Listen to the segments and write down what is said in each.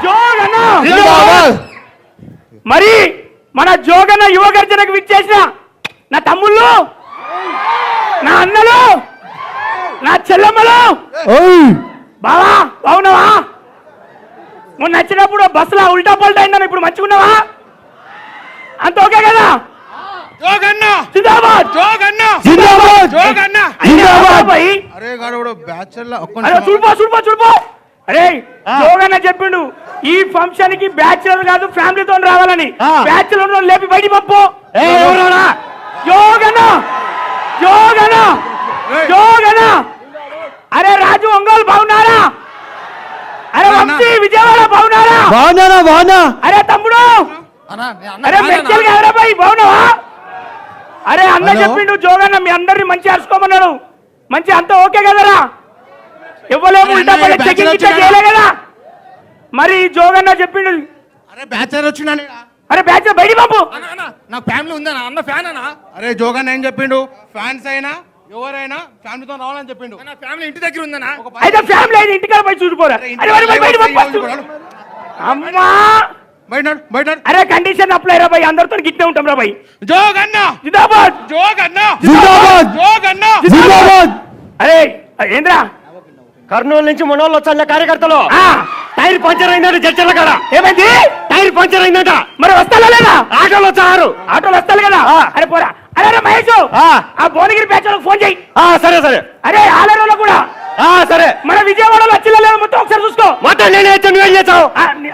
జోగన్న మరి మన జోగన్న యువ గర్జనకు విచ్చేసిన నా తమ్ముళ్ళు, నా అన్నలు, నా చెల్లెమ్మలు, బావా బాగున్నావా? మొన్న నచ్చినప్పుడు బస్సులో ఉల్టా పల్టా అయిందని ఇప్పుడు మంచిగున్నావా? అంత ఓకే కదా? జోగన్న జిందాబాద్, జోగన్న జిందాబాద్, జోగన్న జిందాబాద్ భాయ్. అరే గాడు బ్యాచర్ అరే చూడిపో అరే జోగన్న చెప్పిండు ఈ ఫంక్షన్ కి బ్యాచులర్ కాదు ఫ్యామిలీతో రావాలని. బ్యాచులర్ లేపి బయట పంపు. జోగన్న జోగన్న జోగన్న. అరే రాజు ఒంగోలు బాగున్నారా? అరే వంశీ విజయవాడ బాగున్నారా? బాగున్నా. అరే తమ్ముడు, అరే మెచ్చల్ గారా బాయ్ బాగున్నావా? అరే అన్న చెప్పిండు జోగన్న మీ అందరిని మంచి అరుచుకోమన్నాడు. మంచి అంతా ఓకే కదరా? ఇవ్వలేము ఉల్టా పడే చెకింగ్ ఇట్లా చేయలే కదా? మరి జోగన్న చెప్పిండు. అరే బ్యాచర్ వచ్చినా అరే బ్యాచ్ బయట బాబు నాకు ఫ్యామిలీ ఉందా? అన్న ఫ్యాన్ అన్నా. అరే జోగన్న ఏం చెప్పిండు? ఫ్యాన్స్ అయినా ఎవరైనా ఫ్యామిలీతో రావాలని చెప్పిండు. ఫ్యామిలీ ఇంటి దగ్గర ఉందనా? అయితే ఫ్యామిలీ అయితే ఇంటికాడ పోయి చూసిపోరా. అమ్మా బయట అరే కండిషన్ అప్లై రా భయ్, అందరితో గిట్టే ఉంటాం రా భయ్. జోగన్న జిందాబాద్, జోగన్న జిందాబాద్, జోగన్న జిందాబాద్. అరే ఏంద్రా కర్నూలు నుంచి మనోళ్ళు వచ్చారు కార్యకర్తలు. టైర్ పంచర్ అయిందంట చర్చల కాడ. ఏమైంది? టైర్ పంచర్ అయిందంట. మరి వస్తాలా లేదా? ఆటోలు వచ్చారు. ఆటోలు వస్తాను కదా? అరే పోరా. అరే మహేష్ ఆ భువనగిరి బ్యాచ్ ఫోన్ చేయి. సరే. అరే ఆలయంలో కూడా సరే. మన విజయవాడలో వచ్చిన లేదు మొత్తం ఒకసారి చూసుకో. మొత్తం నేనే నువ్వేం చేస్తావు?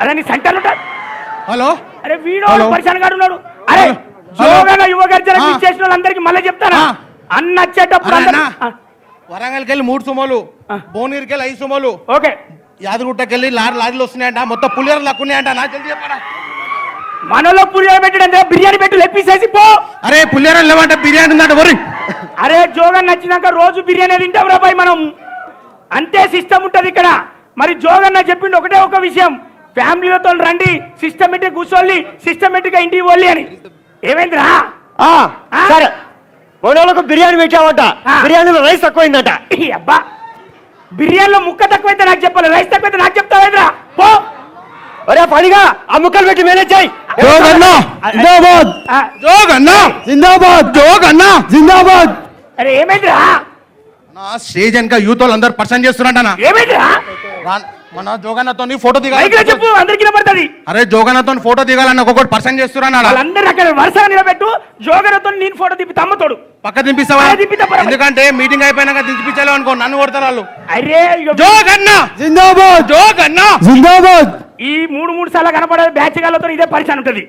అరే నీ సెంటర్ ఉంటా. హలో అరే వీడు పరిశాన్ గారు ఉన్నాడు. అరే జోగన్న యువ గర్జన చేసిన వాళ్ళందరికీ మళ్ళీ చెప్తానా, అన్న వచ్చేటప్పుడు వరంగల్కి వెళ్ళి 3 సుమోలు, భువనగిరికి వెళ్ళి 5 సుమోలు, ఓకే యాదగిరిగుట్టకి వెళ్ళి లారీలు వస్తున్నాయంట, మొత్తం పులిహోర లక్కున్నాయంట. నాకు తెలిసి చెప్పారా? మనలో పులిహోర పెట్టడం బిర్యానీ పెట్టి లెప్పిసేసి పో. అరే పులిహోర లేవంటే బిర్యానీ ఉందంట వరి. అరే జోగన్ నచ్చినాక రోజు బిర్యానీ తింటాం రా బాయ్ మనం. అంతే సిస్టమ్ ఉంటది ఇక్కడ. మరి జోగన్న చెప్పిండు ఒకటే ఒక విషయం, ఫ్యామిలీలతో రండి, సిస్టమేటిక్ కూర్చోళ్ళి, సిస్టమేటిక్ గా ఇంటికి పోలి అని. ఏమైందిరా? సరే మనోళ్ళకు బిర్యానీ పెట్టామంట. బిర్యానీలో రైస్ తక్కువైందంట. అబ్బా బిర్యానీలో ముక్క తక్కువైతే నాకు చెప్పాలి, రైస్ తక్కువైతే నాకు చెప్తావేంద్రా? పో. అరే పనిగా ఆ ముక్కలు పెట్టి మేనేజ్ చేయి. జిందాబాద్. అరే ఏమైందిరా? స్టేజ్ వెనక యూత్ వాళ్ళు అందరు పర్సన్ చేస్తున్నారట. ఏమైందిరా? మన జోగన్నతో ఫోటో దిగాలి చెప్పు, అందరికి వినపడుతుంది. అరే జోగన్నతో ఫోటో దిగాలన్న ఒక్కొక్కటి పర్సన్ చేస్తున్నా. వాళ్ళందరూ అక్కడ వరుసగా నిలబెట్టు. జోగన్నతో నేను ఫోటో దిప్పి తమ్మతోడు పక్క దింపిస్తావా? ఎందుకంటే మీటింగ్ అయిపోయినాక దింపించాలి అనుకో, నన్ను కొడతారు వాళ్ళు. అరే జోగన్న జిందాబాద్, జోగన్న జిందాబాద్. ఈ 3 సార్లు కనపడే బ్యాచ్ గాలతో ఇదే పరిచయం ఉంటుంది.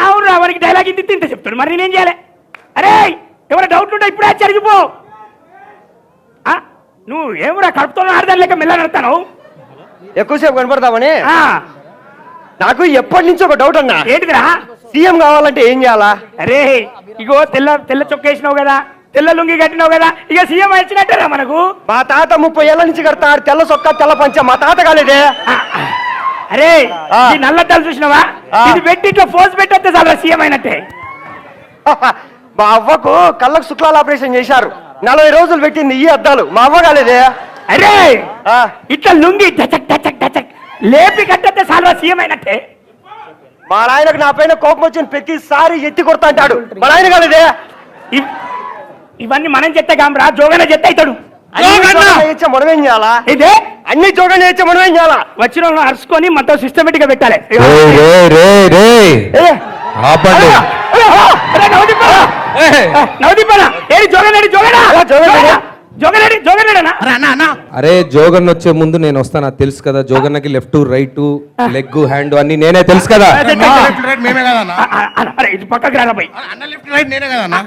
అవును వారికి డైలాగ్ ఇంత ఇంత చెప్తాడు, మరి నేనేం చేయాలి? అరే ఎవరైనా డౌట్ ఉంటే ఇప్పుడే జరిగిపో. నువ్వు ఏమరా కడుపుతో ఆడదాని లెక్క మెల్ల నడతాను. ఎక్కువసేపు కనపడతామని నాకు ఎప్పటి నుంచి ఒక డౌట్ అన్నా. ఏంటిదిరా? సీఎం కావాలంటే ఏం చేయాలా? అరే ఇగో తెల్ల చొక్కేసినావు కదా, తెల్ల లుంగి కట్టినావు కదా, ఇక సీఎం వచ్చినట్టేరా మనకు. మా తాత 30 ఏళ్ల నుంచి కడతాడు తెల్ల సొక్క తెల్ల పంచ. మా తాత కాలేదే. అరే ఈ నల్లద్దాలు చూసినావా? ఇది పెట్టి ఇట్లా ఫోర్స్ పెట్టొస్తే చాలా సీఎం అయినట్టే. మా అవ్వకు కళ్ళకు శుక్లాల ఆపరేషన్ చేశారు. 40 రోజులు పెట్టింది ఈ అద్దాలు. మా అవ్వ కాలేదే. అరే ఇట్లా లుంగి టచక్ టచక్ టచక్ లేపి కట్టేస్తే చాలా సీఎం అయినట్టే. మా నాయనకు నా పైన కోపం వచ్చిన ప్రతిసారి ఎత్తి కొడతా అంటాడు. మా నాయన కాలేదే. ఇవన్నీ మనం చెత్త కామరా, జోగన చెత్త అవుతాడు. మనమేం చేయాలా? ఇదే అన్ని జోగన చేస్తే మనమేం చేయాలా? వచ్చిన వాళ్ళని అరుచుకొని మొత్తం సిస్టమేటిక్ గా పెట్టాలి. నవదీపానా ఏది జోగనేడి జోగనా జోగనేడి జోగనేడనా? అరే జోగన్ వచ్చే ముందు నేను వస్తాను, తెలుసు కదా. జోగన్నకి లెఫ్ట్ రైట్ లెగ్ హ్యాండ్ అన్ని నేనే తెలుసు కదా. పక్కకి రానా పోయి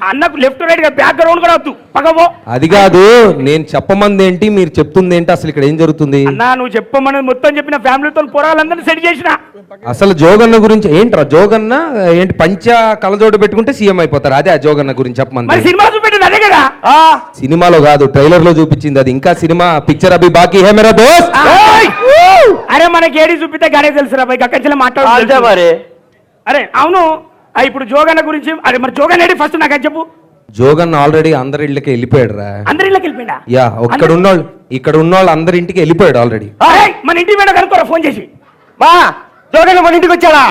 అన్నకు లెఫ్ట్ రైట్ గా బ్యాక్ గ్రౌండ్ కూడా వద్దు, పక్కవో. అది కాదు నేను చెప్పమంది ఏంటి, మీరు చెప్తుంది ఏంటి, అసలు ఇక్కడ ఏం జరుగుతుంది? అన్నా నువ్వు చెప్పమని మొత్తం చెప్పిన ఫ్యామిలీతో పోరాలందరినీ సెట్ చేసిన. అసలు జోగన్న గురించి ఏంట్రా? జోగన్న ఏంటి పంచ కలజోడు పెట్టుకుంటే సీఎం అయిపోతారు, అదే ఆ జోగన్న గురించి చెప్పమంది. సినిమా చూపెట్టింది అదే కదా? సినిమాలో కాదు, ట్రైలర్ లో చూపించింది అది. ఇంకా సినిమా పిక్చర్ అభి బాకీ హే మేరా దోస్త్. అరే మనకి ఏడి చూపితే గానే తెలుసురా బై, అక్కడ మాట్లాడు మరి. అరే అవును ఇప్పుడు జోగన్న గురించి. అరే మరి జోగన్ ఏడి ఫస్ట్ నాకు చెప్పు. జోగన్ ఆల్రెడీ అందరి ఇళ్ళకి వెళ్ళిపోయాడు రా. అందరి ఇళ్ళకి వెళ్ళిపోయా? యా, ఇక్కడ ఉన్నోళ్ళు అందరి ఇంటికి వెళ్ళిపోయాడు ఆల్రెడీ. మన ఇంటి మీద కనుకోరా ఫోన్ చేసి. మా జోగన్న మన ఇంటికి వచ్చాడా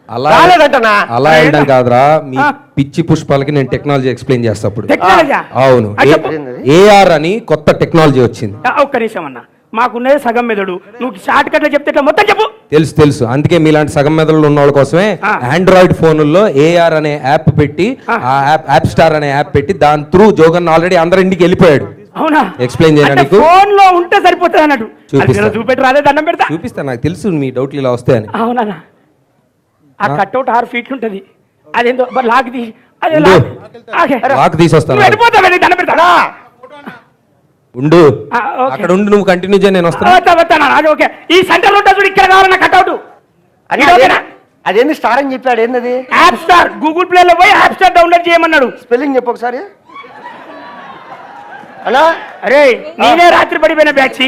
అలా రాలేదంటనా? అలా వెళ్ళడం కాదురా మీ ఆ. పిచ్చి పుష్పాలకి నేను టెక్నాలజీ ఎక్స్ప్లెయిన్ చేస్తా అప్పుడు టెక్నాలజీ అవును చెప్పు. ఏఆర్ అని కొత్త టెక్నాలజీ వచ్చింది ఒక్క నిమిషం అన్న మాకున్నది సగం మెదడు నువ్వు షార్ట్ కట్ లో చెప్తే ఇట్లా మొత్తం చెప్పు. తెలుసు తెలుసు అందుకే మీలాంటి సగం మెదళ్ళు ఉన్న వాళ్ళ కోసమే ఆ. ఆండ్రాయిడ్ ఫోనుల్లో ఏఆర్ అనే యాప్ పెట్టి ఆ యాప్ స్టార్ అనే యాప్ పెట్టి దాని త్రూ జోగన్ ఆల్రెడీ అందరి ఇంటికి వెళ్ళిపోయాడు అవునా Explain చేయనా అంటే నీకు? ఫోన్ లో ఉంటే సరిపోతుంది అన్నట్టు చూపిస్తా. అది చూపెట్టి రాదే దండం పెడతా చూపిస్తా నాకు తెలుసు మీ డౌట్లు ఇలా వస్తాయని అవునా ఆ కట్అవుట్ 6 ఫీట్లు ఉంటది అదేందో లాక్ తీ అదే ఉండు. ఆగే. లాక్ తీసొస్తాను. నువ్వు వెళ్ళిపోతావు దండం పెడతా ఉండు ఆ, ఓకే. అక్కడ ఉండు నువ్వు కంటిన్యూ చేయి నేను వస్తాను వస్తాను అది ఓకే ఈ సెంటర్ లో ఉంటుంది చూడు ఇక్కడ కావాలన్న కట్అవుట్ అని ఇది ఓకేనా? అదేంది స్టార్ అని చెప్పాడు ఏంది యాప్ స్టార్ గూగుల్ ప్లే లో పోయి యాప్ స్టార్ డౌన్లోడ్ చేయమన్నాడు. స్పెల్లింగ్ చెప్పు ఒకసారి అలా అరే నేనే రాత్రి పడిపోయిన బ్యాచ్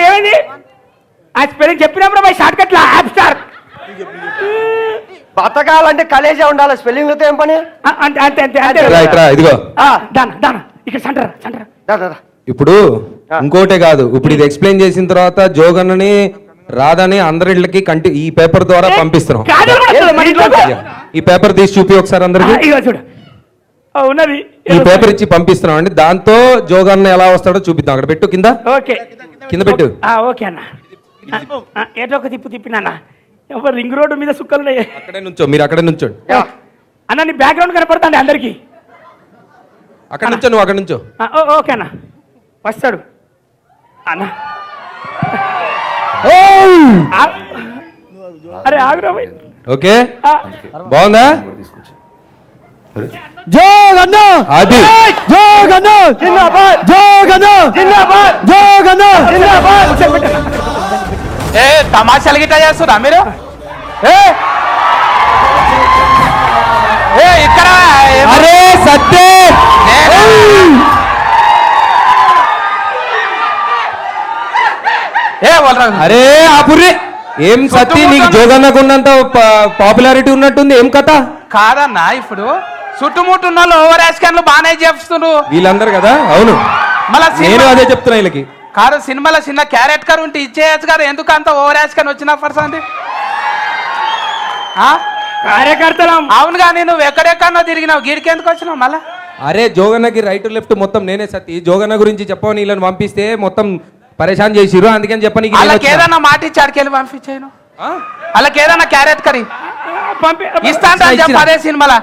ఏమైంది ఆ స్పెల్లింగ్ చెప్పినప్పుడు పోయి షార్ట్ కట్ లా యాప్ స్టార్ బతకాలంటే కలేజా ఉండాలి స్పెల్లింగ్ తో ఏం పని అంతే అంతే అంతే అంతే రైట్ రా ఇదిగో దానా దానా ఇక్కడ సెంటర్ సెంటర్ దా, దా, దా. ఇప్పుడు ఇంకోటే కాదు ఇప్పుడు ఇది ఎక్స్ప్లెయిన్ చేసిన తర్వాత జోగన్నని రాదని అందరిళ్ళకి ఈ పేపర్ ద్వారా పంపిస్తున్నాం కాదు కూడా వస్తుంది మన ఇంట్లోకి. ఈ పేపర్ తీసి చూపి ఒకసారి అందరికి ఇగో చూడు ఉన్నది ఈ పేపర్ ఇచ్చి పంపిస్తున్నాం అండి దాంతో జోగన్న ఎలా వస్తాడో చూపిద్దాం అక్కడ పెట్టు కింద ఓకే కింద పెట్టు ఓకే అన్న ఏటో ఒక తిప్పినాన్న ఎవరు రింగ్ రోడ్డు మీద సుక్కలు ఉన్నాయి. అక్కడే నుంచో మీరు అక్కడే నుంచోండి యా. అన్న నీ బ్యాక్గ్రౌండ్ కనపడుతుంది అందరికి అక్కడ నుంచో నువ్వు అక్కడ నుంచో ఓకే అన్న వస్తాడు అన్న ఆ- అరే ఆగురా భయ్. ఓకే ఆ, బాగుందా జోగన్న అది జోగన్న జిందాబాద్ జోగన్న జిందాబాద్ జోగన్న జిందాబాద్ ఏ తమాషాలు గిట్ట చేస్తున్నా మీరు ఏ ఏ ఇక్కడ అరే సత్తే ఏ వాళ్ళ అరే ఆ పుర్రి ఏం సత్తి నీకు జోగన్నకు ఉన్నంత పాపులారిటీ ఉన్నట్టుంది ఏం కథ కాదన్నా ఇప్పుడు చుట్టుముట్టు ఉన్న వాళ్ళు ఓవర్ యాక్షన్లు బాగానే చేస్తున్నారు వీళ్ళందరూ కదా అవును మళ్ళా నేను సినిమా అదే చెప్తున్నా వీళ్ళకి కాదు సినిమాలో చిన్న క్యారెట్ కార్ ఉంటే ఇచ్చేయచ్చు కదా ఎందుకు అంత ఓవర్ యాక్షన్ వచ్చిన పర్సంది కార్యకర్తలం అవును కానీ నువ్వు ఎక్కడెక్కడో తిరిగినావు గీడికి ఎందుకు వచ్చినావు మళ్ళా అరే జోగన్నకి రైట్ లెఫ్ట్ మొత్తం నేనే సత్తి జోగన్న గురించి చెప్పని వీళ్ళని పంపిస్తే మొత్తం పరేషాన్ చేసిరు అందుకని చెప్పని వాళ్ళకి ఏదన్నా మాట ఇచ్చి అడికెళ్ళి పంపించాను వాళ్ళకి ఏదన్నా క్యారెట్ కర్రీ పంపి ఇస్తా అంటే అని చెప్పు అదే సినిమాలో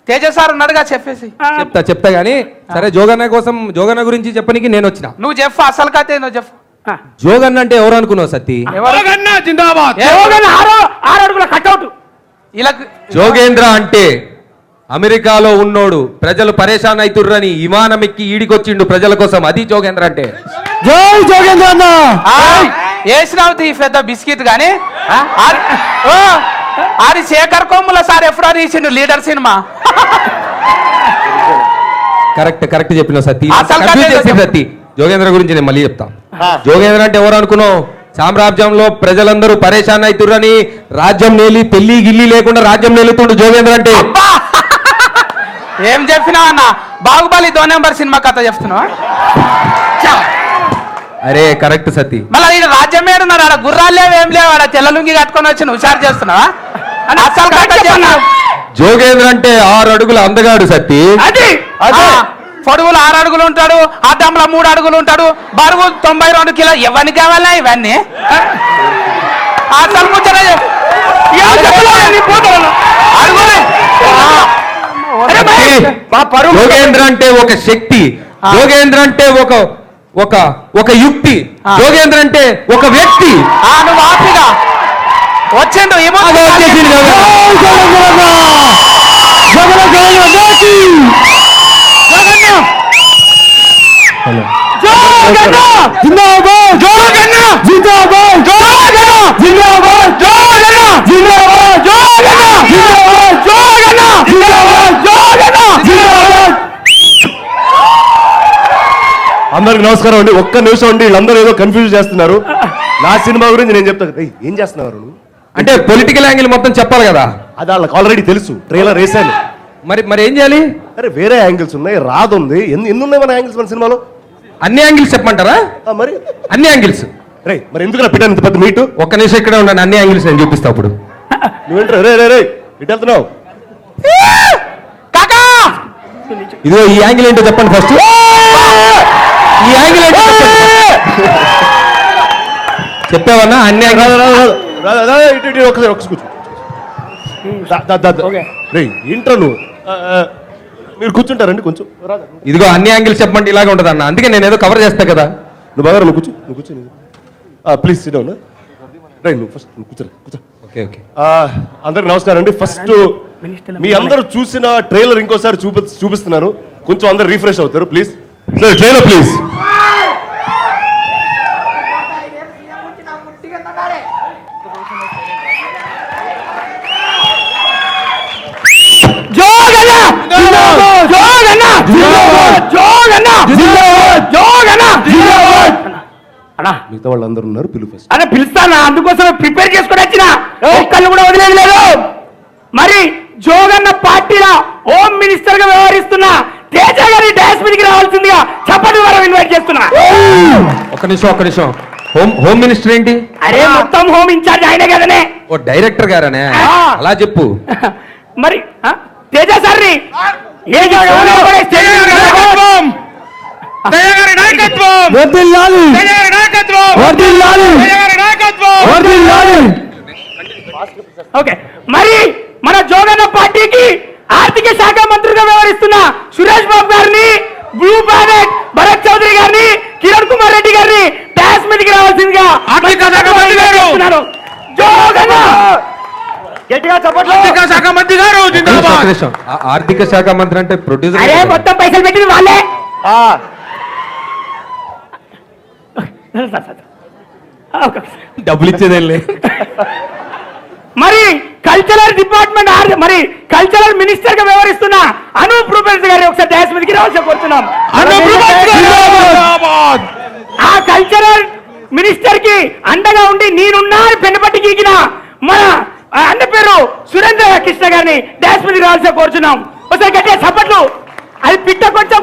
తేజ సార్ ఉన్నాడుగా చెప్పేసి చెప్తా గానీ సరే జోగన్న కోసం జోగన్న గురించి చెప్పనికి నేను వచ్చిన నువ్వు చెప్పు అసలు కథ నువ్వు చెప్పు జోగన్న అంటే ఎవరు అనుకున్నావు సత్తి జిందాబాద్ ఆరు అడుగుల కట్అవుట్ ఇలా జోగేంద్ర అంటే అమెరికాలో ఉన్నోడు ప్రజలు పరేషాన్ అవుతుర్రని విమానం ఎక్కి ఈడికొచ్చిండు ప్రజల కోసం అది జోగేంద్ర అంటే జై జోగేంద్ర అన్న వేసినావు ఈ పెద్ద బిస్కెట్ గాని అది శేఖర్ కొమ్ముల సార్ ఎప్పుడో తీసిండు లీడర్ సినిమా కరెక్ట్ చెప్పిన సత్తి అసలు Confuse కథ చేసింది సత్తి జోగేంద్ర గురించి నేను మళ్ళీ చెప్తా జోగేంద్ర అంటే ఎవరు అనుకున్నావు సామ్రాజ్యంలో ప్రజలందరూ పరేషాన్ అవుతుర్రని రాజ్యం నేలి పెళ్లి గిల్లి లేకుండా రాజ్యం నేలుతుండు జోగేంద్ర అంటే ఏం చెప్పినావు అన్న బాహుబలి 2 నెంబర్ సినిమా కథ చెప్తున్నావా అరే కరెక్ట్ సత్తి మళ్ళీ ఈడ రాజ్యం ఏడున్నాడు ఆడ గుర్రాలు లేవు ఏం లేవు ఆడ తెల్లలుంగి కట్టుకొని వచ్చి నువ్వు హుషారు చేస్తున్నావా అసలు కథ చెప్పు. జోగేంద్ర అంటే 6 అడుగుల అందగాడు సత్తి అది పొడుగులు 6 అడుగులు ఉంటాడు అడ్డంలో 3 అడుగులు ఉంటాడు బరువు 92 కిలో ఎవరికి కావాలా ఇవన్నీ అసలు ముచ్చట చెప్పు. అడుగులే. మా పరువు జోగేంద్ర అంటే ఒక శక్తి జోగేంద్ర అంటే ఒక యుక్తి జోగేంద్ర అంటే ఒక వ్యక్తి నువ్వు ఆపిగా వచ్చిండు ఏమో అదో వచ్చేసింది జోగేంద్ర. జిందాబాద్ జోగన్న జిందాబాద్ జోగన్న జిందాబాద్ జోగన్న జిందాబాద్ జోగన్న జిందాబాద్ జోగన్న జిందాబాద్ జోగన్న జిందాబాద్. అందరికి నమస్కారం అండి. ఒక్క నిమిషం అండి, వీళ్ళందరూ ఏదో కన్ఫ్యూజ్ చేస్తున్నారు. నా సినిమా గురించి నేను చెప్తాను. ఏయ్, ఏం చేస్తున్నారు నువ్వు? అంటే పొలిటికల్ యాంగిల్ మొత్తం చెప్పాలి కదా అది వాళ్ళకి ఆల్రెడీ తెలుసు, ట్రైలర్ వేసాను. మరి ఏం చేయాలి అరే వేరే యాంగిల్స్ ఉన్నాయి, రాదు ఉంది. ఎన్ని ఉన్నాయి మన యాంగిల్స్ మన సినిమాలో? అన్ని యాంగిల్స్ చెప్పమంటారా మరి అన్ని యాంగిల్స్ రే మరి ఎందుకు పెట్టాను ఇంత పెద్ద మీటు? ఒక్క నిమిషం ఇక్కడే ఉండండి, అన్ని యాంగిల్స్ నేను చూపిస్తా అప్పుడు. నువ్వేంట్రా రే రే రే ఇటు వెళ్తున్నావు? కాకా ఇదిగో ఈ యాంగిల్ ఏంటో చెప్పండి ఫస్ట్. ఈ యాంగిల్ ఏంటో చెప్పావన్నా? అన్ని యాంగిల్ ఇటు ఇటు ఒకసారి కూర్చో. రే ఏంట్రా నువ్వు? మీరు కూర్చుంటారండి కొంచెం. ఇదిగో అన్ని యాంగిల్స్ చెప్పండి, ఇలాగే ఉంటుంది అన్న. అందుకే నేను ఏదో కవర్ చేస్తా కదా. నువ్వు బాగా నువ్వు కూర్చో ప్లీజ్ సిట్ డౌన్. రైట్ నువ్వు ఫస్ట్ కూర్చో. Okay okay. అందరికి నమస్కారం అండి. ఫస్ట్ మీ అందరూ చూసిన ట్రైలర్ ఇంకోసారి చూపిస్తున్నాను, కొంచెం అందరు రిఫ్రెష్ అవుతారు ప్లీజ్. Trailer please. మిగతా వాళ్ళందరూ ఉన్నారు, పిలుపు ఫస్ట్. అదే పిలుస్తానా, అందుకోసం ప్రిపేర్ చేసుకుని వచ్చిన ఒక్కళ్ళు కూడా వదిలేదు లేదు. మరి జోగన్న పార్టీలో హోమ్ మినిస్టర్ గా వ్యవహరిస్తున్న తేజ గారి డాష్ మీదకి రావాల్సిందిగా చప్పటి వరం ఇన్వైట్ చేస్తున్నా. ఒక్క నిమిషం. హోమ్ మినిస్టర్ ఏంటి? అరే మొత్తం హోమ్ ఇన్ఛార్జ్ ఆయనే కదనే. ఓ డైరెక్టర్ గారనే, అలా చెప్పు. మరి తేజ సార్ని ఓకే. మరి మన జోగన్న పార్టీకి ఆర్థిక శాఖ మంత్రిగా వ్యవహరిస్తున్న సురేష్ బాబు గారిని, బ్లూ ప్లానెట్ భరత్ చౌదరి గారిని, కిరణ్ కుమార్ రెడ్డి గారిని డాష్ మీదకి రావాల్సిందిగా ఆర్థిక శాఖ మంత్రి గారు జోగన్న గట్టిగా చెప్పండి. ఆర్థిక శాఖ మంత్రి గారు ఆర్థిక శాఖ మంత్రి అంటే ప్రొడ్యూసర్. అరే మొత్తం పైసలు పెట్టింది వాళ్ళే. డబ్బులు ఇచ్చేదేలే. మరి కల్చరల్ డిపార్ట్మెంట్ మరి కల్చరల్ మినిస్టర్ గా వ్యవహరిస్తున్న అనూప్ రూపెన్స్ గారి ఒకసారి డాష్ మీదకి రావాల్సి కోరుతున్నాం. ఆ కల్చరల్ మినిస్టర్ కి అండగా ఉండి నేనున్నా పెన్నపట్టి గీకిన మన అన్న పేరు సురేంద్ర కృష్ణ గారిని డాష్ మీదకి రావాల్సి కోరుతున్నాం. ఒకసారి గట్టిగా చప్పట్లు. అది పిట్ట కొంచెం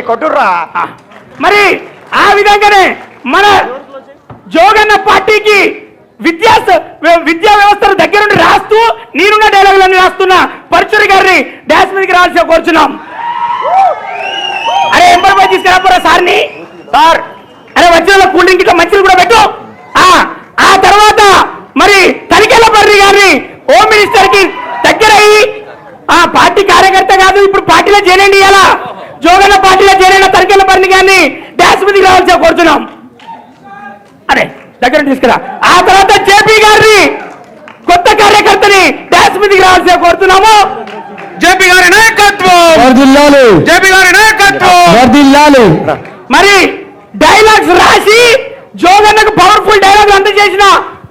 కొట్టుర్రా. మరి ఆ విధంగానే మన జోగన్న పార్టీకి విద్యా వ్యవస్థను దగ్గరుండి రాస్తూ నేనున్న డైలాగులన్నీ రాస్తున్న పరచూరి గారిని డాష్ మీదకి రావాల్సి కోరుచున్నాం. అరే ఎంబర్ తీసుకురాపోరా సార్ని. సార్ అరే వచ్చిన కూల్ డ్రింక్ ఇట్లా మంచిది కూడా పెట్టు. ఆ తర్వాత మరి తనిఖీల పర్రి గారిని హోమ్ మినిస్టర్ కి దగ్గర అయ్యి ఆ పార్టీ కార్యకర్త కాదు, ఇప్పుడు పార్టీలో చేరండి. ఇలా జోగన్న పార్టీలో చేరిన తనిఖీల పర్రి గారిని డాష్ మీదకి రావాల్సి కోరుచున్నాం. అరే దగ్గర తీసుకురా. ఆ తర్వాత జేపీ గారిని కొత్త కార్యకర్తని డాష్ మీదకి రావాల్సి కోరుతున్నాము. జేపీ గారి నాయకత్వం. మరి డైలాగ్స్ రాసి జోగన్నకు పవర్ఫుల్ డైలాగ్ అందజేసిన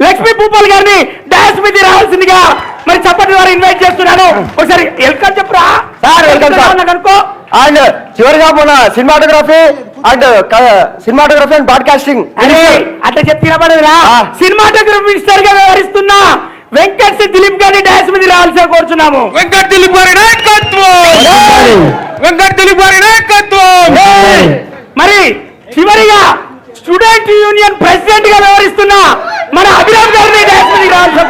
లక్ష్మీ భూపాల్ గారిని డాష్ మీద రావాల్సిందిగా మరి చప్పటి ద్వారా ఇన్వైట్ చేస్తున్నాను. ఒకసారి వెల్కమ్ చెప్పురా సార్. వెల్కమ్ అనుకో. అండ్ చివరిగా మన సినిమాటోగ్రఫీ అండ్ బ్రాడ్కాస్టింగ్. అరే అట్లా చెప్పినపడదురా. సినిమాటోగ్రఫీ మినిస్టర్ గా వ్యవహరిస్తున్న వెంకట్ దిలీప్ గారిని డాష్ మీద రావాల్సి కోరుచున్నాము. వెంకట్ దిలీప్ గారి నాయకత్వం. మరి చివరిగా స్టూడెంట్ యూనియన్ ప్రెసిడెంట్ గా వ్యవహరిస్తున్న మన అభిరామ్ గారిని డాష్ మీద రావాల్సి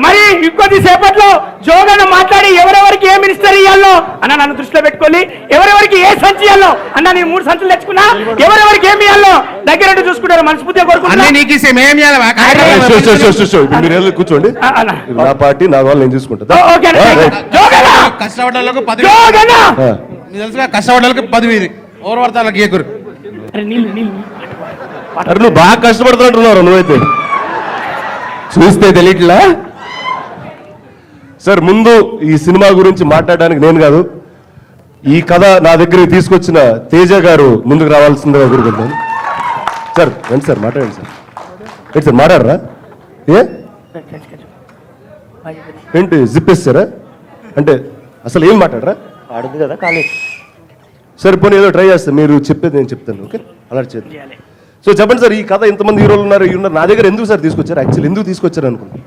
మరి ఇంకొద్ది సేపట్లో జోగన్న మాట్లాడి ఎవరెవరికి ఏ మినిస్టర్ ఇవ్వాలో అన్న నన్ను దృష్టిలో పెట్టుకోవాలి. ఎవరెవరికి ఏ సంచి ఇవ్వాలో అన్న నేను 3 సంచులు తెచ్చుకున్నా. ఎవరెవరికి ఏమి ఇవ్వాలో దగ్గర చూసుకుంటారు. మనస్ఫూర్తిగా కోరుకుంటున్నా. కూర్చోండి. నా పార్టీ నా వాళ్ళు నేను చూసుకుంటా. కష్టపడ్డలకు 10 ఎవరు పడతారు గీకురు. అరే నువ్వు బాగా కష్టపడుతున్నట్టున్నావు నువ్వైతే. చూస్తే తెలియట్లా. సార్ ముందు ఈ సినిమా గురించి మాట్లాడడానికి నేను కాదు, ఈ కథ నా దగ్గరికి తీసుకొచ్చిన తేజ గారు ముందుకు రావాల్సిందిగా కోరుకుంటాను. సార్ రండి సార్, మాట్లాడండి సార్. ఏంటి సార్ మాట్లాడరా? ఏంటి జిప్ వేస్తారా? అంటే అసలు ఏం మాట్లాడరా? ఆడుంది కదా కానీ సరే పోనీ ఏదో ట్రై చేస్తాను, మీరు చెప్పేది నేను చెప్తాను. ఓకే, అలా చేద్దాం. సో చెప్పండి సార్, ఈ కథ ఇంతమంది హీరోలు ఉన్నారు, నా దగ్గర ఎందుకు సార్ తీసుకొచ్చారు? యాక్చువల్లీ ఎందుకు తీసుకొచ్చారు అనుకున్నాను.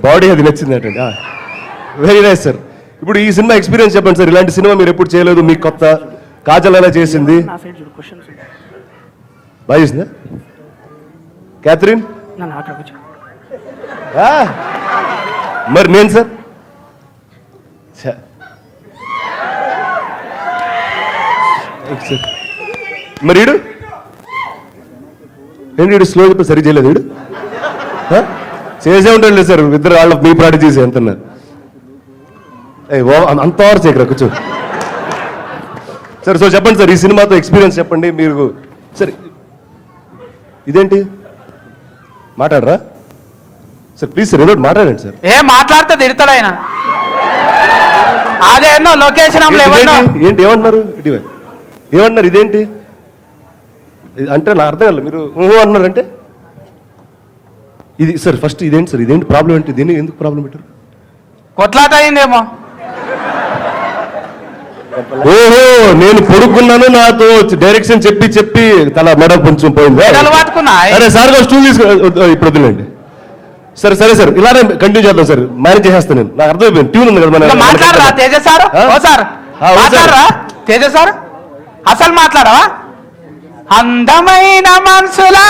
బాడీ అది నచ్చింది ఏంటండి. Very nice sir. ఇప్పుడు ఈ సినిమా ఎక్స్పీరియన్స్ చెప్పండి సార్. ఇలాంటి సినిమా మీరు ఎప్పుడు చేయలేదు, మీకు కొత్త. కాజల్ ఎలా చేసింది? బాగా చేసిందా? క్యాథరిన్? మరి నేను సార్ మరి ఈడు ఏంటి, ఈడు స్లో చెప్పి సరి చేయలేదు. ఈడు చేసే ఉంటాడు లేదు సార్, ఇద్దరు వాళ్ళ మీ ప్రాడక్ట్ చేసి ఎంతున్నారు. అంత ఓవర్ చేయకరా, కూర్చో సార్. సో చెప్పండి సార్, ఈ సినిమాతో ఎక్స్పీరియన్స్ చెప్పండి మీరు. సరే ఇదేంటి మాట్లాడరా సార్? ప్లీజ్ సార్ ఏదో మాట్లాడండి సార్. ఏ మాట్లాడితే తిడతాడు ఆయన. అదేనో లొకేషన్ ఏంటి ఏమంటున్నారు? ఏమంటున్నారు? ఇదేంటి అంటే నా అర్థం కాదు. మీరు అంటున్నారంటే ఇది సార్ ఫస్ట్ ఇదేంటి సార్? ఇదేంటి ప్రాబ్లం ఏంటి? దీన్ని ఎందుకు ప్రాబ్లం పెట్టారు? కొట్లాట అయిందేమో. ఓహో, నేను పొడుక్కున్నాను, నాతో డైరెక్షన్ చెప్పి తల మెడ కొంచెం పోయింది. సరే సార్ స్టూల్ తీసుకో, ఇప్పుడు వదిలేండి. సరే సరే సార్, ఇలానే కంటిన్యూ చేద్దాం సార్. మేనేజ్ చేసేస్తాను నేను. నాకు అర్థమైపోయింది, ట్యూన్ ఉంది కదా మన. మాట్లాడరా తేజ సార్? మాట్లాడరా తేజ సార్? అసలు మాట్లాడవా? అందమైన మనసులా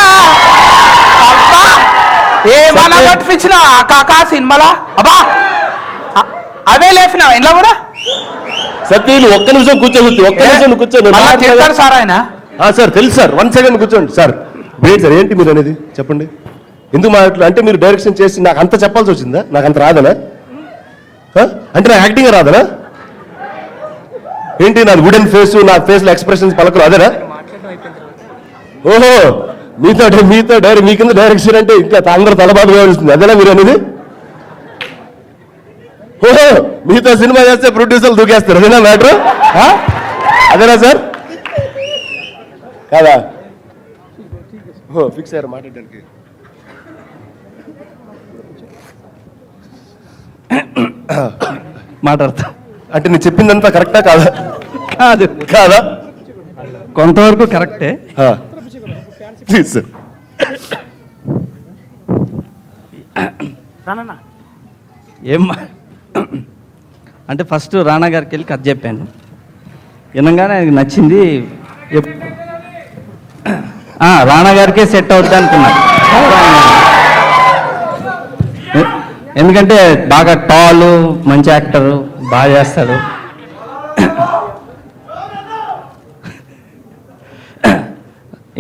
ఏమన్నా పట్టించిన కాకా సినిమాలా అబ్బా అవే లేపినావు ఇంట్లో కూడా. సత్యలు ఒక్క నిమిషం కూర్చోవచ్చు, ఒక్క నిమిషం కూర్చోండి సార్ ఆయన. సార్ తెలుసు సార్, 1 సెకండ్ కూర్చోండి సార్. Break sir. ఏంటి మీరు అనేది చెప్పండి. ఎందుకు మాట్లా అంటే మీరు డైరెక్షన్ చేసి నాకు అంత చెప్పాల్సి వచ్చిందా? నాకు అంత రాదనా? అంటే నాకు యాక్టింగ్ రాదనా? ఏంటి నాది వుడెన్ ఫేస్, నా ఫేస్లో ఎక్స్ప్రెషన్స్ పలకరు అదేనా? ఓహో, మీతో మీ కింద డైరెక్షన్ అంటే ఇంకా అందరూ తలబాటు కావాల్సింది అదేనా మీరు అనేది? ఓహో, మీతో సినిమా చేస్తే ప్రొడ్యూసర్లు దూకేస్తారు అదేనా మ్యాటర్? అదేనా సార్? కాదా? ఓహో, ఫిక్స్ అయ్యారు మాట్లాడడానికి. మాట్లాడతా అంటే నేను చెప్పిందంతా కరెక్టా కాదా? కాదు కాదా? కొంతవరకు కరెక్టే. Please sir. ఏం అంటే ఫస్ట్ రానా గారికి వెళ్ళి కథ చెప్పాను. వినగానే ఆయనకు నచ్చింది. రానా గారికే సెట్ అవుద్ది అనుకున్నాను. ఎందుకంటే బాగా టాలు, మంచి యాక్టరు, బాగా చేస్తాడు.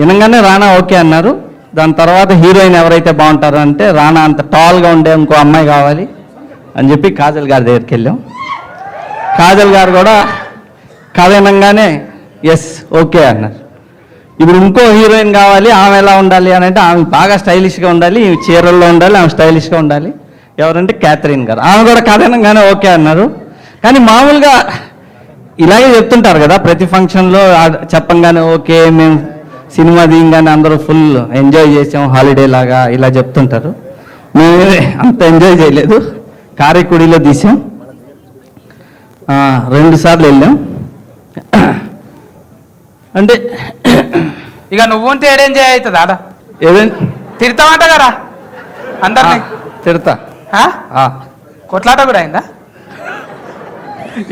వినగానే రానా ఓకే అన్నారు. దాని తర్వాత హీరోయిన్ ఎవరైతే బాగుంటారో అంటే రానా అంత టాల్గా ఉండే ఇంకో అమ్మాయి కావాలి అని చెప్పి కాజల్ గారి దగ్గరికి వెళ్ళాం. కాజల్ గారు కూడా కథ వినంగానే ఎస్ ఓకే అన్నారు. ఇప్పుడు ఇంకో హీరోయిన్ కావాలి, ఆమె ఎలా ఉండాలి అని అంటే ఆమె బాగా స్టైలిష్గా ఉండాలి, చీరల్లో ఉండాలి, ఆమె స్టైలిష్గా ఉండాలి. ఎవరంటే క్యాథరిన్ గారు. ఆమె కూడా కథ వినంగానే ఓకే అన్నారు. కానీ మామూలుగా ఇలాగే చెప్తుంటారు కదా ప్రతి ఫంక్షన్లో, చెప్పంగానే ఓకే మేము సినిమా దిగంగానే అందరూ ఫుల్ ఎంజాయ్ చేసాం హాలిడే లాగా ఇలా చెప్తుంటారు. మేము అంత ఎంజాయ్ చేయలేదు. కారైకుడిలో తీసాం, 2 సార్లు వెళ్ళాం. అంటే ఇక నువ్వు ఉంటే ఏడు ఎంజాయ్ అవుతుంది ఆడ. ఏదైనా తిడతామంట కదా అందరినీ? తిడతా. కొట్లాట కూడా అయిందా?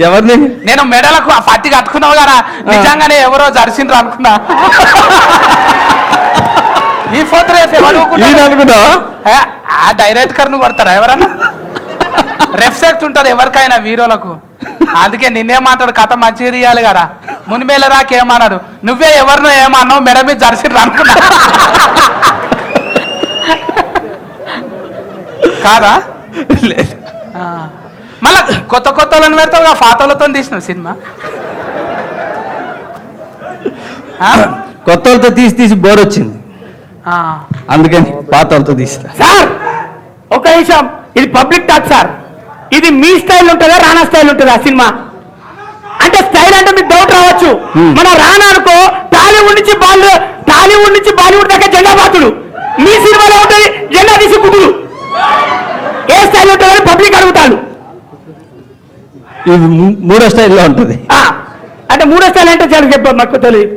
ఎవరిని? నేను మెడలకు ఆ పత్తి కట్టుకున్నావు కదా, నిజంగానే ఎవరో జర్సిండ్రు అనుకున్నా. ఈ ఫోటో అనుకున్నా ఆ డైరెక్టర్ ను కొడతారా ఎవరన్నా? రెఫ్సెక్ట్ ఉంటుంది ఎవరికైనా హీరోలకు. అందుకే నిన్నే మాట్లాడు కథ మంచిగా తీయాలి కదా. మునిమేల రాకేమన్నాడు, నువ్వే ఎవరినో ఏమన్నావు మెడ మీద జర్సిండ్రు అనుకున్నా. కాదా? లేదు. మళ్ళా కొత్త వాళ్ళని పెడతావు, పాతలతో తీసిన సినిమా. కొత్త వాళ్ళతో తీసి బోర్ వచ్చింది, అందుకని పాత వాళ్ళతో తీస్తా. సార్ ఒక విషయం, ఇది పబ్లిక్ టాక్ సార్. ఇది మీ స్టైల్ ఉంటుందా రానా స్టైల్ ఉంటుందా సినిమా? అంటే స్టైల్ అంటే మీకు డౌట్ రావచ్చు. మన రానా అనుకో టాలీవుడ్ నుంచి బాలీవుడ్ దాకా జెండా బాతుడు. మీ సినిమాలో ఉంటుంది జెండా తీసి కుదురు. ఏ స్టైల్ ఉంటుందని పబ్లిక్ అడుగుతాడు. ఇది మూడో స్టైల్లో ఉంటుంది. అంటే మూడో స్థాయి అంటే చాలా చెప్పు మాకు తెలియదు.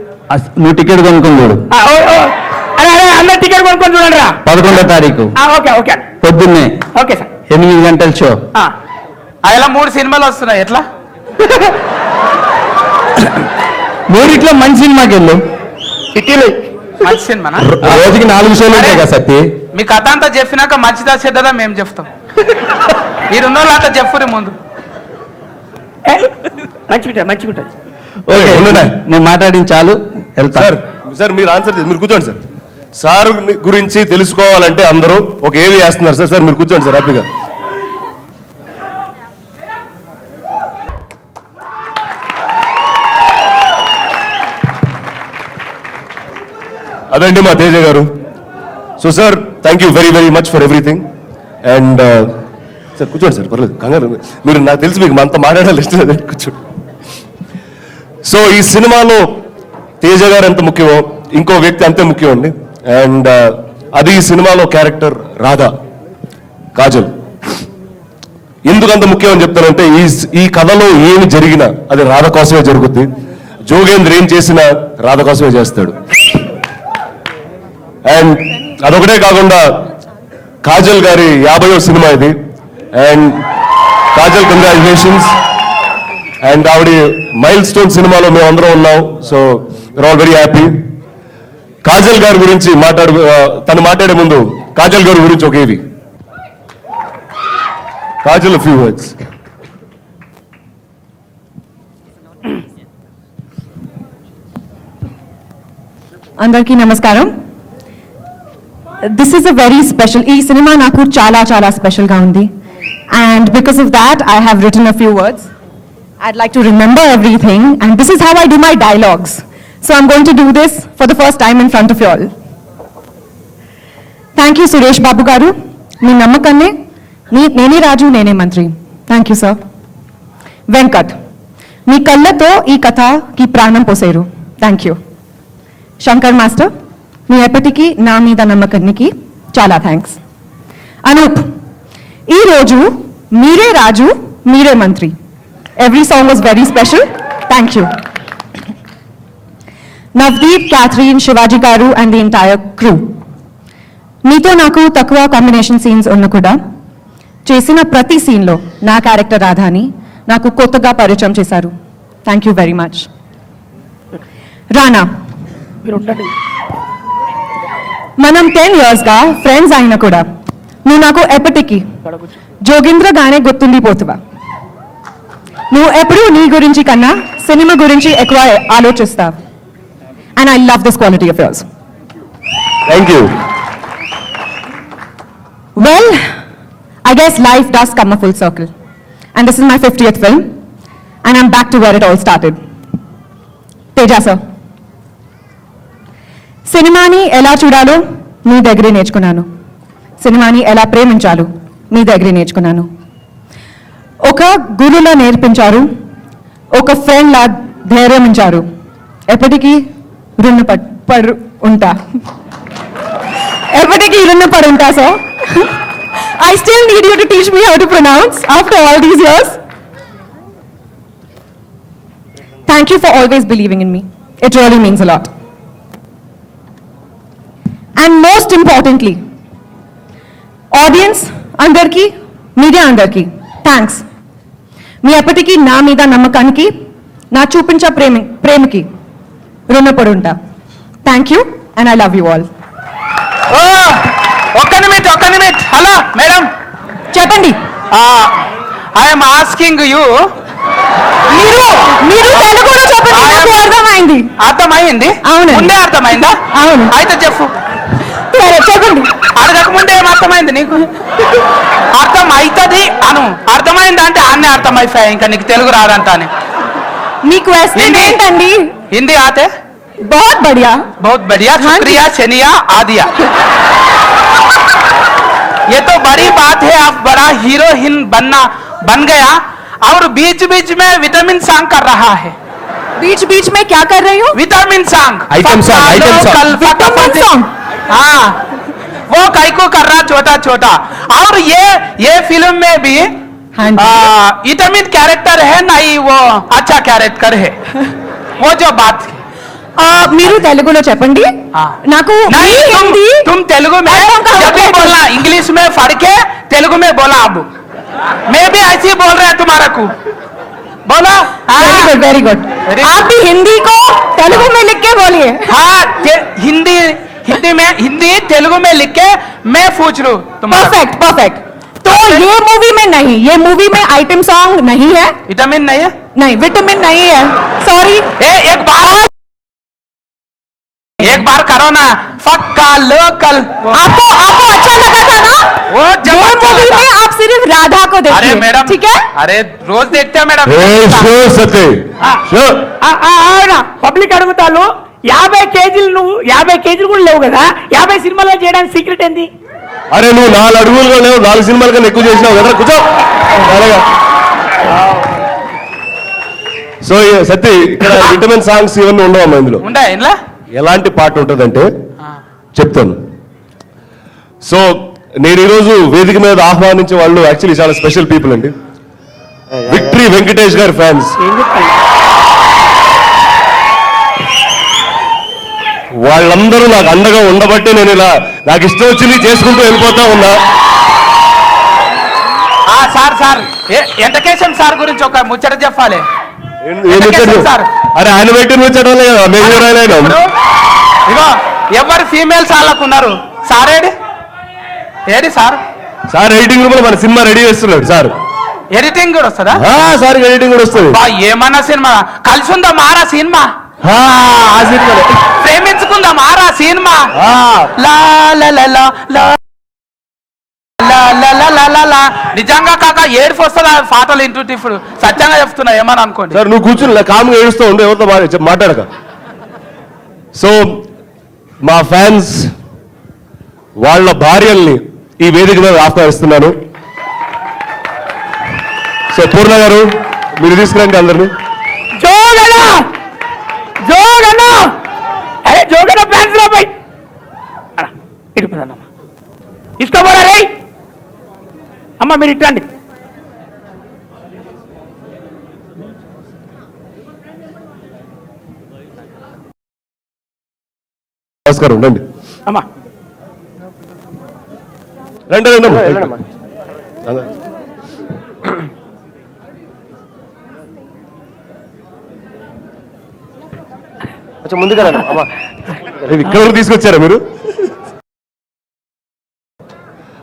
నువ్వు టికెట్ కొనుక్కొని చూడు. అరే అరే అన్న టికెట్ కొనుక్కొని చూడండి రా. 11వ తారీఖు ఓకే ఓకే పొద్దున్నే ఓకే సార్. 8 గంటల షో. అలా 3 సినిమాలు వస్తున్నాయి, ఎట్లా? మూడిట్లో మంచి సినిమాకి వెళ్ళు. సిటీలో మంచి సినిమానా? రోజుకి 4 షోలు ఉంటాయి కదా సత్తి. మీ కథ అంతా చెప్పినాక మంచిదా చెడ్డదా మేము చెప్తాం. మీరున్న వాళ్ళు అంతా చెప్పురి ముందు. మంచిగా ఉంటుంది. ఓకే నేను మాట్లాడింది చాలు, వెళ్తా. సార్ సార్ మీరు ఆన్సర్ మీరు కూర్చోండి సార్. సార్ గురించి తెలుసుకోవాలంటే అందరూ ఒక ఏవి వేస్తున్నారు సార్. సార్ మీరు కూర్చోండి సార్ హ్యాపీగా. అదండి మా తేజ గారు. So sir thank you very very much for everything. And sir కూర్చోండి సార్, పర్లేదు కంగారు. మీరు నాకు తెలిసి మీకు అంత మాట్లాడాలి ఇష్టం లేదండి, కూర్చోండి. సో ఈ సినిమాలో తేజ గారు ఎంత ముఖ్యమో ఇంకో వ్యక్తి అంతే ముఖ్యం అండి. అండ్ అది ఈ సినిమాలో క్యారెక్టర్ రాధా కాజల్. ఎందుకు అంత ముఖ్యం అని చెప్తానంటే ఈ కథలో ఏమి జరిగినా అది రాధ కోసమే జరుగుద్ది. జోగేంద్ర ఏం చేసినా రాధ కోసమే చేస్తాడు. అండ్ అదొకటే కాకుండా కాజల్ గారి 50వ సినిమా ఇది. And Kajal congratulations. అండ్ ఆవిడ మైల్ స్టోన్ సినిమాలో మేము అందరం ఉన్నాం. So we are all very happy. Kajal గారి గురించి తను మాట్లాడే ముందు కాజల్ గారి గురించి ఒక ఏవి కాజల్ ఫ్యూ వర్డ్స్. అందరికీ నమస్కారం. This is a very special, ఈ సినిమా నాకు చాలా చాలా స్పెషల్గా ఉంది. And because of that I have return a few words. I'd like to remember everything, and this is how I do my dialogues. So I'm going to do this for the first time in front of you all. Thank you, Suresh Babu garu. మీ నమ్మకాన్నే Nene Raju Nene Mantri. Thank you sir. Venkat, మీ కళ్ళతో ఈ కథకి ప్రాణం పోసేరు. Thank you. Shankar master, మీ ఎప్పటికీ నా మీద నమ్మకానికి చాలా థ్యాంక్స్. అనూప్, ఈరోజు మీరే రాజు మీరే మంత్రి. Every song was very special. Thank you. Navdeep, Catherine, Shivaji Garu and the entire crew. మీతో నాకు తక్కువ కాంబినేషన్ సీన్స్ ఉన్న కూడా చేసిన ప్రతి సీన్లో నా క్యారెక్టర్ రాధాని నాకు కొత్తగా పరిచయం చేశారు. Thank you very much. రానా, మనం 10 yearsగా ఫ్రెండ్స్ అయినా కూడా నువ్వు నాకు ఎప్పటికీ జోగేంద్రగానే గుర్తుండిపోతువా. నువ్వు ఎప్పుడు నీ గురించి కన్నా సినిమా గురించి ఎక్కువ ఆలోచిస్తావు. And I love this quality of yours. Thank you. Well, I guess life does come a full circle. And this is my 50th film. And I'm back to where it all started. Teja sir. సినిమాని ఎలా చూడాలో మీ దగ్గరే నేర్చుకున్నాను. సినిమాని ఎలా ప్రేమించాలో మీ దగ్గరే నేర్చుకున్నాను. ఒక గురులా నేర్పించారు, ఒక ఫ్రెండ్ లా ధైర్యం ఇచ్చారు. ఎప్పటికీ రుణపడి ఉంటా. ఎప్పటికీ రుణపడి ఉంటా sir. I still need you to teach me how to pronounce after all these years. Thank you for always believing in me. It really means a lot. And most importantly, audience andarki, media andarki, thanks. మీ ఎప్పటికీ నా మీద నమ్మకానికి నా చూపించే ప్రేమకి రుణపడి ఉంటా. Thank you and I love you all. ఒక్క నిమిట్. హలో మేడం, చెప్పండి. I'm asking you. మీరు తెలుగులో చెప్పండి, నాకు అర్థమైంది. అర్థమైంది? అవును. ముందే అర్థమైందా? అవును. అయితే చెప్పు. సరే చెప్పండి. అడగక ముందే ఏం అర్థమైంది నీకు? అర్థం అవుతుంది అను. అర్థమైందా అంటే అన్నీ అర్థమైపోయాయి, ఇంకా నీకు తెలుగు రాదంట అని. మీ క్వశ్చన్ ఏంటండి? హిందీ ఆతే? बहुत बढ़िया. शुक्रिया, चनिया आदिया. ये तो बड़ी बात है, आप बड़ा हीरोइन बन गया और बीच बीच में विटामिन सॉन्ग कर रहा है. बीच बीच में क्या कर रही हो? Vitamin song. Item song. हाँ, वो काइको कर रहा छोटा छोटा. और ये फिल्म में भी హ్యాండ్ विटामिन कैरेक्टर है नहीं, वो अच्छा कैरेक्टर है, वो जो बात है। మీరు తెలుగులో చెప్పండి నాకు नहीं, మీ హిందీ तुम तेलुगु में अर्थम का जब भी होता है। बोलना, इंग्लिश में पढ़ के तेलुगु में बोला। अब मैं भी ऐसे ही बोल रहा है तुम्हारा को, बोलो। वेरी गुड Very आप भी हिंदी को तेलुगु में लिख के बोलिए। हाँ, हिंदी हिंदी तेलुगु में लिख के मैं पूछ लूं तुम्हारा। Perfect perfect. तो ये मूवी में नहीं, ये मूवी में आइटम सॉन्ग नहीं है, विटामिन नहीं है, नहीं विटामिन नहीं है, सॉरी। एक बार करो ना, पक्का लोकल। आपको आपको अच्छा लगा था ना? वो जब ये अच्छा मूवी लगा। में आप सिर्फ राधा को अरे देखिए, मैडम, ठीक है? अरे रोज देखते हैं मैडम। షూర్ సత్య షూర్ పబ్లిక్ అడుగుతాను 50 కేజీలు నువ్వు 50 కేజీలు కూడా లేవు కదా, 50 సినిమాలో చేయడానికి సీక్రెట్ ఏంది? అరే నువ్వు 4 అడుగులుగా లేవు, 4 సినిమాల కన్నా ఎక్కువ చేసినావు కదా, కూర్చో. సో సత్య ఇక్కడ విటమిన్ సాంగ్స్ ఇవన్నీ ఉండవమ్మా ఇందులో. ఉండే ఇంట్లో ఎలాంటి పాట ఉంటుందంటే చెప్తాను. సో నేను ఈరోజు వేదిక మీద ఆహ్వానించే వాళ్ళు యాక్చువల్లీ చాలా స్పెషల్ పీపుల్ అండి. విక్టరీ వెంకటేష్ గారి ఫ్యాన్స్. ఏం చెప్తాను? వాళ్ళందరూ నాకు అండగా ఉండబట్టే నేను ఇలా నాకు ఇష్టం వచ్చింది చేసుకుంటూ వెళ్ళిపోతా ఉన్నా. సార్ సార్ ఎంటకేశం సార్ గురించి ఒక ముచ్చట చెప్పాలి. ఏం వచ్చాడు? అరే ఆయన పెట్టిన వచ్చాడు కదా, మేము ఇప్పుడు ఇగో ఎవరు ఫీమేల్స్ వాళ్ళకు ఉన్నారు, sir AD sir? Sir editing room లో మన సినిమా రెడీ చేస్తున్నాడు సార్. ఎడిటింగ్ కూడా వస్తుందా? సార్ ఎడిటింగ్ కూడా వస్తుంది. ఏమన్నా సినిమా కలిసి ఉందా మారా సినిమా? ఆ సినిమా ప్రేమించుకుందాం మారా సినిమా. లా లా లా లా లా లా లా లా లా లా లా. నిజంగా కాక ఏడుపు వస్తుందా పాటలు వింటుంటే? ఇప్పుడు సత్యంగా చెప్తున్నా, ఏమని అనుకోండి సార్. నువ్వు కూర్చుని కామ్గా ఏడుస్తూ ఉండు, ఎవరితో మాట్లాడక. సో మా ఫ్యాన్స్ వాళ్ళ భార్యల్ని ఈ వేదిక మీద ఆహ్వానిస్తున్నాను. సో పూర్ణ గారు మీరు తీసుకురండి అందరినీ. జోగనా జోగనా అరే జోగనా ఫ్యాన్స్ రా బై ఇడిపోదానమ్మా, తీసుకోబోరా రే అమ్మ, మీరు ఇట్టండి. నమస్కారం, రండి అమ్మా. రండి రండి అమ్మా. కొంచెం ముందుగా రండి అమ్మా. ఇక్కడ వరకు తీసుకొచ్చారా మీరు?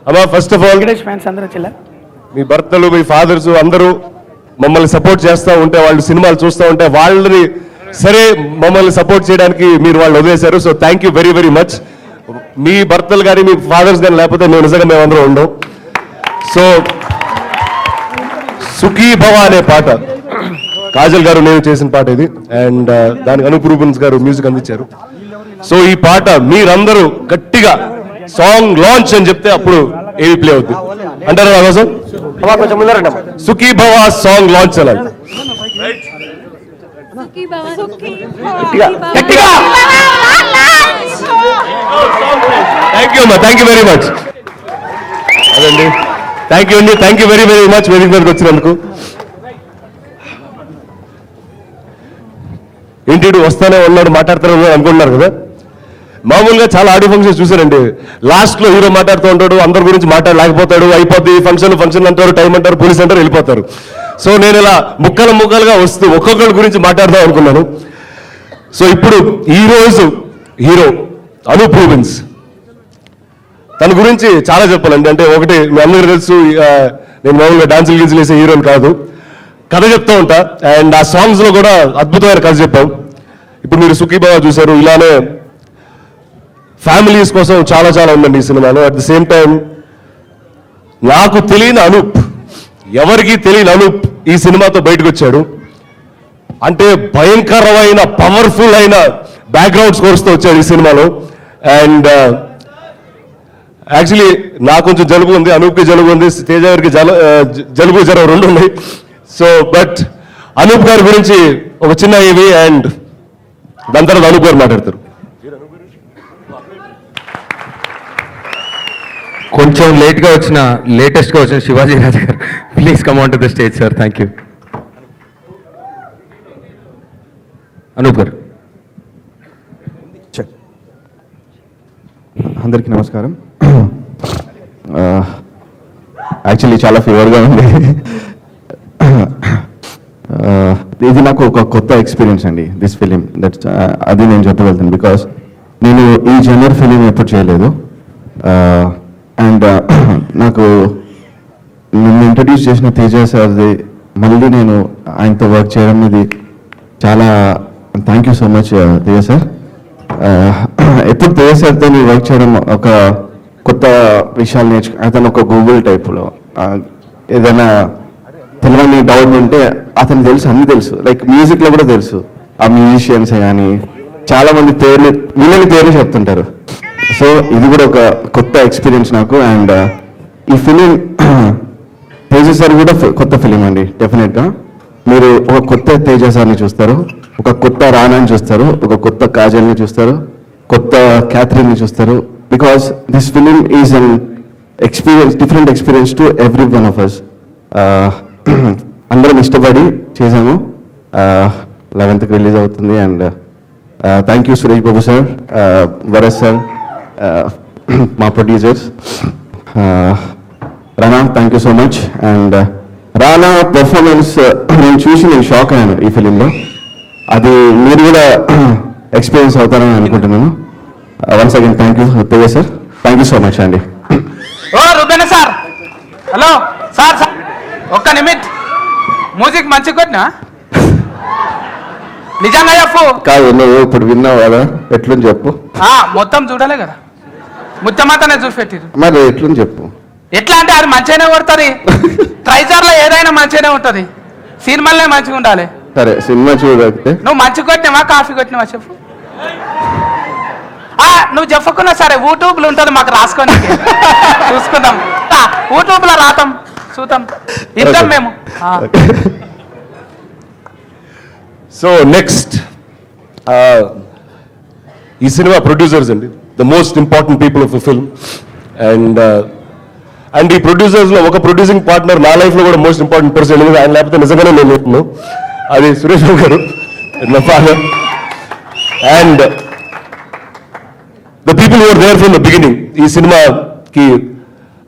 అమ్మా first of all Venkatesh fans అందరూ చెల్ల, మీ భర్తలు మీ ఫాదర్స్ అందరూ మమ్మల్ని సపోర్ట్ చేస్తూ ఉంటే, వాళ్ళు సినిమాలు చూస్తూ ఉంటే వాళ్ళని సరే మమ్మల్ని సపోర్ట్ చేయడానికి మీరు వాళ్ళు వదిలేశారు. So thank you very very much. మీ భర్తలు కానీ మీ ఫాదర్స్ కానీ లేకపోతే మేము నిజంగా మేమందరం ఉండం. సో సుఖీ భవ అనే పాట కాజల్ గారు నేను చేసిన పాట ఇది, అండ్ దానికి అనూప్ రూబెన్స్ గారు మ్యూజిక్ అందించారు. సో ఈ పాట మీరందరూ గట్టిగా సాంగ్ లాంచ్ అని చెప్తే అప్పుడు ఏవి ప్లే అవుద్ది అంటారా నా కోసం? అమ్మా కొంచెం ముందు రండి అమ్మా. సుఖీ భవ సాంగ్ లాంచ్ అలా గట్టిగా థ్యాంక్ యూ అమ్మా, థ్యాంక్ యూ వెరీ మచ్. అదండి, థ్యాంక్ యూ అండి, thank you very very much వేదిక మీదకి వచ్చినందుకు. ఏంటి వస్తానే ఉన్నాడు మాట్లాడుతూనే ఉన్నాడు అనుకుంటున్నారు కదా. మామూలుగా చాలా ఆడియో ఫంక్షన్స్ చూసారండి, లాస్ట్ లో హీరో మాట్లాడుతూ ఉంటాడు, అందరి గురించి మాట్లాడలేకపోతాడు, అయిపోద్ది ఫంక్షన్ అంటారు, టైం అంటారు, పోలీస్ అంటారు, వెళ్ళిపోతారు. సో నేను ఇలా ముక్కలుగా వస్తూ ఒక్కొక్కరి గురించి మాట్లాడదాం అనుకున్నాను. సో ఇప్పుడు ఈ రోజు హీరో అనూప్ రూబెన్స్, తన గురించి చాలా చెప్పాలండి. అంటే ఒకటి మీ అందరికీ తెలుసు, నేను మామూలుగా డాన్సులు గీన్సులు వేసే హీరోని కాదు, కథ చెప్తూ ఉంటా. అండ్ ఆ సాంగ్స్ లో కూడా అద్భుతమైన కథ చెప్పాం. ఇప్పుడు మీరు సుఖీభావ చూశారు, ఇలానే ఫ్యామిలీస్ కోసం చాలా చాలా ఉందండి ఈ సినిమాలో. అట్ ది సేమ్ టైం నాకు తెలియని అనూప్, ఎవరికి తెలియని అనూప్ ఈ సినిమాతో బయటకు వచ్చాడు. అంటే భయంకరమైన పవర్ఫుల్ అయిన బ్యాక్గ్రౌండ్ స్కోర్స్తో వచ్చాడు ఈ సినిమాలో. అండ్ యాక్చువల్లీ నాకు కొంచెం జలుబు ఉంది, అనూప్కి జలుబు ఉంది, తేజ గారికి జలుబు జ్వరం రెండు ఉన్నాయి. సో బట్ అనూప్ గారి గురించి ఒక చిన్న ఏవి, అండ్ దాని తర్వాత అనూప్ గారు మాట్లాడతారు. కొంచెం లేట్గా వచ్చిన లేటెస్ట్గా వచ్చిన శివాజీ రాజు గారు please come on to the stage sir. Thank you. Anup గారు. అందరికీ నమస్కారం. యాక్చువల్లీ చాలా ఫీవర్గా ఉంది. ఇది నాకు ఒక కొత్త ఎక్స్పీరియన్స్ అండి, దిస్ ఫిలిం. అది నేను చెప్పగలుగుతాను, బికాస్ నేను ఈ జనర్ ఫిలిం ఎప్పుడు చేయలేదు. అండ్ నాకు నిన్ను ఇంట్రడ్యూస్ చేసిన తేజ సార్ది మళ్ళీ నేను ఆయనతో వర్క్ చేయడం ఇది చాలా thank you so much Teja sir. ఎప్పుడు తేజ సార్తో వర్క్ చేయడం ఒక కొత్త విషయాలు అతను ఒక గూగుల్ టైప్లో ఏదైనా తెలియని డౌట్ ఉంటే అతను తెలుసు, అన్ని తెలుసు. లైక్ మ్యూజిక్లో కూడా తెలుసు. ఆ మ్యూజిషియన్స్ కానీ చాలా మంది వీళ్ళని పేర్లు చెప్తుంటారు. సో ఇది కూడా ఒక కొత్త ఎక్స్పీరియన్స్ నాకు. అండ్ ఈ ఫిలిం తేజ సార్ కూడా కొత్త ఫిలిం అండి. డెఫినెట్గా మీరు ఒక కొత్త తేజ సార్ని చూస్తారు, ఒక కొత్త రానాని చూస్తారు, ఒక కొత్త కాజల్ని చూస్తారు, కొత్త క్యాథరిన్ని చూస్తారు. Because this film is an experience, different experience to every one of us. అందరం ఇష్టపడి చేశాము. 11th రిలీజ్ అవుతుంది. And thank you Suresh Babu sir, వరస్ సార్, మా producers. Rana, thank you so much. And Rana performance నేను చూసి నేను షాక్ అయ్యాను ఈ ఫిలింలో. అది మీరు కూడా ఎక్స్పీరియన్స్ అవుతారని అనుకుంటున్నాను. Once again thank you Teja sir, thank you so much అండి. ఓ రుబేన సార్, హలో సార్, ఒక్క నిమిట్. మ్యూజిక్ మంచిగా కొట్టినా నిజంగా చెప్పు. కాదు, నువ్వు ఇప్పుడు విన్నావు కదా, ఎట్లని చెప్పు. మొత్తం చూడలే కదా, ముత్తమాతనే చూసి పెట్టిరు. మరి ఎట్లని చెప్పు. ఎట్లా అంటే అది మంచిగానే కొడుతుంది. ట్రైజర్లో ఏదైనా మంచిగానే ఉంటుంది, సినిమాలనే మంచిగా ఉండాలి. సరే, సినిమా చూడకపోతే నువ్వు మంచి కొట్టినావా కాఫీ కొట్టినావా చెప్పు. నువ్వు చెప్పకున్నా సరే, యూట్యూబ్లో ఉంటుంది, మాకు రాసుకొని చూసుకుందాం. యూట్యూబ్లో రాతాం, చూద్దాం, ఇద్దాం మేము. సో నెక్స్ట్ ఈ సినిమా ప్రొడ్యూసర్స్ అండి, the most important people of the film. And ఈ ప్రొడ్యూసర్స్లో ఒక ప్రొడ్యూసింగ్ పార్ట్నర్ నా లైఫ్లో కూడా మోస్ట్ ఇంపార్టెంట్ పర్సన్. ఆయన లేకపోతే నిజంగానే నేను చెప్తున్నాను, అది సురేష్ బాబు గారు, నా father. And the people who are there from the beginning. ఈ సినిమాకి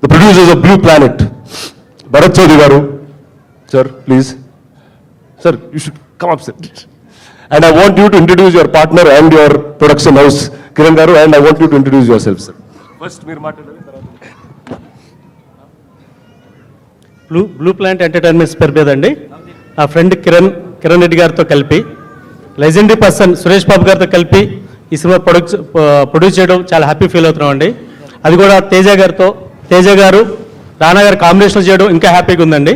the producers of Blue Planet, Bharat Chowdary గారు. Sir please, sir you should come up, sir. And I want you to introduce your partner and your production house, Kiran garu, and I want you to introduce yourself, sir. First meer maatladali blue plant entertainments పేరు మీద అండి నా friend Kiran Reddy గారితో కలిపి, legendary person Suresh Babu గారితో కలిపి ఈ cinema produce చేయడం చాలా హ్యాపీ ఫీల్ అవుతున్నాం అండి. అది కూడా తేజ గారు రానా గారు కాంబినేషన్ చేయడం ఇంకా హ్యాపీగా ఉందండి.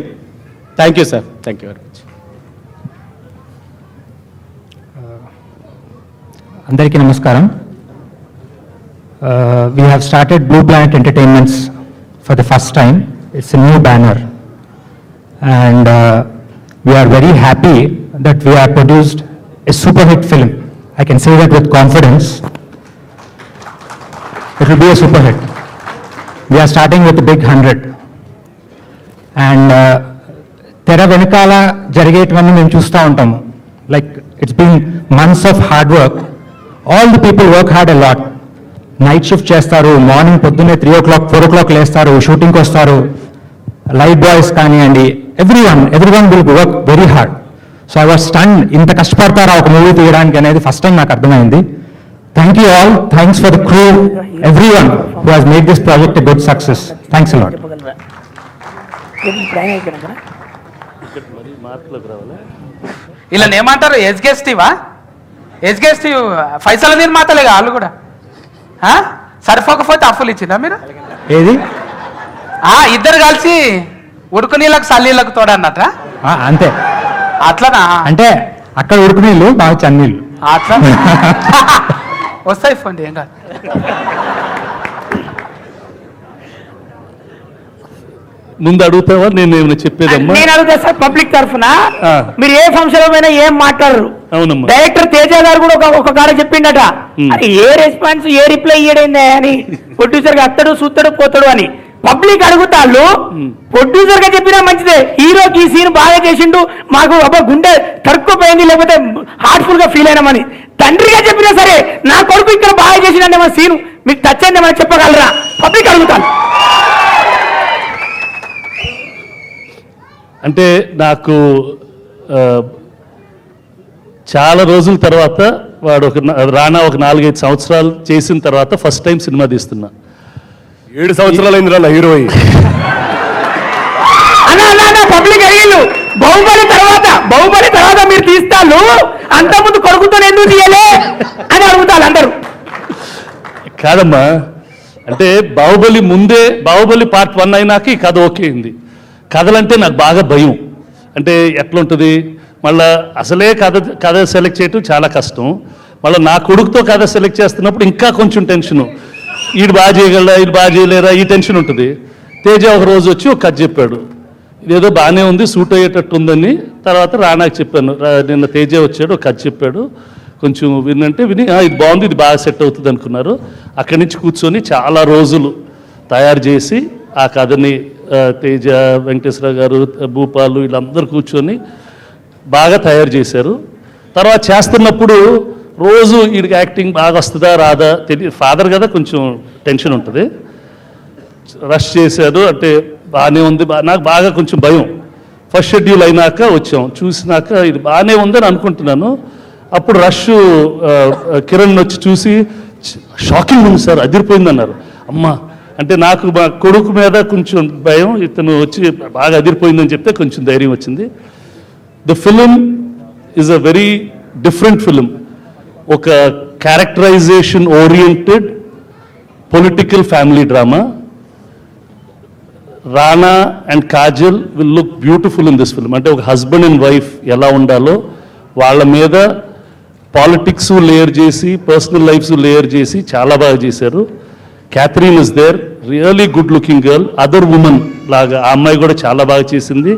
Thank you sir, thank you very much. అందరికీ నమస్కారం. We have started Blue Planet Entertainments for the first time. It's a new banner. And we are very happy that we have produced a super hit film. I can say that with confidence. It will be a super hit. We are starting with the big 100. And తెర వెనకాల జరిగేటివన్నీ మేము చూస్తూ ఉంటాము. Like it's been months of hard work. All the people work hard a lot. Night shift చేస్తారు, morning పొద్దున్నే 3 o'clock 4 o'clock లేస్తారు, షూటింగ్కి వస్తారు. లైట్ బాయ్స్ కానివ్వండి, everyone will work very hard. So I was stun, ఇంత కష్టపడతారా ఒక మూవీ తీయడానికి అనేది ఫస్ట్ టైం నాకు అర్థమైంది. Thank you all, thanks for the crew, everyone who has made this project a good success. Thanks a lot. ఇలా ఏమంటారు, ఎస్గెస్టివా పైసల నిర్మాతలేగా వాళ్ళు కూడా. సరిపోకపోతే అప్పులు ఇచ్చిందా మీరు? ఏది ఇద్దరు కలిసి ఉడుకు నీళ్ళకు చల్లీళ్ళకు తోడన్నట. అంతే, అట్లనా? అంటే అక్కడ ఉడుకు నీళ్ళు బాగా చన్నీళ్ళు అట్లా వస్తాయి ఫోన్, ఏం కాదు. ముందు అడుగుతావా నేను ఏమైనా చెప్పేదమ్మా? నేను అడుగుతా సార్ పబ్లిక్ తరఫున. ఆ. మీరు ఏ ఫంక్షన్ పోయినా ఏం మాట్లాడరు. అవునమ్మా. డైరెక్టర్ తేజ గారు కూడా ఒక కాడ చెప్పిండట, అరే ఏ రెస్పాన్స్ ఏ రిప్లై ఇయ్యడైందే అని. ప్రొడ్యూసర్ గా అత్తడు చూస్తాడు పోతాడు అని పబ్లిక్ అడుగుతాళ్ళు. ప్రొడ్యూసర్ గా చెప్పినా మంచిదే, హీరోకి ఈ సీన్ బాగా చేసిండు మాకు అబ్బా గుండె తరుక్కుపోయింది లేకపోతే హార్ట్ఫుల్ గా ఫీల్ అయినామని. తండ్రిగా చెప్పినా సరే నా కొడుకు ఇక్కడ బాగా చేసిండే మన సీన్ మీకు టచ్ అయింది మనం చెప్పగలరా? పబ్లిక్ అడుగుతాను. అంటే నాకు చాలా రోజుల తర్వాత వాడు రానా ఒక 4-5 సంవత్సరాలు చేసిన తర్వాత ఫస్ట్ టైం సినిమా తీస్తున్నా. 7 సంవత్సరాలు అయింది రా హీరో అయ్యి. పబ్లిక్ అడిగిళ్ళు బాహుబలి తర్వాత మీరు తీస్తాళ్ళు, అంత ముందు కొడుకుతో ఎందుకు తీయలే అని అడుగుతారు అందరూ. కాదమ్మా, అంటే బాహుబలి పార్ట్ 1 అయినాక ఈ కథ ఓకే అయింది. కథలంటే నాకు బాగా భయం. అంటే ఎట్లుంటుంది మళ్ళా అసలే కథ సెలెక్ట్ చేయటం చాలా కష్టం. మళ్ళీ నా కొడుకుతో కథ సెలెక్ట్ చేస్తున్నప్పుడు ఇంకా కొంచెం టెన్షను. వీడు బాగా చేయగలరా వీడు బాగా చేయలేరా ఈ టెన్షన్ ఉంటుంది. తేజ ఒక రోజు వచ్చి ఒక కథ చెప్పాడు, ఇదేదో బాగానే ఉంది సూట్ అయ్యేటట్టు ఉందని. తర్వాత రానాకి చెప్పాను, నిన్న తేజ వచ్చాడు ఒక కథ చెప్పాడు, కొంచెం వినంటే విని ఇది బాగుంది ఇది బాగా సెట్ అవుతుంది అనుకున్నారు. అక్కడి నుంచి కూర్చొని చాలా రోజులు తయారు చేసి ఆ కథని తేజ, వెంకటేశ్వర గారు, భూపాలు వీళ్ళందరూ కూర్చొని బాగా తయారు చేశారు. తర్వాత చేస్తున్నప్పుడు రోజు వీడికి యాక్టింగ్ బాగా వస్తుందా రాదా తెలియదు. ఫాదర్ కదా కొంచెం టెన్షన్ ఉంటుంది. రష్ చేశారు అంటే బాగానే ఉంది, నాకు బాగా కొంచెం భయం. ఫస్ట్ షెడ్యూల్ అయినాక వచ్చాం, చూసినాక ఇది బాగానే ఉందని అనుకుంటున్నాను. అప్పుడు రష్ కిరణ్ వచ్చి చూసి షాకింగ్ ఉంది సార్ అదిరిపోయింది అన్నారు. అమ్మా అంటే నాకు మా కొడుకు మీద కొంచెం భయం, ఇతను వచ్చి బాగా అదిరిపోయిందని చెప్తే కొంచెం ధైర్యం వచ్చింది. The film is a very different film. ఒక characterization oriented political family drama. Rana and Kajal will look beautiful in this film. అంటే ఒక హస్బెండ్ అండ్ వైఫ్ ఎలా ఉండాలో వాళ్ళ మీద పాలిటిక్స్ లేయర్ చేసి పర్సనల్ లైఫ్స్ లేయర్ చేసి చాలా బాగా చేశారు. Catherine is there, really good looking girl, other women లాగా ఆ అమ్మాయి కూడా చాలా బాగా చేసింది.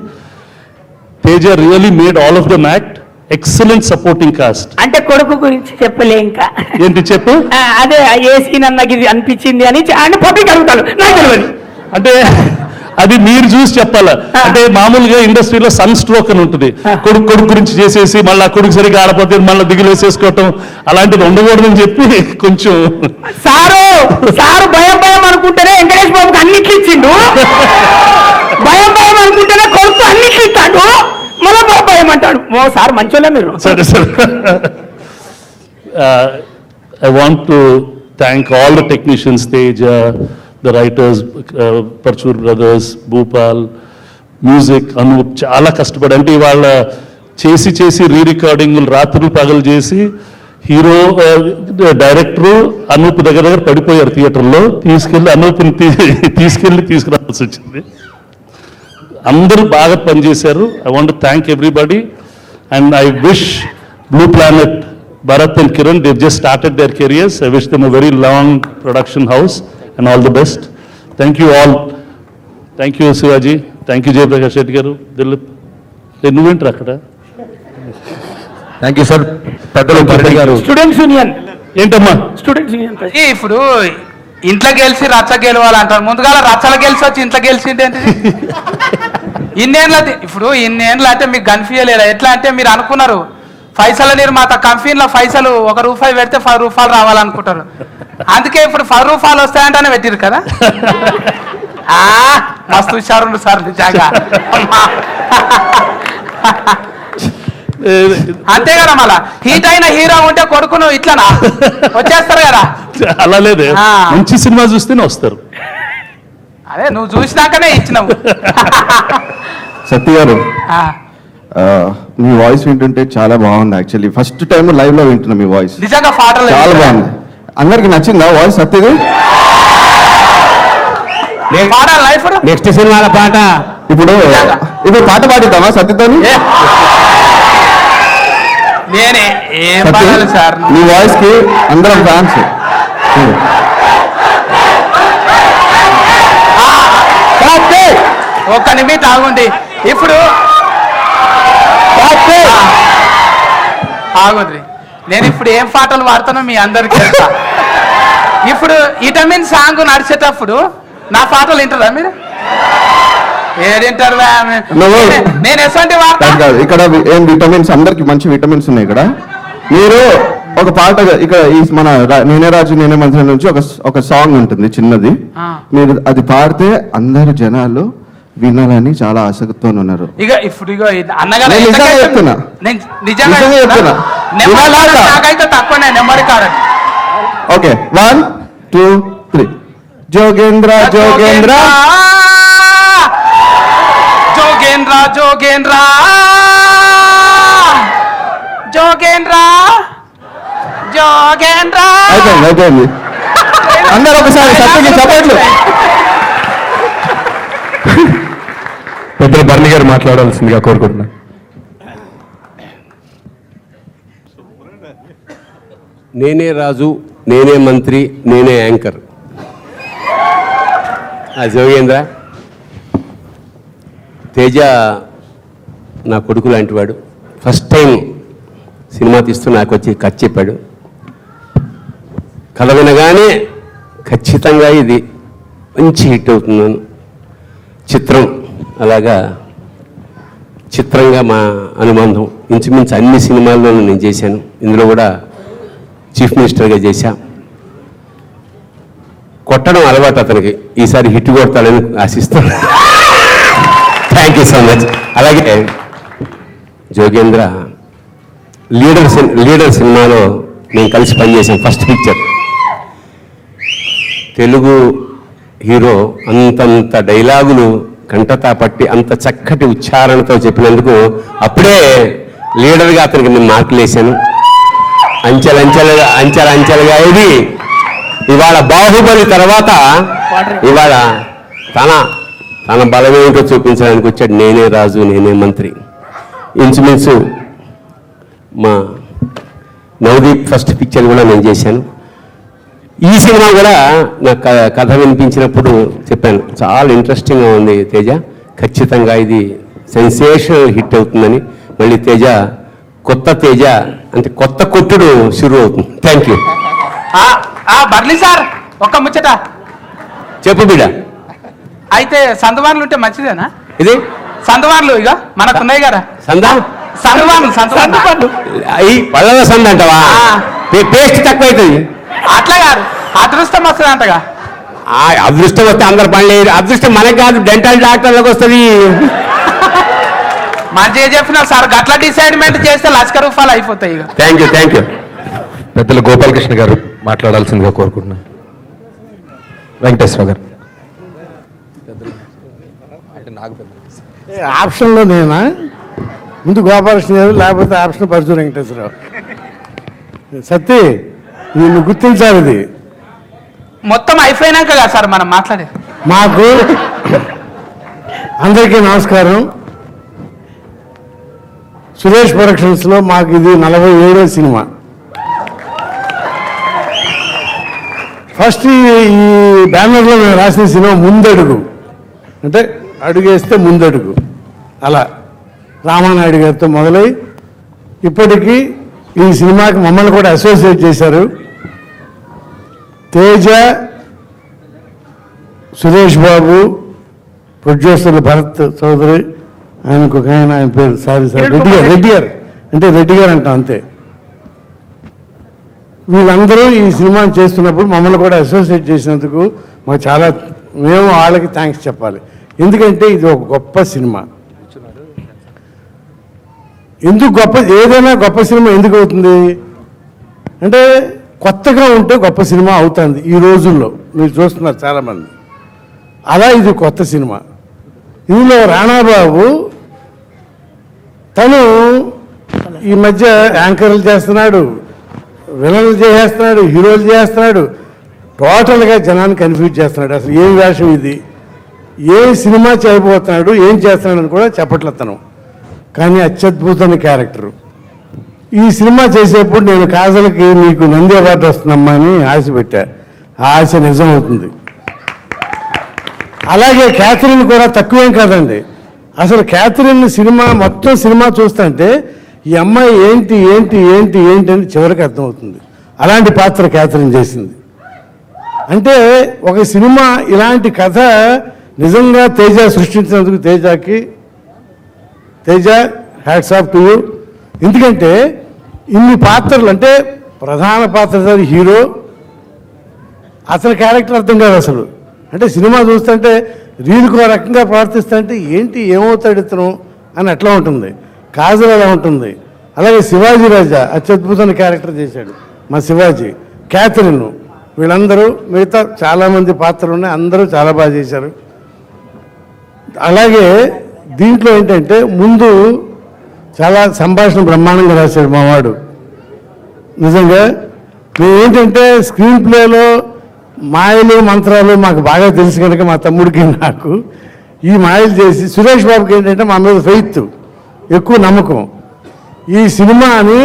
Teja really made all of them act. Excellent supporting cost. అంటే కొడుకు గురించి చెప్పలే ఇంకా ఏంటి చెప్పు. అదే ఏ సీన్ అన్నకి ఇది అనిపించింది అని పబ్లిక్ అడుగుతాడు, నాకు తెలియదు. అంటే అది మీరు చూసి చెప్పాలా. అంటే మామూలుగా ఇండస్ట్రీలో సన్ స్ట్రోక్ అని ఉంటుంది, కొడుకు గురించి చేసేసి మళ్ళీ కొడుకు సరిగ్గా ఆడపోతే మళ్ళీ దిగులేసేసుకోవటం అలాంటిది ఉండకూడదని చెప్పి కొంచెం సారు భయం అనుకుంటేనే వెంకటేష్ బాబుకి అన్నిట్లు ఇచ్చిండు, భయం అనుకుంటేనే కొడుకు అన్నిట్లు ఇస్తాడు, మళ్ళీ భయం అంటాడు. ఓ సార్ మంచోళ్ళే మీరు. సరే సరే. I want to thank all the technicians, Teja, the writers, Parchur brothers, Bhupal, music, Anup, చాలా కష్టపడి. అంటే ఇవాళ చేసి రీరికార్డింగ్లు రాత్రులు పగలు చేసి హీరో డైరెక్టరు అనూప్ దగ్గర పడిపోయారు థియేటర్లో. తీసుకెళ్ళి అనూప్ని తీసుకురావాల్సి వచ్చింది. అందరూ బాగా పనిచేశారు. I want to thank everybody and I wish blue planet, Bharat and Kiran, they've just started their careers. I wish them a very long production house and all the best. Thank you all. Thank you Shivaji. Thank you Jayaprakash Reddy garu, Dilip. నువ్వేంటారు అక్కడ? Thank you sir. పెద్దలు గారు. Students union ఏంటమ్మా? Students union ఇప్పుడు ఇంట్లో గెలిచి రచ్చ గెలవాలంటారు. ముందుగా రచ్చలు గెలిచి వచ్చి ఇంట్లో గెలిచిందేంటి? ఇన్నేళ్ళు అంటే మీకు కన్ఫ్యూజలేదా? ఎట్లా అంటే మీరు అనుకున్నారు పైసల నిర్మాత కంపెనీలో పైసలు ₹1 పెడితే ₹10 రావాలనుకుంటారు. అందుకే ఇప్పుడు ₹10 వస్తాయంటేనే పెట్టిరు కదా. మస్తు హుషారు సార్ నిజంగా. అంతే కదా. మళ్ళా హీట్ అయిన హీరో ఉంటే కొడుకును ఇట్లనా వచ్చేస్తారు కదా. అలా లేదే, మంచి సినిమా చూస్తేనే వస్తారు. అదే నువ్వు చూసినాకనే ఇచ్చినావు. సత్య గారు, మీ వాయిస్ వింటుంటే చాలా బాగుంది. యాక్చువల్లీ ఫస్ట్ టైం లైవ్ లో వింటున్నా మీ వాయిస్. నిజంగా పాటలు చాలా బాగుంది. అందరికి నచ్చిందా వాయిస్ సత్యది? నెక్స్ట్ సినిమాల పాట ఇప్పుడు పాట పాడిద్దామా సత్యతో? నేనే ఏం పాడాలి సార్? మీ వాయిస్ కి అందరం ఫ్యాన్స్. ఒక్క నిమిషం ఆగుండి. ఇప్పుడు ఆగుండ్రి, నేను ఇప్పుడు ఏం పాటలు పాడతానో మీ అందరికి తెలుసా. ఇప్పుడు విటమిన్ సాంగ్ నడిచేటప్పుడు నా పాటలు వింటారా మీరు? ఏడింటారు? నేను ఎటువంటి ఇక్కడ ఏం విటమిన్స్, అందరికి మంచి విటమిన్స్ ఉన్నాయి ఇక్కడ. మీరు ఒక పాట ఇక్కడ ఈ మన నేనే రాజు నేనే మంత్రి నుంచి ఒక సాంగ్ ఉంటుంది చిన్నది, మీరు అది పాడితే అందరు జనాలు వినాలని చాలా ఆసక్తితో ఉన్నారు. ఇక ఇప్పుడు ఇగో అన్నగారు చెప్తున్నా, నాకైతే తక్కువనే నెంబర్ కాదండి. ఓకే 1 2 3 జోగేంద్ర జోగేంద్ర జోగేంద్ర జోగేంద్ర జోగేంద్ర జోగేంద్ర. అయిపోయింది. అందరూ ఒకసారి సత్యకి చప్పట్లు. పెద్దలు బర్ని గారు మాట్లాడాల్సిందిగా కోరుకుంటున్నా. నేనే రాజు నేనే మంత్రి నేనే యాంకర్. జోగేంద్ర తేజ నా కొడుకు లాంటివాడు. ఫస్ట్ టైం సినిమా తీస్తూ నాకు వచ్చి కథ చెప్పాడు. కథ వినగానే ఖచ్చితంగా ఇది మంచి హిట్ అవుతున్నాను. చిత్రం అలాగా చిత్రంగా మా అనుబంధం ఇంచుమించు అన్ని సినిమాల్లోనూ నేను చేశాను. ఇందులో కూడా చీఫ్ మినిస్టర్గా చేశా. కొట్టడం అలవాటు అతనికి, ఈసారి హిట్ కొడతాడని ఆశిస్తాను. Thank you so much. అలాగే జోగేంద్ర లీడర్ సినిమాలో నేను కలిసి పనిచేశాను. ఫస్ట్ పిక్చర్ తెలుగు హీరో అంతంత డైలాగులు కంటతా పట్టి అంత చక్కటి ఉచ్చారణతో చెప్పినందుకు అప్పుడే లీడర్గా అతనికి నేను మార్కులు వేశాను. అంచెలంచెలుగా ఇది ఇవాళ బాహుబలి తర్వాత ఇవాళ తన బలమేంటో చూపించడానికి వచ్చాడు. నేనే రాజు నేనే మంత్రి. ఇంచుమించు మా నవదీప్ ఫస్ట్ పిక్చర్ కూడా నేను చేశాను. ఈ సినిమా కూడా నాకు కథ వినిపించినప్పుడు చెప్పాను, చాలా ఇంట్రెస్టింగ్గా ఉంది తేజ, ఖచ్చితంగా ఇది సెన్సేషనల్ హిట్ అవుతుందని. మళ్ళీ తేజ కొత్త తేజ అంటే కొత్త కొట్టుడు షురు అవుతుంది. Thank you. బర్లీ సార్ ఒక్క ముచ్చట చెప్పు బిడ్డ. అయితే సందవాన్లు ఉంటే మంచిదేనా? ఇది సందవాన్లు ఇక మనకున్నాయి కదా సందవాన్లు ఈ పళ్ళ సంద అంటవా? పేస్ట్ తక్కువ అవుతుంది. అట్లా కాదు, అదృష్టం వస్తుంది అంటగా. అదృష్టం వస్తే అందరు పని అదృష్టం మనకి కాదు, డెంటల్ డాక్టర్లకు వస్తుంది. మంచిగా చెప్పినా సార్, గట్ల డిసైడ్మెంట్ చేస్తే లష్కర్ రూపాయలు అయిపోతాయి. ఇక థ్యాంక్ యూ. పెద్దలు గోపాలకృష్ణ గారు మాట్లాడాల్సిందిగా కోరుకుంటున్నా. వెంకటేశ్వర గారు. ఆప్షన్లో నేనా? ముందు గోపాలకృష్ణ గారు, లేకపోతే ఆప్షన్ పరచు వెంకటేశ్వరరావు. సత్తి నిన్ను గుర్తించాలి. ఇది మొత్తం అయిపోయినాక కదా సార్ మనం మాట్లాడే. మాకు అందరికీ నమస్కారం. సురేష్ ప్రొడక్షన్స్లో మాకు ఇది 47వ సినిమా. ఫస్ట్ ఈ బ్యానర్లో మేము రాసిన సినిమా ముందడుగు, అంటే అడుగేస్తే ముందడుగు. అలా రామానాయుడు గారితో మొదలై ఇప్పటికీ ఈ సినిమాకి మమ్మల్ని కూడా అసోసియేట్ చేశారు. తేజ, సురేష్ బాబు, ప్రొడ్యూసర్లు భరత్ చౌదరి, ఆయనకు ఒక ఆయన పేరు రెడ్డి గారు అంటే రెడ్డి గారు అంటాం అంతే. వీళ్ళందరూ ఈ సినిమాని చేస్తున్నప్పుడు మమ్మల్ని కూడా అసోసియేట్ చేసినందుకు మాకు చాలా, మేము వాళ్ళకి థ్యాంక్స్ చెప్పాలి. ఎందుకంటే ఇది ఒక గొప్ప సినిమా. ఎందుకు గొప్ప, ఏదైనా గొప్ప సినిమా ఎందుకు అవుతుంది అంటే కొత్తగా ఉంటే గొప్ప సినిమా అవుతుంది. ఈ రోజుల్లో మీరు చూస్తున్నారు చాలామంది, అలా ఇది కొత్త సినిమా. ఇందులో రాణాబాబు తను ఈ మధ్య యాంకర్లు చేస్తున్నాడు, విలన్లు చేసేస్తున్నాడు, హీరోలు చేస్తున్నాడు, టోటల్గా జనాన్ని కన్ఫ్యూజ్ చేస్తున్నాడు. అసలు ఏం వేషం ఇది, ఏ సినిమా చేయబోతున్నాడు, ఏం చేస్తున్నాడు అని కూడా చెప్పట్లేదు తను. కానీ అత్యద్భుతమైన క్యారెక్టరు. ఈ సినిమా చేసేప్పుడు నేను కాజల్కి నీకు నంది అవార్డు వస్తుందమ్మా అని ఆశ పెట్టా. ఆ ఆశ నిజం అవుతుంది. అలాగే క్యాథరిన్ కూడా తక్కువేం కాదండి. అసలు క్యాథరిన్ సినిమా మొత్తం సినిమా చూస్తుంటే ఈ అమ్మాయి ఏంటి ఏంటి ఏంటి ఏంటి అని చివరికి అర్థమవుతుంది. అలాంటి పాత్ర క్యాథరిన్ చేసింది. అంటే ఒక సినిమా ఇలాంటి కథ నిజంగా తేజ సృష్టించినందుకు Teja hats off to you. ఎందుకంటే ఇన్ని పాత్రలు, అంటే ప్రధాన పాత్రధారి హీరో, అసలు క్యారెక్టర్ అర్థం కాదు అసలు. అంటే సినిమా చూస్తుంటే రీల్కు ఒక రకంగా ప్రవర్తిస్తుంటే ఏంటి ఏమవుతాడు ఇతను అని అట్లా ఉంటుంది. కాజల్ అలా ఉంటుంది. అలాగే శివాజీ రాజా అత్యద్భుతమైన క్యారెక్టర్ చేశాడు మా శివాజీ. క్యాథరిన్, వీళ్ళందరూ మిగతా చాలామంది పాత్రలు ఉన్నాయి, అందరూ చాలా బాగా చేశారు. అలాగే దీంట్లో ఏంటంటే ముందు చాలా సంభాషణ బ్రహ్మాండంగా రాశాడు మావాడు. నిజంగా మేము ఏంటంటే స్క్రీన్ ప్లేలో మాయలు మంత్రాలు మాకు బాగా తెలుసు కనుక మా తమ్ముడికి నాకు ఈ మాయలు చేసి, సురేష్ బాబుకి ఏంటంటే మా మీద ఫెయిత్, ఎక్కువ నమ్మకం. ఈ సినిమాని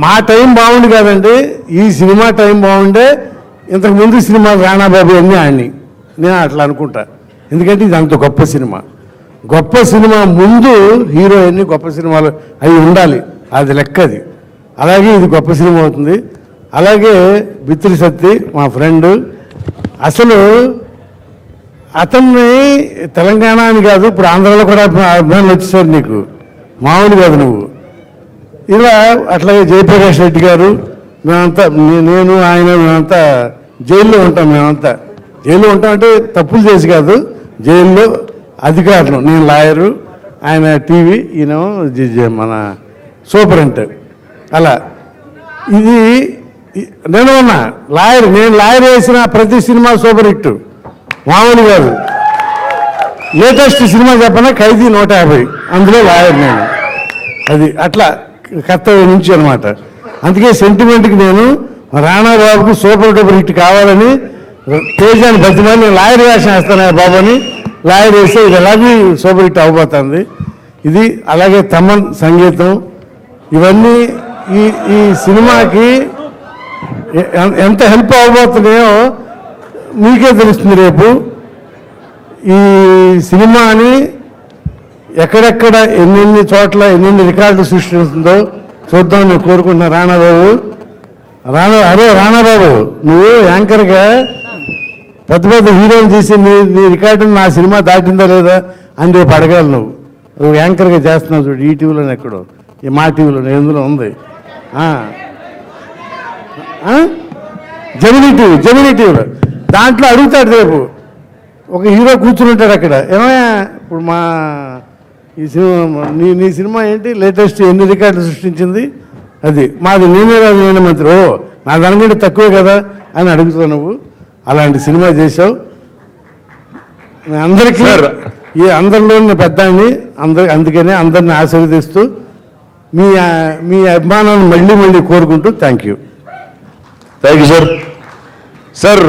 మా టైం బాగుంది కాదండి, ఈ సినిమా టైం బాగుండే. ఇంతకుముందు సినిమాలు రాణాబాబు అన్నీ ఆడిని నేను అట్లా అనుకుంటా. ఎందుకంటే ఇది అంత గొప్ప సినిమా. గొప్ప సినిమా ముందు హీరో అన్ని గొప్ప సినిమాలు అవి ఉండాలి, అది లెక్కది. అలాగే ఇది గొప్ప సినిమా అవుతుంది. అలాగే బిత్రి సత్తి మా ఫ్రెండ్, అసలు అతన్ని తెలంగాణ అని కాదు, ఇప్పుడు ఆంధ్రాలో కూడా అభిమానులు వచ్చేసారు నీకు, మామూలు కాదు నువ్వు. ఇలా అట్లాగే జయప్రకాష్ రెడ్డి గారు, మేమంతా నేను ఆయన మేమంతా జైల్లో ఉంటాం. మేమంతా జైల్లో ఉంటాం అంటే తప్పులు చేసి కాదు, జైల్లో అధికారులు. నేను లాయరు, ఆయన టీవీ, ఈయన మన సూపరింట్. అలా ఇది నేను ఉన్నా లాయర్, నేను లాయర్ వేసిన ప్రతి సినిమా సూపర్ హిట్, మామూలు కాదు. లేటెస్ట్ సినిమా చెప్పనా ఖైదీ 150, అందులో లాయర్ నేను. అది అట్లా కర్తవ్యం నుంచి అనమాట. అందుకే సెంటిమెంట్కి నేను రాణాబాబుకు సూపర్ డూపర్ హిట్ కావాలని తేజాన్ని బతిమాలి నేను లాయర్ వేషం వేస్తాను బాబు అని లాయర్ వేస్తే ఇది ఎలాగే సూపర్ హిట్ అవ్వబోతుంది ఇది. అలాగే తమన్ సంగీతం, ఇవన్నీ ఈ సినిమాకి ఎంత హెల్ప్ అవ్వబోతున్నాయో మీకే తెలుస్తుంది. రేపు ఈ సినిమాని ఎక్కడెక్కడ ఎన్నెన్ని చోట్ల ఎన్నెన్ని రికార్డులు సృష్టిస్తుందో చూద్దాం నేను కోరుకుంటున్నా. రాణాబాబు రాణాబాబు నువ్వు యాంకర్గా పెద్ద పెద్ద హీరోలు తీసి నీ రికార్డును నా సినిమా దాటిందా లేదా అని రేపు అడగాలి. నువ్వు యాంకర్గా చేస్తున్నావు చూడు, ఈ టీవీలోనే ఎక్కడో, ఈ మా టీవీలో ఎందులో ఉంది, జమినీ టీవీలో. దాంట్లో అడుగుతాడు రేపు, ఒక హీరో కూర్చుని ఉంటాడు అక్కడ, ఏమయ్యా ఇప్పుడు మా ఈ సినిమా నీ సినిమా ఏంటి లేటెస్ట్ ఎన్ని రికార్డులు సృష్టించింది, అది మాది నేనే రాదు నేనే మంత్రి, ఓ నా దానికంటే తక్కువే కదా అని అడుగుతావు నువ్వు. అలాంటి సినిమా చేసావు. అందరికీ ఈ అందరిలో పెద్దాన్ని అందుకనే అందరిని ఆశీర్వదిస్తూ మీ అభిమానాన్ని మళ్ళీ కోరుకుంటూ థ్యాంక్ యూ సార్. సార్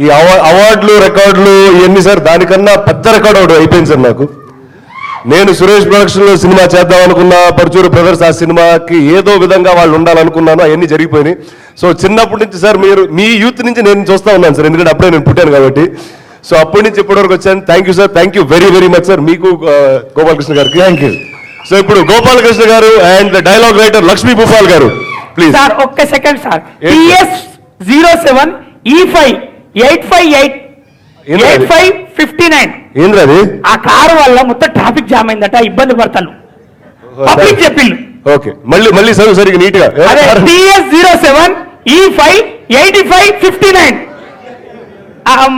ఈ అవార్డులు రికార్డులు ఇవన్నీ సార్, దానికన్నా పెద్ద రికార్డు ఒకటి అయిపోయింది సార్ నాకు. నేను సురేష్ ప్రొడక్షన్లో సినిమా చేద్దాం అనుకున్న, పరుచూరు బ్రదర్స్ ఆ సినిమాకి ఏదో విధంగా వాళ్ళు ఉండాలనుకున్నాను, అవన్నీ జరిగిపోయినాయి. సో చిన్నప్పటి నుంచి సార్ మీరు మీ యూత్ నుంచి నేను చూస్తూ ఉన్నాను సార్, ఎందుకంటే అప్పుడే నేను పుట్టాను కాబట్టి. సో అప్పటి నుంచి ఇప్పటివరకు వచ్చాను. Thank you sir, thank you very much sir. మీకు గోపాలకృష్ణ గారికి థ్యాంక్ యూ. సో ఇప్పుడు గోపాలకృష్ణ గారు and dialogue writer Lakshmi Bhupal గారు ప్లీజ్. సార్ ఒక్క సెకండ్ సార్. TS07 E5 858 ఏంద్రది? ఆ కారు వల్ల మొత్తం ట్రాఫిక్ జామ్ అయిందట, ఇబ్బంది పడతాను పబ్లిక్ చెప్పిండు. ఓకే మళ్ళీ చదువు సరిగ్గా నీట్ గా. TS07 E5 8559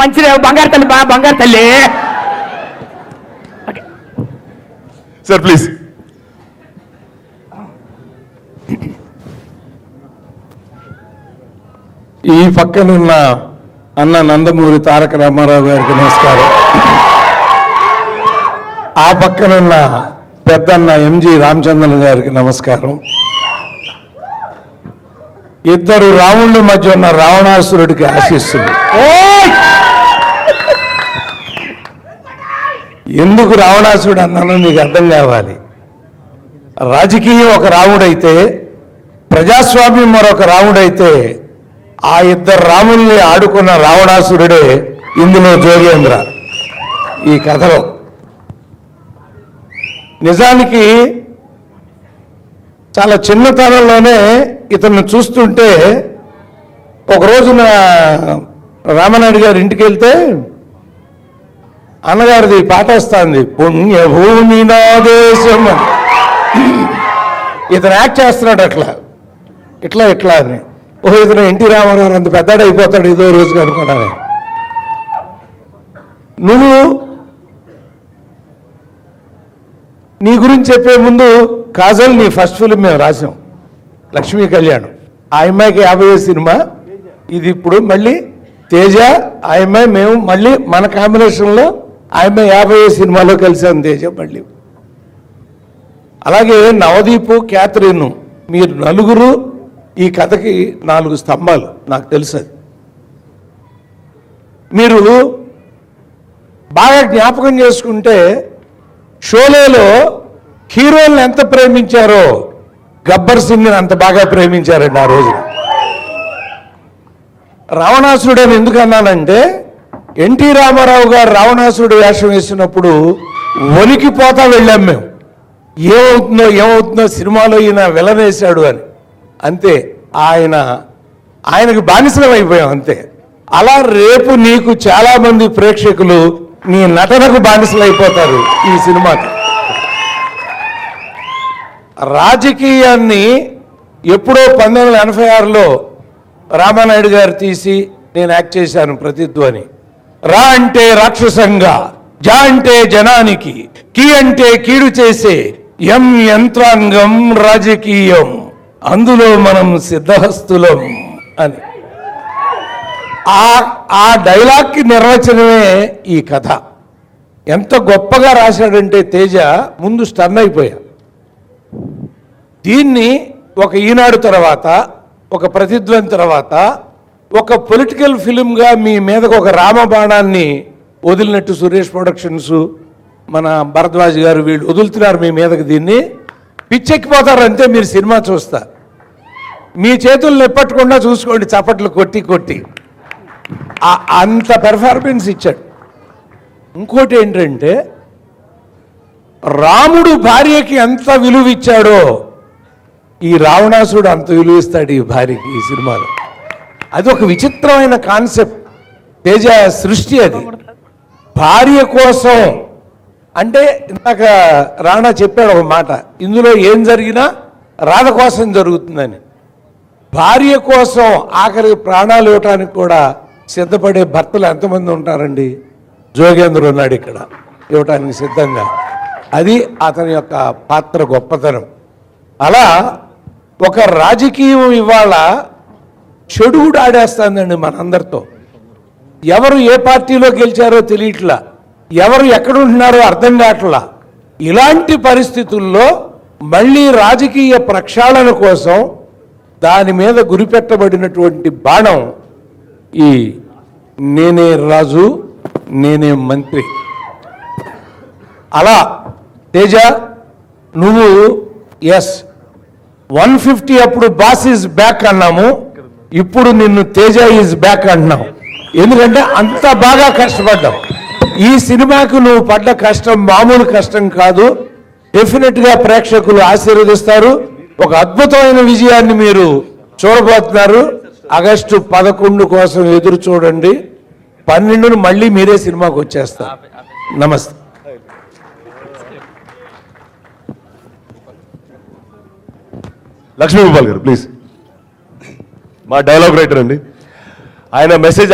మంచిది. బంగారు తల్లి సార్ ప్లీజ్. ఈ పక్కనున్న అన్న నందమూరి తారక రామారావు గారికి నమస్కారం. ఆ పక్కనున్న పెద్దన్న MG రామచంద్రన్ గారికి నమస్కారం. ఇద్దరు రావణుల మధ్య ఉన్న రావణాసురుడికి ఆశీస్సులు. ఎందుకు రావణాసురుడు అన్నానో మీకు అర్థం కావాలి. రాజకీయం ఒక రాముడైతే, ప్రజాస్వామ్యం మరొక రాముడైతే, ఆ ఇద్దరు రాముల్ని ఆడుకున్న రావణాసురుడే ఇందులో జోగేంద్ర ఈ కథలో. నిజానికి చాలా చిన్నతనంలోనే ఇతన్ని చూస్తుంటే ఒక రోజున రామనాయుడు గారి ఇంటికి వెళ్తే అన్నగారిది పాట వస్తుంది, పుణ్యభూమి నా దేశం. ఇతను యాక్ట్ చేస్తున్నాడు అట్లా ఇట్లా ఇట్లా అని. ఓహో, ఇతను ఎన్టీ రామారావు అంత పెద్దడు అయిపోతాడు ఏదో రోజుగా అనుకున్నాను. నువ్వు నీ గురించి చెప్పే ముందు కాజల్ నీ ఫస్ట్ ఫిలిం మేము రాసాం, లక్ష్మీ కళ్యాణం. ఆ అమ్మాయికి 50వ సినిమా ఇది. ఇప్పుడు మళ్ళీ తేజ ఆ అమ్మాయి మేము మళ్ళీ మన కాంబినేషన్లో ఆ అమ్మాయి 50వ సినిమాలో కలిసాం తేజ మళ్ళీ. అలాగే నవదీపు, క్యాథరిన్ మీరు నలుగురు ఈ కథకి 4 స్తంభాలు. నాకు తెలుసు అది. మీరు బాగా జ్ఞాపకం చేసుకుంటే షోలేలో హీరోలను ఎంత ప్రేమించారో గబ్బర్ సింగ్ని అంత బాగా ప్రేమించారండి ఆ రోజు. రావణాసురుడు అని ఎందుకు అన్నానంటే ఎన్టీ రామారావు గారు రావణాసురుడు వేషం వేసినప్పుడు వణికిపోతా వెళ్ళాం మేము. ఏమవుతుందో సినిమాలో ఈయన విలనేశాడు అని. అంతే, ఆయనకు బానిసలం అయిపోయాం అంతే. అలా రేపు నీకు చాలా మంది ప్రేక్షకులు నీ నటనకు బానిసలు అయిపోతారు ఈ సినిమాకి. రాజకీయాన్ని ఎప్పుడో 1986లో రామానాయుడు గారు తీసి నేను యాక్ట్ చేశాను ప్రతిధ్వని. రా అంటే రాక్షసంగా, జా అంటే జనానికి, కీ అంటే కీడు చేసే ఎం యంత్రాంగం రాజకీయం, అందులో మనం సిద్ధహస్తులం అని. ఆ డైలాగ్కి నిర్వచనమే ఈ కథ. ఎంత గొప్పగా రాశాడంటే తేజ, ముందు స్టన్ అయిపోయా. దీన్ని ఒక ఈనాడు తర్వాత, ఒక ప్రతిధ్వని తర్వాత, ఒక పొలిటికల్ ఫిలింగా మీ మీదకు ఒక రామబాణాన్ని వదిలినట్టు సురేష్ ప్రొడక్షన్స్, మన భరద్వాజ్ గారు వీళ్ళు వదులుతున్నారు మీ మీదకి. దీన్ని పిచ్చెక్కిపోతారు అంతే మీరు సినిమా చూస్తా. మీ చేతులు నెప్పట్టకుండా చూసుకోండి, చప్పట్లు కొట్టి కొట్టి. అంత పెర్ఫార్మెన్స్ ఇచ్చాడు. ఇంకోటి ఏంటంటే రాముడు భార్యకి ఎంత విలువ ఇచ్చాడో ఈ రావణాసుడు అంత విలువ ఇస్తాడు ఈ భార్యకి ఈ సినిమాలో. అది ఒక విచిత్రమైన కాన్సెప్ట్, తేజ సృష్టి అది. భార్య కోసం అంటే ఇందాక రాణా చెప్పాడు ఒక మాట, ఇందులో ఏం జరిగినా రాధ కోసం జరుగుతుందని. భార్య కోసం ఆఖరికి ప్రాణాలు ఇవ్వటానికి కూడా సిద్ధపడే భర్తలు ఎంతమంది ఉంటారండి? జోగేంద్ర ఉన్నాడు ఇక్కడ ఇవ్వటానికి సిద్ధంగా. అది అతని యొక్క పాత్ర గొప్పతనం. అలా ఒక రాజకీయం ఇవాళ చెడుగుడు ఆడేస్తుందండి మనందరితో. ఎవరు ఏ పార్టీలో గెలిచారో తెలియట్లా, ఎవరు ఎక్కడుంటున్నారో అర్థం కావట్లా. ఇలాంటి పరిస్థితుల్లో మళ్ళీ రాజకీయ ప్రక్షాళన కోసం దాని మీద గురిపెట్టబడినటువంటి బాణం ఈ నేనే రాజు నేనే మంత్రి. అలా తేజ నువ్వు 150 అప్పుడు బాస్ ఈజ్ బ్యాక్ అన్నాము, ఇప్పుడు నిన్ను తేజ ఈజ్ బ్యాక్ అంటున్నావు. ఎందుకంటే అంత బాగా కష్టపడ్డావు. ఈ సినిమాకు నువ్వు పడ్డ కష్టం మామూలు కష్టం కాదు. డెఫినెట్గా ప్రేక్షకులు ఆశీర్వదిస్తారు. ఒక అద్భుతమైన విజయాన్ని మీరు చూడబోతున్నారు. ఆగస్టు 11 కోసం ఎదురు చూడండి. 12ను మళ్ళీ మీరే సినిమాకి వచ్చేస్తారు. నమస్తే. లక్ష్మీ గోపాల్ గారు ప్లీజ్. మా డైలాగ్ రైటర్ అండి ఆయన. మెసేజ్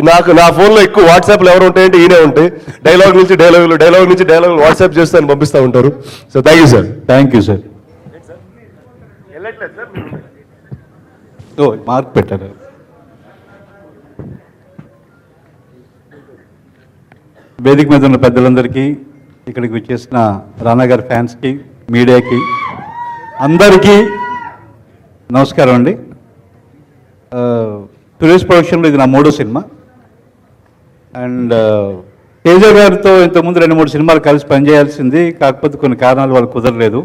నాకు నా ఫోన్లో ఎక్కువ వాట్సాప్లో ఎవరు ఉంటాయంటే ఈయనే ఉంటాయి. డైలాగ్ నుంచి డైలాగ్ వాట్సాప్ చేస్తే ఆయన పంపిస్తూ ఉంటారు. So thank you sir. Thank you sir. Mark పెట్టారు. వేదిక మీద ఉన్న పెద్దలందరికీ, ఇక్కడికి వచ్చేసిన రానా గారి ఫ్యాన్స్కి, మీడియాకి అందరికీ నమస్కారం అండి. సురేష్ ప్రొడక్షన్లో ఇది నా 3వ సినిమా. అండ్ తేజ గారితో ఇంతకుముందు 2-3 సినిమాలు కలిసి పనిచేయాల్సింది, కాకపోతే కొన్ని కారణాలు వాళ్ళు కుదరలేదు.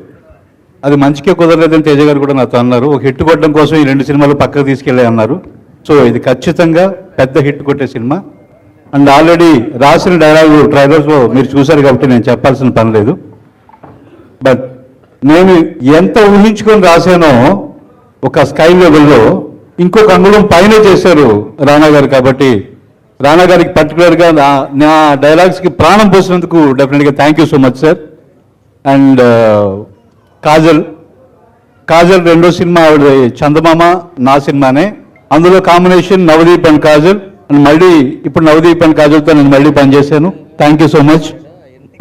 అది మంచిగా కుదరలేదని తేజ గారు కూడా నాతో అన్నారు. ఒక హిట్ కొట్టడం కోసం ఈ 2 సినిమాలు పక్కకు తీసుకెళ్ళి అన్నారు. సో ఇది ఖచ్చితంగా పెద్ద హిట్ కొట్టే సినిమా. అండ్ ఆల్రెడీ రాసిన డైలాగు ట్రైలర్స్లో మీరు చూశారు కాబట్టి నేను చెప్పాల్సిన పని లేదు. బట్ నేను ఎంత ఊహించుకొని రాశానో ఒక స్కై లెవెల్లో ఇంకొక అంగుళం పైన చేశారు రానా గారు. కాబట్టి రానా గారికి పర్టికులర్గా నా డైలాగ్స్కి ప్రాణం పోసినందుకు డెఫినెట్గా thank you so much sir. And Kajal రెండో సినిమా ఆవిడ చందమామ నా సినిమానే. అందులో combination Navdeep and Kajal. And మళ్ళీ ఇప్పుడు నవదీప్ అండ్ కాజల్తో నేను మళ్ళీ పనిచేశాను. Thank you so much.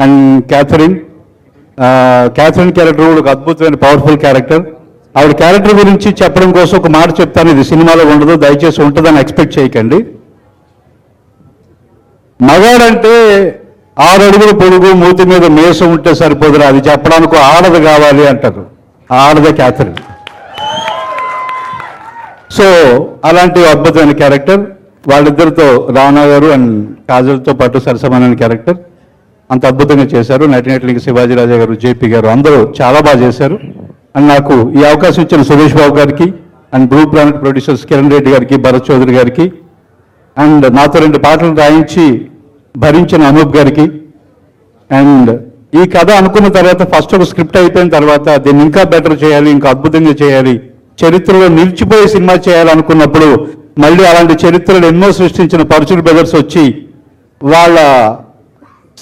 And Catherine character కూడా ఒక అద్భుతమైన పవర్ఫుల్ క్యారెక్టర్. ఆవిడ క్యారెక్టర్ గురించి చెప్పడం కోసం ఒక మాట చెప్తాను, ఇది సినిమాలో ఉండదు, దయచేసి ఉంటుందని ఎక్స్పెక్ట్ చేయకండి. మగాడంటే 6 అడుగుల పొడుగు, మూతి మీద మేసం ఉంటే సరిపోదురా, అది చెప్పడానికి ఆడది కావాలి అంటారు. ఆడదే క్యాథరిన్. సో అలాంటి అద్భుతమైన క్యారెక్టర్. వాళ్ళిద్దరితో రానా గారు అండ్ కాజల్తో పాటు సరసమైన క్యారెక్టర్ అంత అద్భుతంగా చేశారు. నటినట్లకి శివాజీ రాజా గారు, జేపీ గారు అందరూ చాలా బాగా చేశారు. అండ్ నాకు ఈ అవకాశం ఇచ్చిన సురేష్ బాబు గారికి and blue planet producers Kiran Reddy గారికి, భరత్ చౌదరి గారికి, అండ్ నాతో 2 పాటలు రాయించి భరించిన అనూప్ గారికి. అండ్ ఈ కథ అనుకున్న తర్వాత ఫస్ట్ ఒక స్క్రిప్ట్ అయిపోయిన తర్వాత దీన్ని ఇంకా బెటర్ చేయాలి, ఇంకా అద్భుతంగా చేయాలి, చరిత్రలో నిలిచిపోయే సినిమా చేయాలనుకున్నప్పుడు మళ్ళీ అలాంటి చరిత్రలు ఎన్నో సృష్టించిన పరుచూరి బ్రదర్స్ వచ్చి వాళ్ళ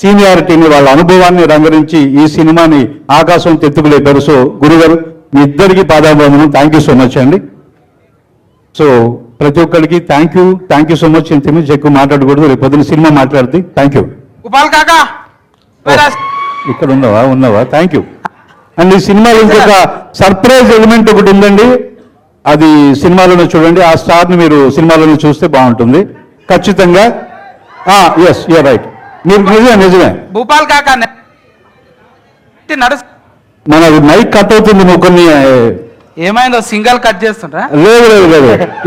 సీనియారిటీని, వాళ్ళ అనుభవాన్ని రంగరించి ఈ సినిమాని ఆకాశం తెత్తుకులేపారు. సో గురుగారు మీ ఇద్దరికి పాదాభివందనం. థ్యాంక్ యూ సో మచ్ అండి. సో ప్రతి ఒక్కరికి థ్యాంక్ యూ సో మచ్. ఇంత మించి ఎక్కువ మాట్లాడకూడదు, రేపు పొద్దున సినిమా మాట్లాడుతుంది. Thank you. గోపాల్ కాకా ఇక్కడ ఉన్నావా థ్యాంక్ యూ. అండ్ ఈ సినిమాలో ఇంకొక సర్ప్రైజ్ ఎలిమెంట్ ఒకటి ఉందండి, అది సినిమాలోనే చూడండి. ఆ స్టార్ని మీరు సినిమాలోనే చూస్తే బాగుంటుంది ఖచ్చితంగా. ఎస్ యూర్ రైట్, మీరు నిజమే. భూపాల్ కాకా మన మైక్ కట్ అవుతుంది, నువ్వు కొన్ని ఏమైందో సింగల్ కట్ చేస్తుంటా? లేదు,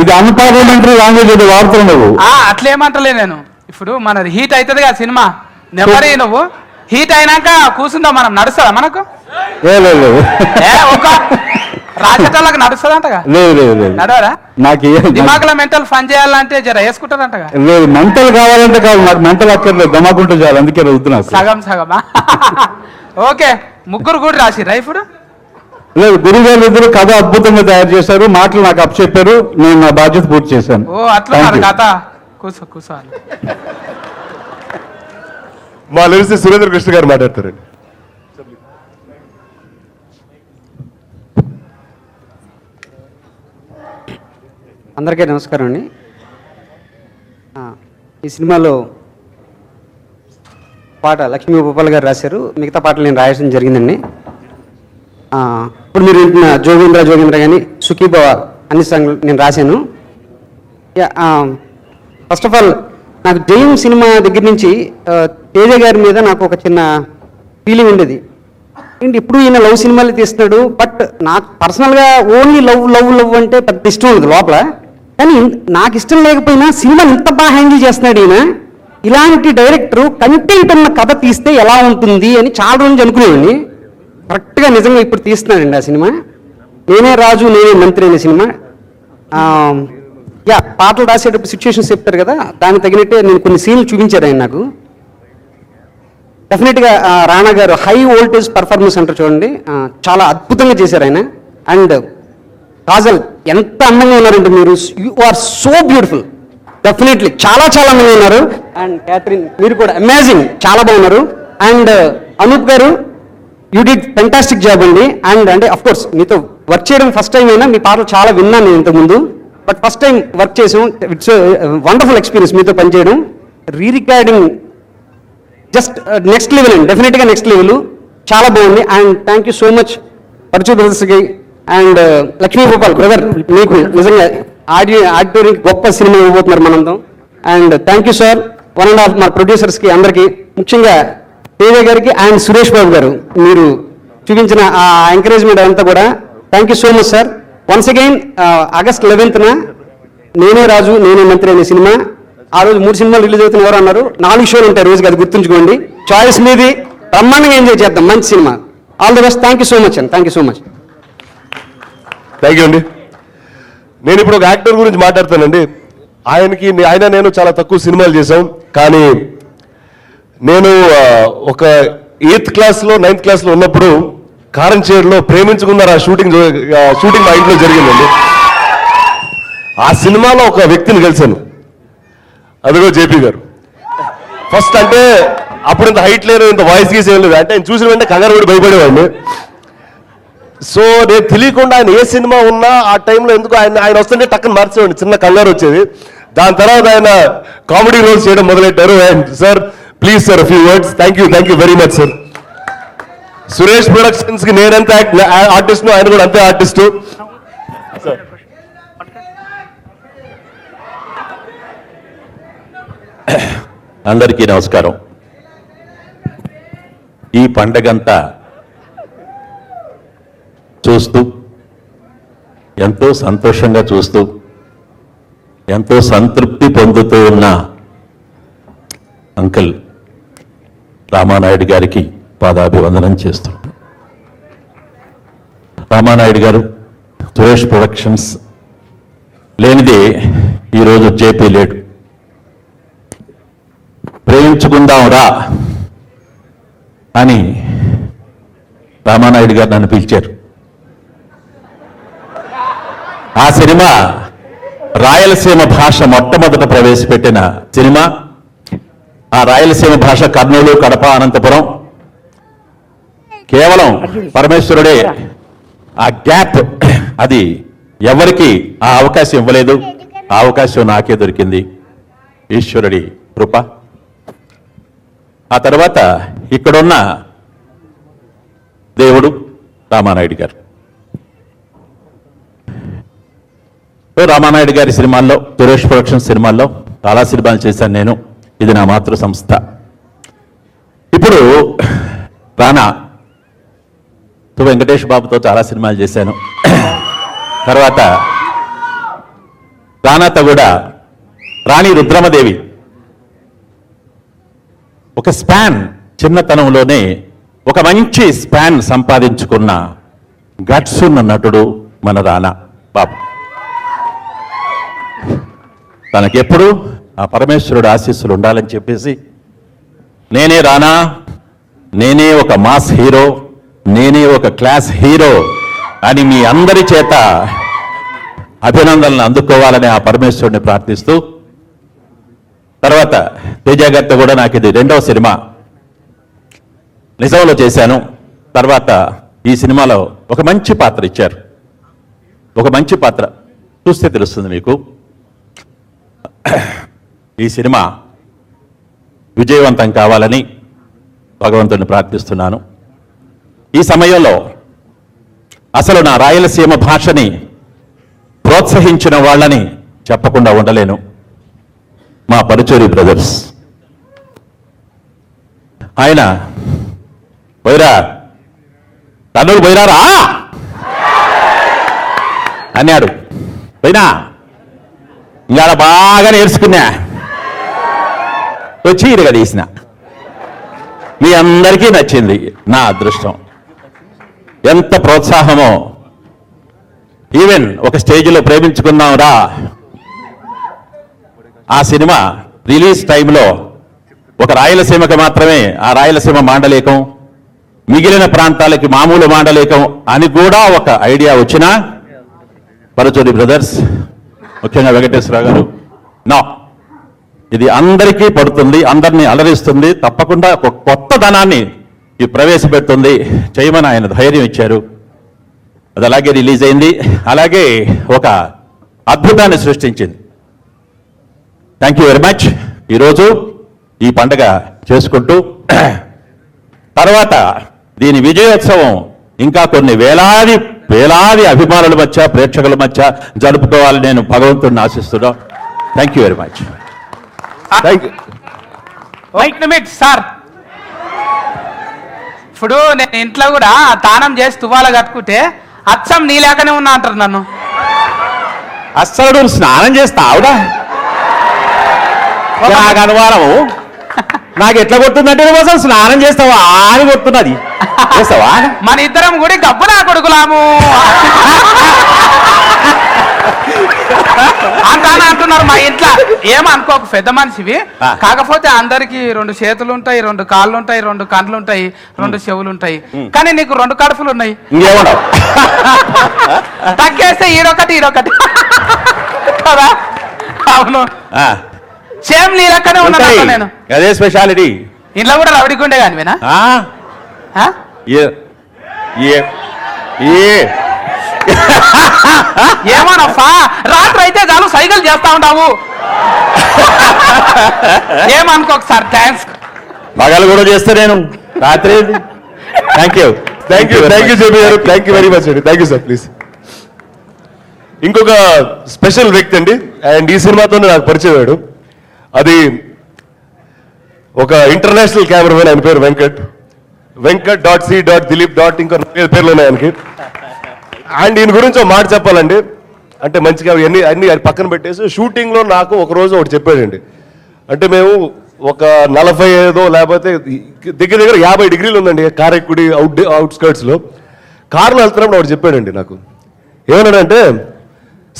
ఇది అన్పార్లమెంటరీ లాంగ్వేజ్ అది వాడుతున్నావు నువ్వు. అట్లేమంటలే నేను. ఇప్పుడు మన హీట్ అవుతుంది కదా సినిమా, నెమ్మది నువ్వు హీట్ అయినాక కూర్చుందాం మనం. నడుస్తుందా మనకు? లేదు ఒక రాజకీయాలకు నడుస్తుందంటగా? లేదు నడవరా? నాకు దిమాకులో మెంటల్ ఫన్ చేయాలంటే జర వేసుకుంటారంటగా? లేదు, మెంటల్ కావాలంటే కాదు, నాకు మెంటల్ అక్కర్లేదు, దమాకుంటే చాలు, అందుకే అవుతున్నా. సగమా? ఓకే, ముగ్గురు కూడా రాసిరా ఇప్పుడు? లేదు, గురుగారు ఇద్దరు కథ అద్భుతంగా తయారు చేశారు, మాటలు నాకు అప్ చెప్పారు, నేను నా బాధ్యత పూర్తి చేశాను. ఓ అట్లా కథ. కూర్చో. మా తెలిసి సురేంద్ర కృష్ణ గారు మాట్లాడతారండి. అందరికీ నమస్కారం అండి. ఈ సినిమాలో పాట లక్ష్మీ గోపాల్ గారు రాశారు, మిగతా పాటలు నేను రాయడం జరిగిందండి. ఇప్పుడు మీరు వింటున్న జోగేంద్ర కానీ సుఖీభవ అన్ని సాంగ్లు నేను రాశాను. ఫస్ట్ ఆఫ్ ఆల్ నాకు జయం సినిమా దగ్గర నుంచి తేజ గారి మీద నాకు ఒక చిన్న ఫీలింగ్ ఉండేది. ఏంటి ఇప్పుడు ఈయన లవ్ సినిమాలు తీస్తున్నాడు, బట్ నాకు పర్సనల్గా ఓన్లీ లవ్ అంటే పెద్ద ఇష్టం ఉంది లోపల. కానీ నాకు ఇష్టం లేకపోయినా సినిమాని ఇంత బాగా హ్యాండిల్ చేస్తున్నాడు ఈయన. ఇలాంటి డైరెక్టరు కంటెంట్ ఉన్న కథ తీస్తే ఎలా ఉంటుంది అని చాలా రోజు అనుకునేవాడిని. కరెక్ట్గా నిజంగా ఇప్పుడు తీస్తున్నాడండి ఆ సినిమా. నేనే రాజు నేనే మంత్రి అనే సినిమా. పాటలు రాసేటప్పుడు సిచ్యువేషన్స్ చెప్తారు కదా, దానికి తగినట్టే నేను కొన్ని సీన్లు చూపించారు ఆయన నాకు. డెఫినెట్గా రానా గారు హై వోల్టేజ్ పర్ఫార్మెన్స్ అంటారు చూడండి, చాలా అద్భుతంగా చేశారు ఆయన. అండ్ కాజల్ ఎంత అందంగా ఉన్నారంటే మీరు, you are so beautiful, definitely చాలా అందంగా ఉన్నారు. అండ్ క్యాథరిన్ మీరు కూడా అమేజింగ్, చాలా బాగున్నారు. అండ్ అనూప్ గారు యూ డిడ్ ఫెంటాస్టిక్ జాబ్ అండి. అండ్ అంటే అఫ్ కోర్స్ మీతో వర్క్ చేయడం ఫస్ట్ టైం అయినా మీ పాటలు చాలా విన్నాను నేను ఇంతకుముందు, బట్ ఫస్ట్ టైం వర్క్ చేసాం. ఇట్స్ వండర్ఫుల్ ఎక్స్పీరియన్స్ మీతో పనిచేయడం. రికార్డింగ్ జస్ట్ నెక్స్ట్ లెవెల్ అండి, డెఫినెట్గా నెక్స్ట్ లెవెల్, చాలా బాగుంది. And thank you so much పరచు బ్రదర్స్కి అండ్ లక్ష్మీ గోపాల్ బ్రదర్, మీకు నిజంగా ఆడిటోరియం గొప్ప సినిమా ఇవ్వబోతున్నారు మనంతో. అండ్ థ్యాంక్ యూ సార్ 1.5 మా ప్రొడ్యూసర్స్కి అందరికీ, ముఖ్యంగా తేజ గారికి అండ్ సురేష్ బాబు గారు, మీరు చూపించిన ఆ ఎంకరేజ్మెంట్ అంతా కూడా thank you so much sir. Once again August 11న నేనే రాజు నేనే మంత్రి అనే సినిమా, ఆ రోజు 3 సినిమాలు రిలీజ్ అవుతున్న ఎవరు అన్నారు, 4 షోలు ఉంటాయి రోజుకి, అది గుర్తుంచుకోండి. చాయిస్ మీది, బ్రహ్మాండంగా ఎంజాయ్ చేద్దాం, మంచి సినిమా. All the best. Thank you so much అండి, thank you so much. Thank you అండి. నేను ఇప్పుడు ఒక యాక్టర్ గురించి మాట్లాడతానండి. ఆయన నేను చాలా తక్కువ సినిమాలు చేశాం. కానీ నేను ఒక 8th క్లాస్లో 9th క్లాస్లో ఉన్నప్పుడు కారంచేడులో ప్రేమించుకున్నారు ఆ షూటింగ్ మా ఇంట్లో జరిగిందండి. ఆ సినిమాలో ఒక వ్యక్తిని కలిశాను, అదిగో జేపీ గారు. ఫస్ట్ అంటే అప్పుడు ఇంత హైట్ లేరు, ఇంత వాయిస్ గీస్ ఏం లేదు, అంటే ఆయన చూసిన వెంటనే కంగారు పడి భయపడేవాడిని. సో నేను తెలియకుండా ఆయన ఏ సినిమా ఉన్నా ఆ టైంలో ఎందుకు ఆయన వస్తుంటే టక్కన మార్చేవాడిని, చిన్న కంగారు వచ్చేది. దాని తర్వాత ఆయన కామెడీ రోల్స్ చేయడం మొదలెట్టారు. And sir please sir few words. Thank you very much sir. Suresh productions కి నేనంత ఆర్టిస్ట్, ఆయన కూడా అంతే ఆర్టిస్టు. అందరికీ నమస్కారం. ఈ పండగంతా చూస్తూ ఎంతో సంతోషంగా చూస్తూ ఎంతో సంతృప్తి పొందుతూ ఉన్న అంకుల్ రామానాయుడు గారికి పాదాభివందనం చేస్తున్నాం. రామానాయుడు గారు, సురేష్ ప్రొడక్షన్స్ లేనిదే ఈరోజు జేపీ లేడు. ప్రేమించుకుందాం రా అని రామానాయుడు గారు నన్ను పిలిచారు. ఆ సినిమా రాయలసీమ భాష మొట్టమొదట ప్రవేశపెట్టిన సినిమా. ఆ రాయలసీమ భాష కర్నూలు, కడప, అనంతపురం. కేవలం పరమేశ్వరుడే ఆ గ్యాప్, అది ఎవరికి ఆ అవకాశం ఇవ్వలేదు. ఆ అవకాశం నాకే దొరికింది, ఈశ్వరుడి కృప. ఆ తర్వాత ఇక్కడున్న దేవుడు రామానాయుడు గారు. రామానాయుడు గారి సినిమాల్లో, సురేష్ ప్రొడక్షన్ సినిమాల్లో చాలా సినిమాలు చేశాను నేను. ఇది నా మాతృ సంస్థ. ఇప్పుడు రానా వెంకటేష్ బాబుతో చాలా సినిమాలు చేశాను. తర్వాత రానాతో కూడా రాణి రుద్రమదేవి. ఒక స్పాన్, చిన్నతనంలోనే ఒక మంచి స్పాన్ సంపాదించుకున్న గట్స్ ఉన్న నటుడు మన రానా బాబు. తనకెప్పుడు ఆ పరమేశ్వరుడు ఆశీస్సులు ఉండాలని చెప్పేసి నేనే రానా, నేనే ఒక మాస్ హీరో, నేనే ఒక క్లాస్ హీరో అని మీ అందరి చేత అభినందనలు అందుకోవాలని ఆ పరమేశ్వరుడిని ప్రార్థిస్తూ, తర్వాత తేజ గారితో కూడా నాకు ఇది 2వ సినిమా నిజంలో చేశాను. తర్వాత ఈ సినిమాలో ఒక మంచి పాత్ర ఇచ్చారు. ఒక మంచి పాత్ర చూస్తే తెలుస్తుంది మీకు. ఈ సినిమా విజయవంతం కావాలని భగవంతుని ప్రార్థిస్తున్నాను. ఈ సమయంలో అసలు నా రాయలసీమ భాషని ప్రోత్సహించిన వాళ్ళని చెప్పకుండా ఉండలేను. మా పరుచూరి బ్రదర్స్. ఆయన పోయిరా తన్నులు పోయిరారా అన్నాడు. పోయినా ఇవాళ బాగా నేర్చుకున్నా, వచ్చి ఇరుగా తీసిన. మీ అందరికీ నచ్చింది, నా అదృష్టం. ఎంత ప్రోత్సాహమో. ఈవెన్ ఒక స్టేజ్లో ప్రేమించుకుందాం రా, ఆ సినిమా రిలీజ్ టైంలో ఒక రాయలసీమకి మాత్రమే ఆ రాయలసీమ మాండలికం, మిగిలిన ప్రాంతాలకి మామూలు మాండలికం అని కూడా ఒక ఐడియా వచ్చినా పరుచూరి బ్రదర్స్, ముఖ్యంగా వెంకటేశ్వరరావు గారు, నా ఇది అందరికీ పడుతుంది, అందరినీ అలరిస్తుంది, తప్పకుండా ఒక కొత్త ధనాన్ని ఈ ప్రవేశపెడుతుంది చేయమని ఆయన ధైర్యం ఇచ్చారు. అది అలాగే రిలీజ్ అయింది, అలాగే ఒక అద్భుతాన్ని సృష్టించింది. Thank you very much. ఈరోజు ఈ పండగ చేసుకుంటూ తర్వాత దీని విజయోత్సవం ఇంకా కొన్ని వేలాది అభిమానుల మధ్య, ప్రేక్షకుల మధ్య జరుపుకోవాలని నేను భగవంతుడిని ఆశిస్తున్నా. Thank you very much. Sir, ఇప్పుడు నేను ఇంట్లో కూడా తానం చేసి తువాల కట్టుకుంటే అచ్చం నీలేకనే ఉన్నా అంటారు నన్ను. అస్సలు స్నానం చేస్తావుడా? నాకు అనుమానము, నాకు ఎట్లా కొడుతుందంటే కోసం స్నానం చేస్తావా అని కొడుతున్నది. చేస్తావా? మన ఇద్దరం కూడా గబ్బు నా కొడుకులాము. అంటున్నారు మా ఇంట్లో. ఏమనుకోకు, పెద్ద మనిషివి. కాకపోతే అందరికి 2 చేతులు ఉంటాయి, 2 కాళ్ళు ఉంటాయి, 2 కండ్లు ఉంటాయి, 2 చెవులు ఉంటాయి. కానీ నీకు 2 కడుపులు ఉన్నాయి. ఇంకేమన్నావు? తగ్గేస్తే ఈడొకటి కదా. అవును, సేమ్ నీ లెక్కనే ఉన్నా నేను. అదే స్పెషాలిటీ. ఇంట్లో కూడా రవిడిగుండే కానివేనా? ఏమోనప్పా, రాత్రి అయితే చాలు సైకిల్ చేస్తా ఉంటావు. ఏమనుకోకసారి. థ్యాంక్స్. పగలు కూడా చేస్తా నేను, రాత్రి. థ్యాంక్ యూ జేబీ గారు. థ్యాంక్ యూ వెరీ మచ్ అండి. Thank you sir. ప్లీజ్. ఇంకొక స్పెషల్ వ్యక్తి అండి, అండ్ ఈ సినిమాతోనే నాకు పరిచయం అయ్యాడు. అది ఒక ఇంటర్నేషనల్ కెమెరామెన్. ఆయన పేరు వెంకట్.సి.దిలీప్. ఇంకా 4 పేర్లు ఉన్నాయి ఆయనకి. అండ్ ఈయన గురించి ఒక మాట చెప్పాలండి. అంటే మంచిగా అన్ని పక్కన పెట్టేసి షూటింగ్లో నాకు ఒకరోజు ఒకటి చెప్పాడండి. అంటే మేము ఒక 45 లేకపోతే దగ్గర 50 డిగ్రీలు ఉందండి కారైక్కుడి అవుట్స్కర్ట్స్లో. కారులో వెళ్తున్నప్పుడు ఒకటి చెప్పాడండి నాకు. ఏమన్నాడంటే,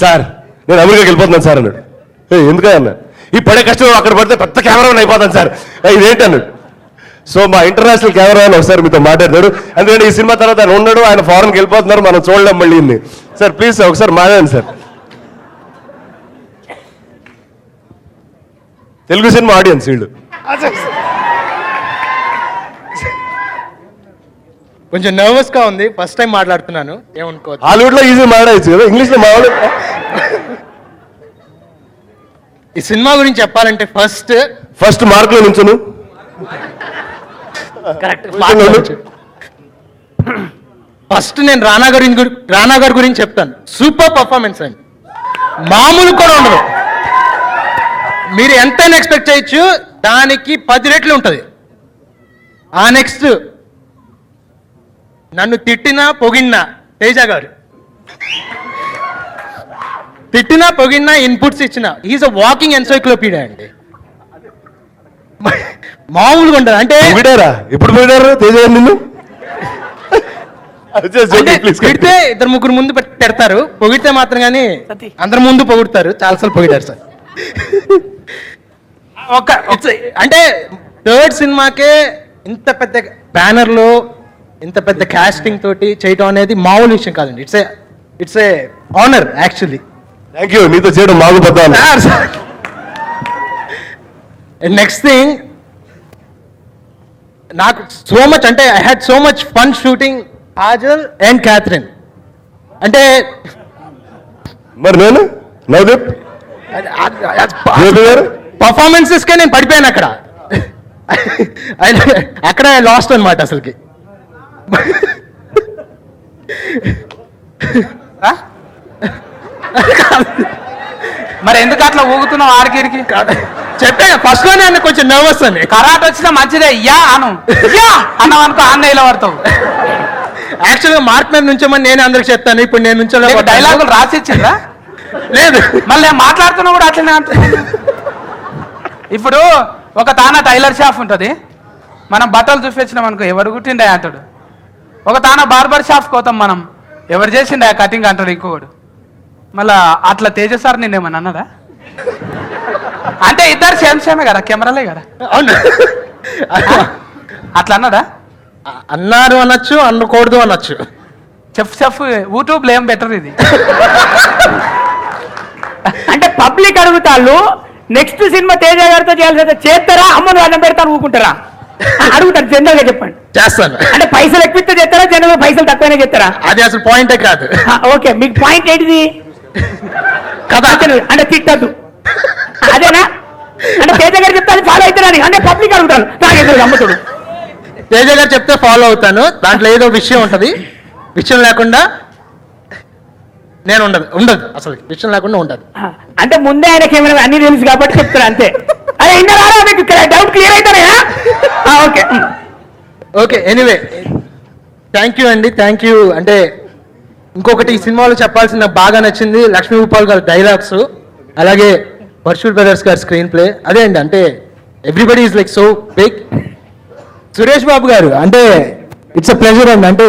సార్ నేను అమెరికాకి వెళ్ళిపోతున్నాను సార్ అన్నాడు. ఎందుకన్నా? ఈ పడే కష్టం అక్కడ పడితే పెద్ద కెమెరామెన్ అయిపోతాను సార్. ఇదేంటి అన్నాడు. సో మా ఇంటర్నేషనల్ కెమెరామెన్ ఒకసారి మీతో మాట్లాడతాడు. ఎందుకంటే ఈ సినిమా తర్వాత ఆయన ఉన్నాడు, ఆయన ఫారెన్కి వెళ్ళిపోతున్నారు, మనం చూడలేం మళ్ళీ ఇన్ని. సార్ ప్లీజ్ ఒకసారి మాట్లాడండి సార్. తెలుగు సినిమా ఆడియన్స్ వీళ్ళు. కొంచెం నర్వస్ గా ఉంది, ఫస్ట్ టైం మాట్లాడుతున్నాను, ఏమనుకోవద్దు. హాలీవుడ్ లో ఈజీ మాట్లాడచ్చు కదా, ఇంగ్లీష్ లో మాట్లాడు. ఈ సినిమా గురించి చెప్పాలంటే ఫస్ట్ మార్కులో నుంచును. ఫస్ట్ నేను రానా గారి గురించి చెప్తాను. సూపర్ పర్ఫార్మెన్స్ అండి, మామూలు కూడా ఉండదు. మీరు ఎంతైనా ఎక్స్పెక్ట్ చేయొచ్చు, దానికి 10 రెట్లు ఉంటుంది. ఆ నెక్స్ట్ నన్ను తిట్టినా పొగిడినా తేజ గారు, తిట్టినా పొగిడినా ఇన్పుట్స్ ఇచ్చిన, ఈజ్ అ వాకింగ్ ఎన్సైక్లోపీడియా అండి. మామూలుగా ఉండదు. అంటే ఇప్పుడు పోయినారు తేజ నిన్ను తిడితే 2-3 ముందు పెడతారు, పొగిడితే మాత్రం కానీ అందరి ముందు పొగుడతారు. చాలాసార్లు పొగిడారు సార్. అంటే 3rd సినిమాకే ఇంత పెద్ద బ్యానర్ లో ఇంత పెద్ద కాస్టింగ్ తోటి చేయడం అనేది మామూలు విషయం కాదండి. It's a honour actually. Thank you. మీతో చేయడం మాకు పెద్ద. నెక్స్ట్ థింగ్, నాకు సో మచ్ అంటే I had so much fun shooting Kajal and Catherine. అంటే మరి నేను నవదీప్ పర్ఫార్మెన్సెస్ కే నేను పడిపోయాను అక్కడ. అక్కడ లాస్ట్ అనమాట అసలుకి. మరి ఎందుకు అట్లా ఊగుతున్నావు ఆడికిరికి? చెప్పే ఫస్ట్ లోనే అన్న కొంచెం నర్వస్ అని. కరాట్ వచ్చినా మంచిదే, యా అను అన్నావు అనుకో, అన్నయ్యలో పడతావు. యాక్చువల్గా మార్క్ మీద నుంచోమని నేను అందరికి చెప్తాను. ఇప్పుడు నేను నుంచో డైలాగులు రాసి ఇచ్చిందా? లేదు, మళ్ళీ మాట్లాడుతున్నా కూడా అట్లనే అంటున్నా. ఇప్పుడు ఒక తాన టైలర్ షాప్ ఉంటుంది, మనం బట్టలు చూపించినాం అనుకో, ఎవరు కుట్టిండే అంటాడు. ఒక తాన బార్బర్ షాప్కి పోతాం మనం, ఎవరు చేసిండే కటింగ్ అంటాడు ఇంకోడు. మళ్ళా అట్లా తేజ సార్ నిన్నేమన్నా అన్నాడా? అంటే ఇద్దరు సేమే కదా, కెమెరాలే కదా. అవును, అట్లా అన్నాడా? అన్నారు అనొచ్చు, అనకూడదు అనొచ్చు. చెఫ్ యూట్యూబ్లో ఏం బెటర్ ఇది. అంటే పబ్లిక్ అడుగుతాళ్ళు, నెక్స్ట్ సినిమా తేజ గారితో చేయాల్సి చేస్తారా, అమ్మను అన్నం పెడతారు ఊరుకుంటారా అడుగుతారు. జనరల్ గా చెప్పండి. చేస్తాను. అంటే పైసలు ఎక్కువ చేస్తారా, జనరల్ పైసలు తక్కువనే చేస్తారా? అది అసలు పాయింటే కాదు. ఓకే, మీకు పాయింట్ ఏంటిది కదా? అంటే తిట్టద్దు, అదేనా? అంటే తేజ గారు చెప్తే అది ఫాలో అవుతారని అంటే పబ్లిక్ అడుగుతాను. నాకెదురు అమ్ముతుడు తేజ గారు చెప్తే ఫాలో అవుతాను. దాంట్లో ఏదో విషయం ఉంటుంది, విషయం లేకుండా నేను ఉండదు అసలు, విషయం లేకుండా ఉండదు. అంటే ముందే ఆయనకి ఏమైనా అన్ని తెలుసు కాబట్టి చెప్తారు అంతే. అదే ఇంకా మీకు డౌట్ క్లియర్ అవుతారా? Okay okay, anyway thank you అండి, థ్యాంక్ యూ. అంటే ఇంకొకటి ఈ సినిమాలో చెప్పాల్సిన నాకు బాగా నచ్చింది లక్ష్మీ భూపాల్ గారి డైలాగ్స్, అలాగే పర్షూర్ బ్రదర్స్ గారి స్క్రీన్ ప్లే. అదే అండి, అంటే everybody is like so big. Suresh Babu గారు అంటే ఇట్స్ అ ప్లెజర్ అండి. అంటే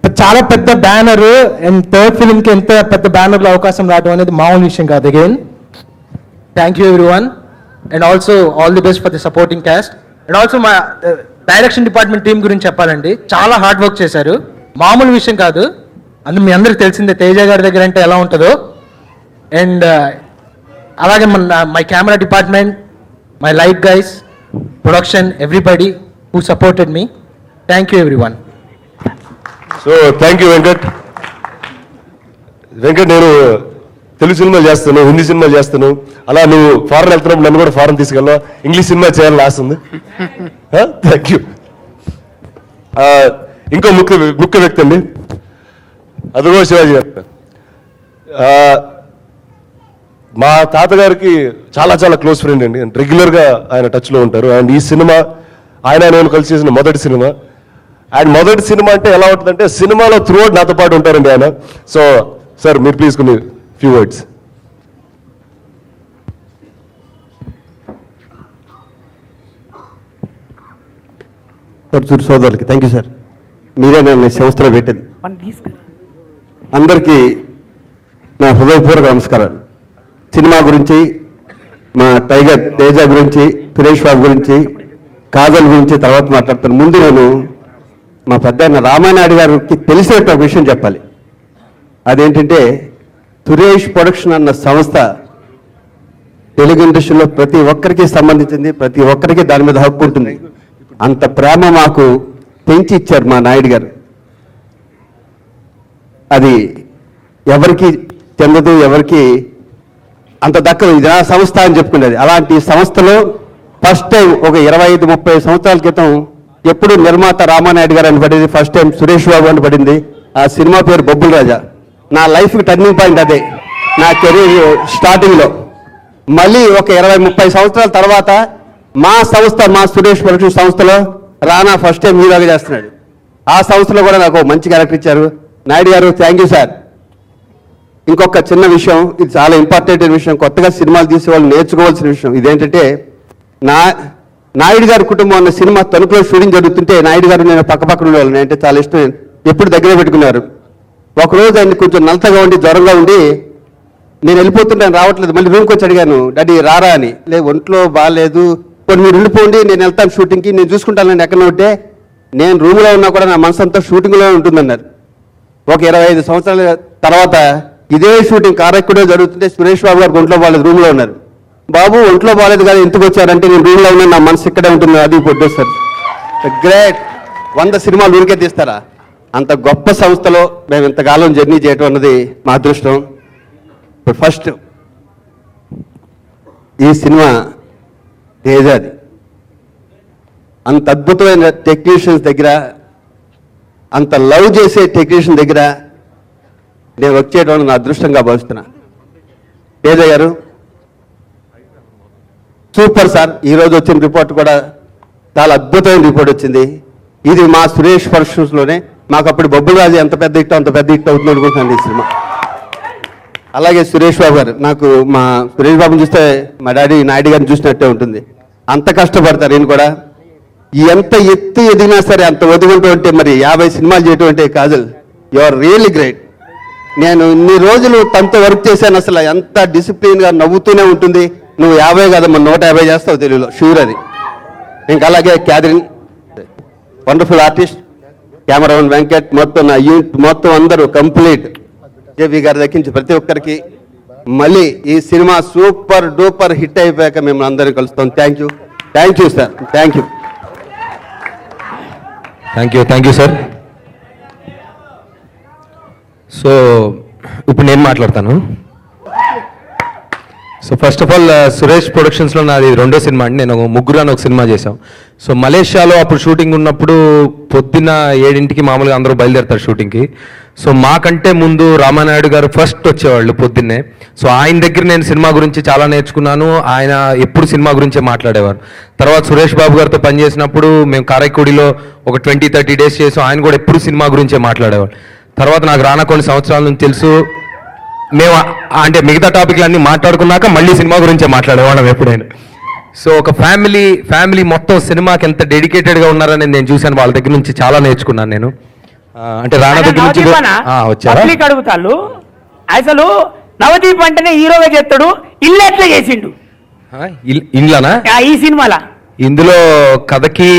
చాలా పెద్ద బ్యానర్ అండ్ థర్డ్ ఫిల్మ్కి ఎంత పెద్ద బ్యానర్లో అవకాశం రావడం అనేది మామూలు విషయం కాదు. Again thank you everyone and also all the best for the supporting caste. And also మా డైరెక్షన్ డిపార్ట్మెంట్ టీం గురించి చెప్పాలండి, చాలా హార్డ్ వర్క్ చేశారు, మామూలు విషయం కాదు. అందులో మీ అందరికి తెలిసిందే తేజ గారి దగ్గర అంటే ఎలా ఉంటుందో. అండ్ అలాగే my camera department, my light guys, production, everybody who supported me. Thank you everyone. So thank you Venkat. నేను తెలుగు సినిమాలు చేస్తాను, హిందీ సినిమాలు చేస్తాను. అలా నువ్వు ఫారెన్ వెళ్తున్నప్పుడు నన్ను కూడా ఫారెన్ తీసుకెళ్ళా, ఇంగ్లీష్ సినిమా చేయాలని ఆశ ఉంది. Thank you. ఇంకో ముఖ్య వ్యక్తి అండి, అదిగో శివాజీ గారు. మా తాతగారికి చాలా చాలా క్లోజ్ ఫ్రెండ్ అండి, రెగ్యులర్గా ఆయన టచ్లో ఉంటారు. అండ్ ఈ సినిమా ఆయన నేను కలిసి చేసిన మొదటి సినిమా. అండ్ మొదటి సినిమా అంటే ఎలా ఉంటుందంటే సినిమాలో త్రూఅవుట్ నాతో పాటు ఉంటారండి ఆయన. సో సార్ మీరు ప్లీజ్ కొన్ని ఫ్యూ వర్డ్స్. సోదరులకి థ్యాంక్ యూ సార్, మీరే నన్ను ఈ సంస్థలో పెట్టింది. అందరికీ నా హృదయపూర్వక నమస్కారాలు. సినిమా గురించి, మా టైగర్ తేజ గురించి, సురేష్ బాబు గురించి, కాజల్ గురించి తర్వాత మాట్లాడతాను. ముందు నేను మా పెద్ద రామానాయుడు గారికి తెలిసినట్టు ఒక విషయం చెప్పాలి. అదేంటంటే సురేష్ ప్రొడక్షన్ అన్న సంస్థ తెలుగు ఇండస్ట్రీలో ప్రతి ఒక్కరికి సంబంధించింది, ప్రతి ఒక్కరికి దాని మీద హక్కు ఉంటుంది. అంత ప్రేమ మాకు పెంచి ఇచ్చారు మా నాయుడు గారు. అది ఎవరికి చెందదు, ఎవరికి అంత దక్కదు. ఇది నా సంస్థ అని చెప్పుకునేది. అలాంటి సంస్థలో ఫస్ట్ టైం ఒక 25-30 సంవత్సరాల క్రితం ఎప్పుడు నిర్మాత రామానాయుడు గారు అని పడింది, ఫస్ట్ టైం సురేష్ బాబు అని పడింది. ఆ సినిమా పేరు బొబ్బుల రాజా. నా లైఫ్కి టర్నింగ్ పాయింట్ అదే, నా కెరీర్ స్టార్టింగ్లో. మళ్ళీ ఒక 20-30 సంవత్సరాల తర్వాత మా సంస్థ, మా సురేష్ ప్రొడక్షన్ సంస్థలో రానా ఫస్ట్ టైం హీరోగా చేస్తున్నాడు. ఆ సంస్థలో కూడా నాకు మంచి క్యారెక్టర్ ఇచ్చారు. నాయుడు గారు థ్యాంక్ యూ సార్. ఇంకొక చిన్న విషయం, ఇది చాలా ఇంపార్టెంట్ విషయం, కొత్తగా సినిమాలు తీసేవాళ్ళు నేర్చుకోవాల్సిన విషయం. ఇదేంటంటే నాయుడు గారి కుటుంబం అన్న సినిమా తణుకులో షూటింగ్ జరుగుతుంటే నాయుడు గారు నేను పక్కపక్కన ఉండేవాళ్ళని, అంటే చాలా ఇష్టం, ఎప్పుడు దగ్గర పెట్టుకున్నారు. ఒకరోజు ఆయన కొంచెం నలతగా ఉండి జ్వరంగా ఉండి నేను వెళ్ళిపోతుంటాను, రావట్లేదు. మళ్ళీ రూమ్కి వచ్చి అడిగాను, డాడీ రారా అని. లేదు ఒంట్లో బాగాలేదు, కొన్ని మీరు వెళ్ళిపోండి, నేను వెళ్తాను షూటింగ్కి, నేను చూసుకుంటాను ఎక్కడ ఉంటే. నేను రూమ్లో ఉన్నా కూడా నా మనసు అంతా షూటింగ్లో ఉంటుందన్నారు. ఒక 25 సంవత్సరాల తర్వాత ఇదే షూటింగ్ కారెక్కుడే జరుగుతుంటే సురేష్ బాబు గారు ఒంట్లో బాగాలేదు, రూమ్లో ఉన్నారు. బాబు ఒంట్లో బాగాలేదు కదా ఎందుకు వచ్చారంటే నేను రూమ్లో ఉన్నాను, నా మనసు ఇక్కడే ఉంటుంది, అది పొట్టేస్తారు. గ్రేట్. 100 సినిమాలు ఊరికే తీస్తారా? అంత గొప్ప సంస్థలో మేము ఇంతకాలం జర్నీ చేయటం అన్నది మా అదృష్టం. ఫస్ట్ ఈ సినిమా తేజాది. అంత అద్భుతమైన టెక్నీషియన్స్ దగ్గర, అంత లవ్ చేసే టెక్నీషియన్ దగ్గర నేను వచ్చేయడం నా అదృష్టంగా భావిస్తున్నా. తేజ గారు సూపర్ సార్. ఈరోజు వచ్చిన రిపోర్ట్ కూడా చాలా అద్భుతమైన రిపోర్ట్ వచ్చింది. ఇది మా సురేష్ ప్రొడక్షన్స్లోనే. మాకు అప్పుడు బొబ్బుల రాజు ఎంత పెద్ద హిట్ అంత పెద్ద హిట్ అవుతుంది అనుకుంటున్నాను ఈ సినిమా. అలాగే సురేష్ బాబు గారు, నాకు మా సురేష్ బాబుని చూస్తే మా డాడీ నాయుడు గారిని చూసినట్టే ఉంటుంది. అంత కష్టపడతారు. నేను కూడా ఎంత ఎత్తు ఎదిగినా సరే అంత ఒదుగుంటూ ఉంటే మరి 50 సినిమాలు చేయటం అంటే Kajal, you are really great. నేను ఇన్ని రోజులు తనతో వర్క్ చేశాను, అసలు ఎంత డిసిప్లిన్గా నవ్వుతూనే ఉంటుంది. నువ్వు 50 కాదమ్మా 150 చేస్తావు తెలుగులో, షూర్ అది. ఇంకా అలాగే Catherine, wonderful artist, cameraman Venkat, మొత్తం నా యూనిట్ మొత్తం అందరూ కంప్లీట్. జేవి గారి దక్కించి ప్రతి ఒక్కరికి మళ్ళీ ఈ సినిమా సూపర్ డూపర్ హిట్ అయిపోయాక మేము అందరం కలుస్తాం. Thank you sir. Thank you sir. So ఇప్పుడు నేను మాట్లాడతాను. So first of all Suresh ప్రొడక్షన్స్లో నాది 2వ సినిమా అండి. నేను ముగ్గురు అని ఒక సినిమా చేశాం. సో మలేషియాలో అప్పుడు షూటింగ్ ఉన్నప్పుడు పొద్దున్న 7 మామూలుగా అందరూ బయలుదేరుతారు షూటింగ్కి. సో మాకంటే ముందు రామానాయుడు గారు ఫస్ట్ వచ్చేవాళ్ళు పొద్దున్నే. సో ఆయన దగ్గర నేను సినిమా గురించి చాలా నేర్చుకున్నాను. ఆయన ఎప్పుడు సినిమా గురించే మాట్లాడేవారు. తర్వాత సురేష్ బాబు గారితో పనిచేసినప్పుడు మేము కారైక్కుడిలో ఒక 20-30 డేస్ చేసాం. ఆయన కూడా ఎప్పుడు సినిమా గురించే మాట్లాడేవారు. తర్వాత నాకు రానా కొన్ని సంవత్సరాల నుంచి తెలుసు. మేము అంటే మిగతా టాపిక్లన్నీ మాట్లాడుకున్నాక మళ్ళీ సినిమా గురించే మాట్లాడేవాళ్ళం ఎప్పుడైనా. సో ఒక ఫ్యామిలీ మొత్తం సినిమాకి ఎంత డెడికేటెడ్గా ఉన్నారని నేను చూశాను. వాళ్ళ దగ్గర నుంచి చాలా నేర్చుకున్నాను నేను. అంటే రాణా దగ్గర నుంచి వచ్చారా? పబ్లిక్ అడుగుతాళ్ళు అసలు నవదీప్ అంటేనే హీరోగా చేస్తాడు, ఇల్లు ఎట్లా చేసిండు ఇండ్లనా ఈ సినిమాలా? ఇందులో కథకి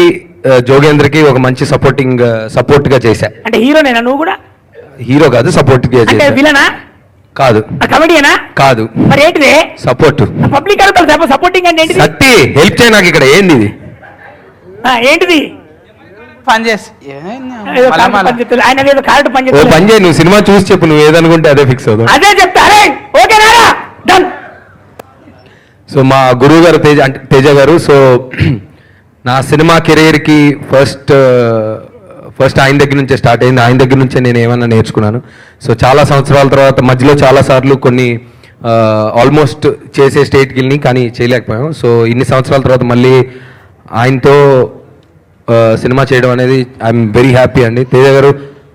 జోగేంద్రకి ఒక మంచి సపోర్ట్ గా చేశా. అంటే హీరోనేనా నువ్వు కూడా? హీరో కాదు, సపోర్ట్ గా అంటే చేశా. విలనా కాదు. కమెడియనా? కాదు. మరి ఏంటిది? సపోర్ట్. పబ్లిక్ అడుగుతారు సపోర్టింగ్ అంటే ఏంటిది? సత్తి హెల్ప్ చేయ నాకు ఇక్కడ. ఏంది ఇది? ఏంటిది? పని చేసి ఏదో కార్డు పని చేస్తాడు. ఆయన ఏదో కార్డు పని ఓ చేస్తాడు. పని చేయి, నువ్వు సినిమా చూసి చెప్పు, నువ్వు ఏదనుకుంటే అదే ఫిక్స్ అవుతావు. అదే చెప్తా. అరే ఓకేనా? డన్. సో మా గురువు గారు తేజ గారు. సో నా సినిమా కెరీర్కి ఫస్ట్ ఆయన దగ్గర నుంచే స్టార్ట్ అయింది. ఆయన దగ్గర నుంచే నేను ఏమన్నా నేర్చుకున్నాను. సో చాలా సంవత్సరాల తర్వాత మధ్యలో చాలాసార్లు కొన్ని ఆల్మోస్ట్ చేసే స్టేట్కి వెళ్ళి కానీ చేయలేకపోయాం. సో ఇన్ని సంవత్సరాల తర్వాత మళ్ళీ ఆయనతో సినిమా చేయడం అనేది ఐఎమ్ వెరీ హ్యాపీ అండి. తేజ గారు,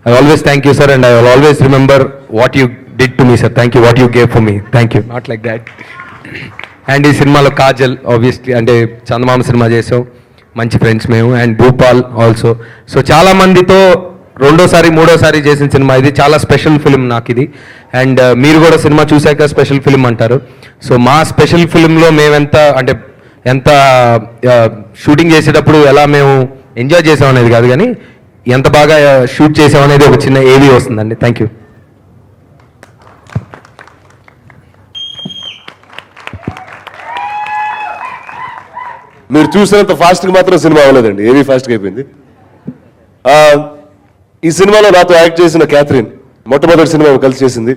I always thank you sir, and I will always remember what you did to me sir. Thank you, what you gave for me. Thank you. Not like that. And ఈ సినిమాలో Kajal obviously, అంటే చందమామ cinema చేసాం, మంచి friends మేము. And Bhupal also. So చాలా మందితో రెండోసారి మూడోసారి చేసిన సినిమా ఇది. చాలా స్పెషల్ ఫిలిం నాకు ఇది. అండ్ మీరు కూడా సినిమా చూశాక స్పెషల్ ఫిలిం అంటారు. సో మా స్పెషల్ ఫిలింలో మేమెంత అంటే ఎంత షూటింగ్ చేసేటప్పుడు ఎలా మేము ఎంజాయ్ చేసాం అనేది కాదు, కానీ ఎంత బాగా షూట్ చేసాం అనేది ఒక చిన్న ఏవీ వస్తుందండి. Thank you. మీరు చూసినంత ఫాస్ట్గా మాత్రం సినిమా అవ్వలేదండి, ఏవి ఫాస్ట్గా అయిపోయింది. ఈ సినిమాలో నాతో యాక్ట్ చేసిన క్యాథరిన్ మొట్టమొదటి సినిమా కలిసి చేసింది.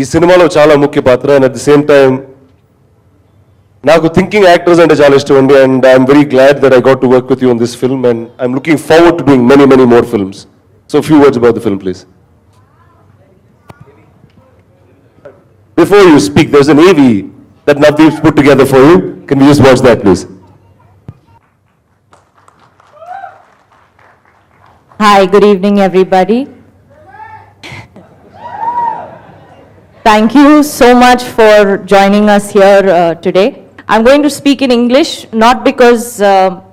ఈ సినిమాలో చాలా ముఖ్య పాత్ర. And at the same time నాకు థింకింగ్ యాక్టర్స్ అంటే చాలా ఇష్టం అండి. And I'm very glad that I got to work with you on this film, and I'm looking forward to doing many more films. So few words about the film please. Before you speak, there's an AV that Navdeep's put together for you. Can we just watch that, please? Hi, good evening, everybody. Thank you so much for joining us here today. I'm going to speak in English, not because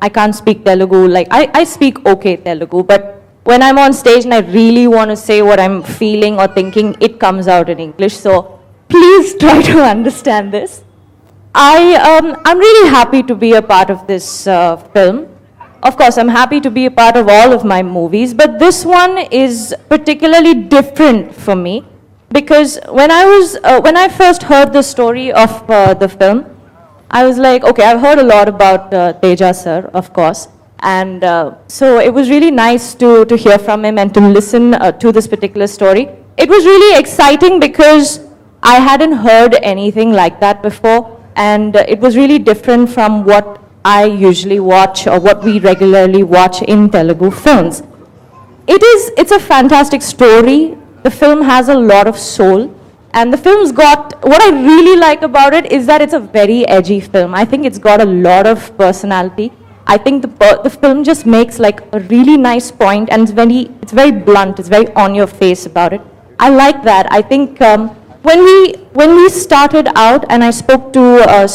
I can't speak Telugu. Like, I speak okay Telugu, but when I'm on stage and I really want to say what I'm feeling or thinking, it comes out in English. So please try to understand this. I'm really happy to be a part of this film. Of course, I'm happy to be a part of all of my movies, but this one is particularly different for me because when I first heard the story of the film, I was like, okay, I've heard a lot about Teja sir, of course, and so it was really nice to hear from him and to listen to this particular story. It was really exciting because I hadn't heard anything like that before, and it was really different from what I usually watch or what we regularly watch in Telugu films. It's a fantastic story. The film has a lot of soul, and the film's got, what I really like about it is that it's a very edgy film. I think it's got a lot of personality. I think the film just makes like a really nice point, and it's very blunt, it's very on your face about it. I like that. I think when we started out and I spoke to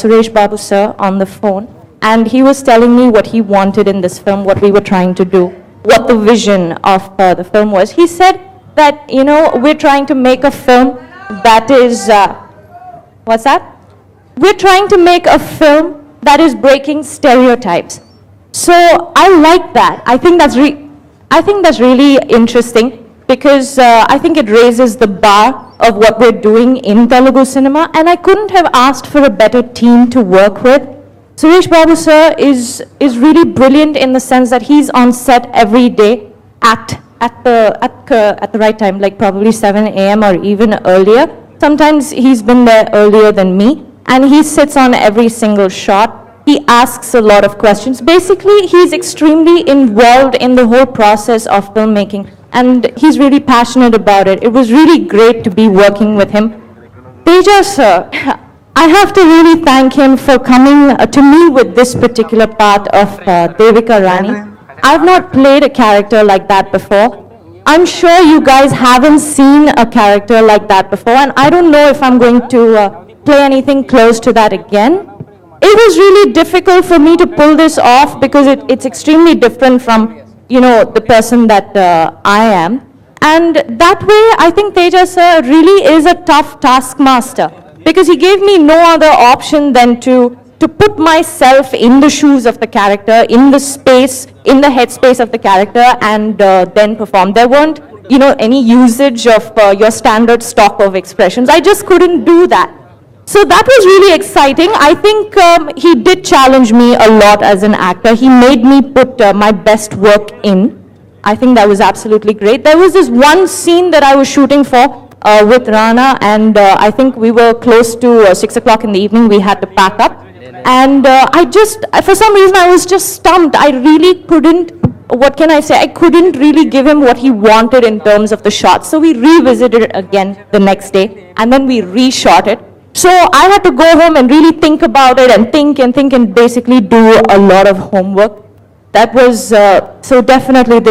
Suresh Babu sir on the phone, and he was telling me what he wanted in this film, what we were trying to do, what the vision of the film was. He said that, you know, we're trying to make a film that is, what's that? We're trying to make a film that is breaking stereotypes. So I like that. I think that's really interesting because I think it raises the bar of what we're doing in Telugu cinema, and I couldn't have asked for a better team to work with. Suresh Babu sir is really brilliant in the sense that he's on set every day at the right time, like probably 7 a.m. or even earlier. Sometimes he's been there earlier than me, and he sits on every single shot. He asks a lot of questions. Basically, he's extremely involved in the whole process of filmmaking, and he's really passionate about it. It was really great to be working with him. Teja sir, I have to really thank him for coming to me with this particular part of Devika Rani. I've not played a character like that before. I'm sure you guys haven't seen a character like that before, and I don't know if I'm going to play anything close to that again. It was really difficult for me to pull this off because it's extremely different from the person that I am. And that way, I think Tejas sir really is a tough taskmaster, because he gave me no other option than to put myself in the shoes of the character, in the space, in the headspace of the character, and then perform. There weren't, any usage of your standard stock of expressions. I just couldn't do that. So that was really exciting. I think he did challenge me a lot as an actor. He made me put my best work in. I think that was absolutely great. There was this one scene that I was shooting for with Rana, and I think we were close to 6 o'clock in the evening. We had to pack up. And for some reason, I was just stumped. I really couldn't, what can I say? I couldn't really give him what he wanted in terms of the shots. So we revisited it again the next day, and then we reshot it. So I had to go home and really think about it and think and basically do a lot of homework. That was, so definitely it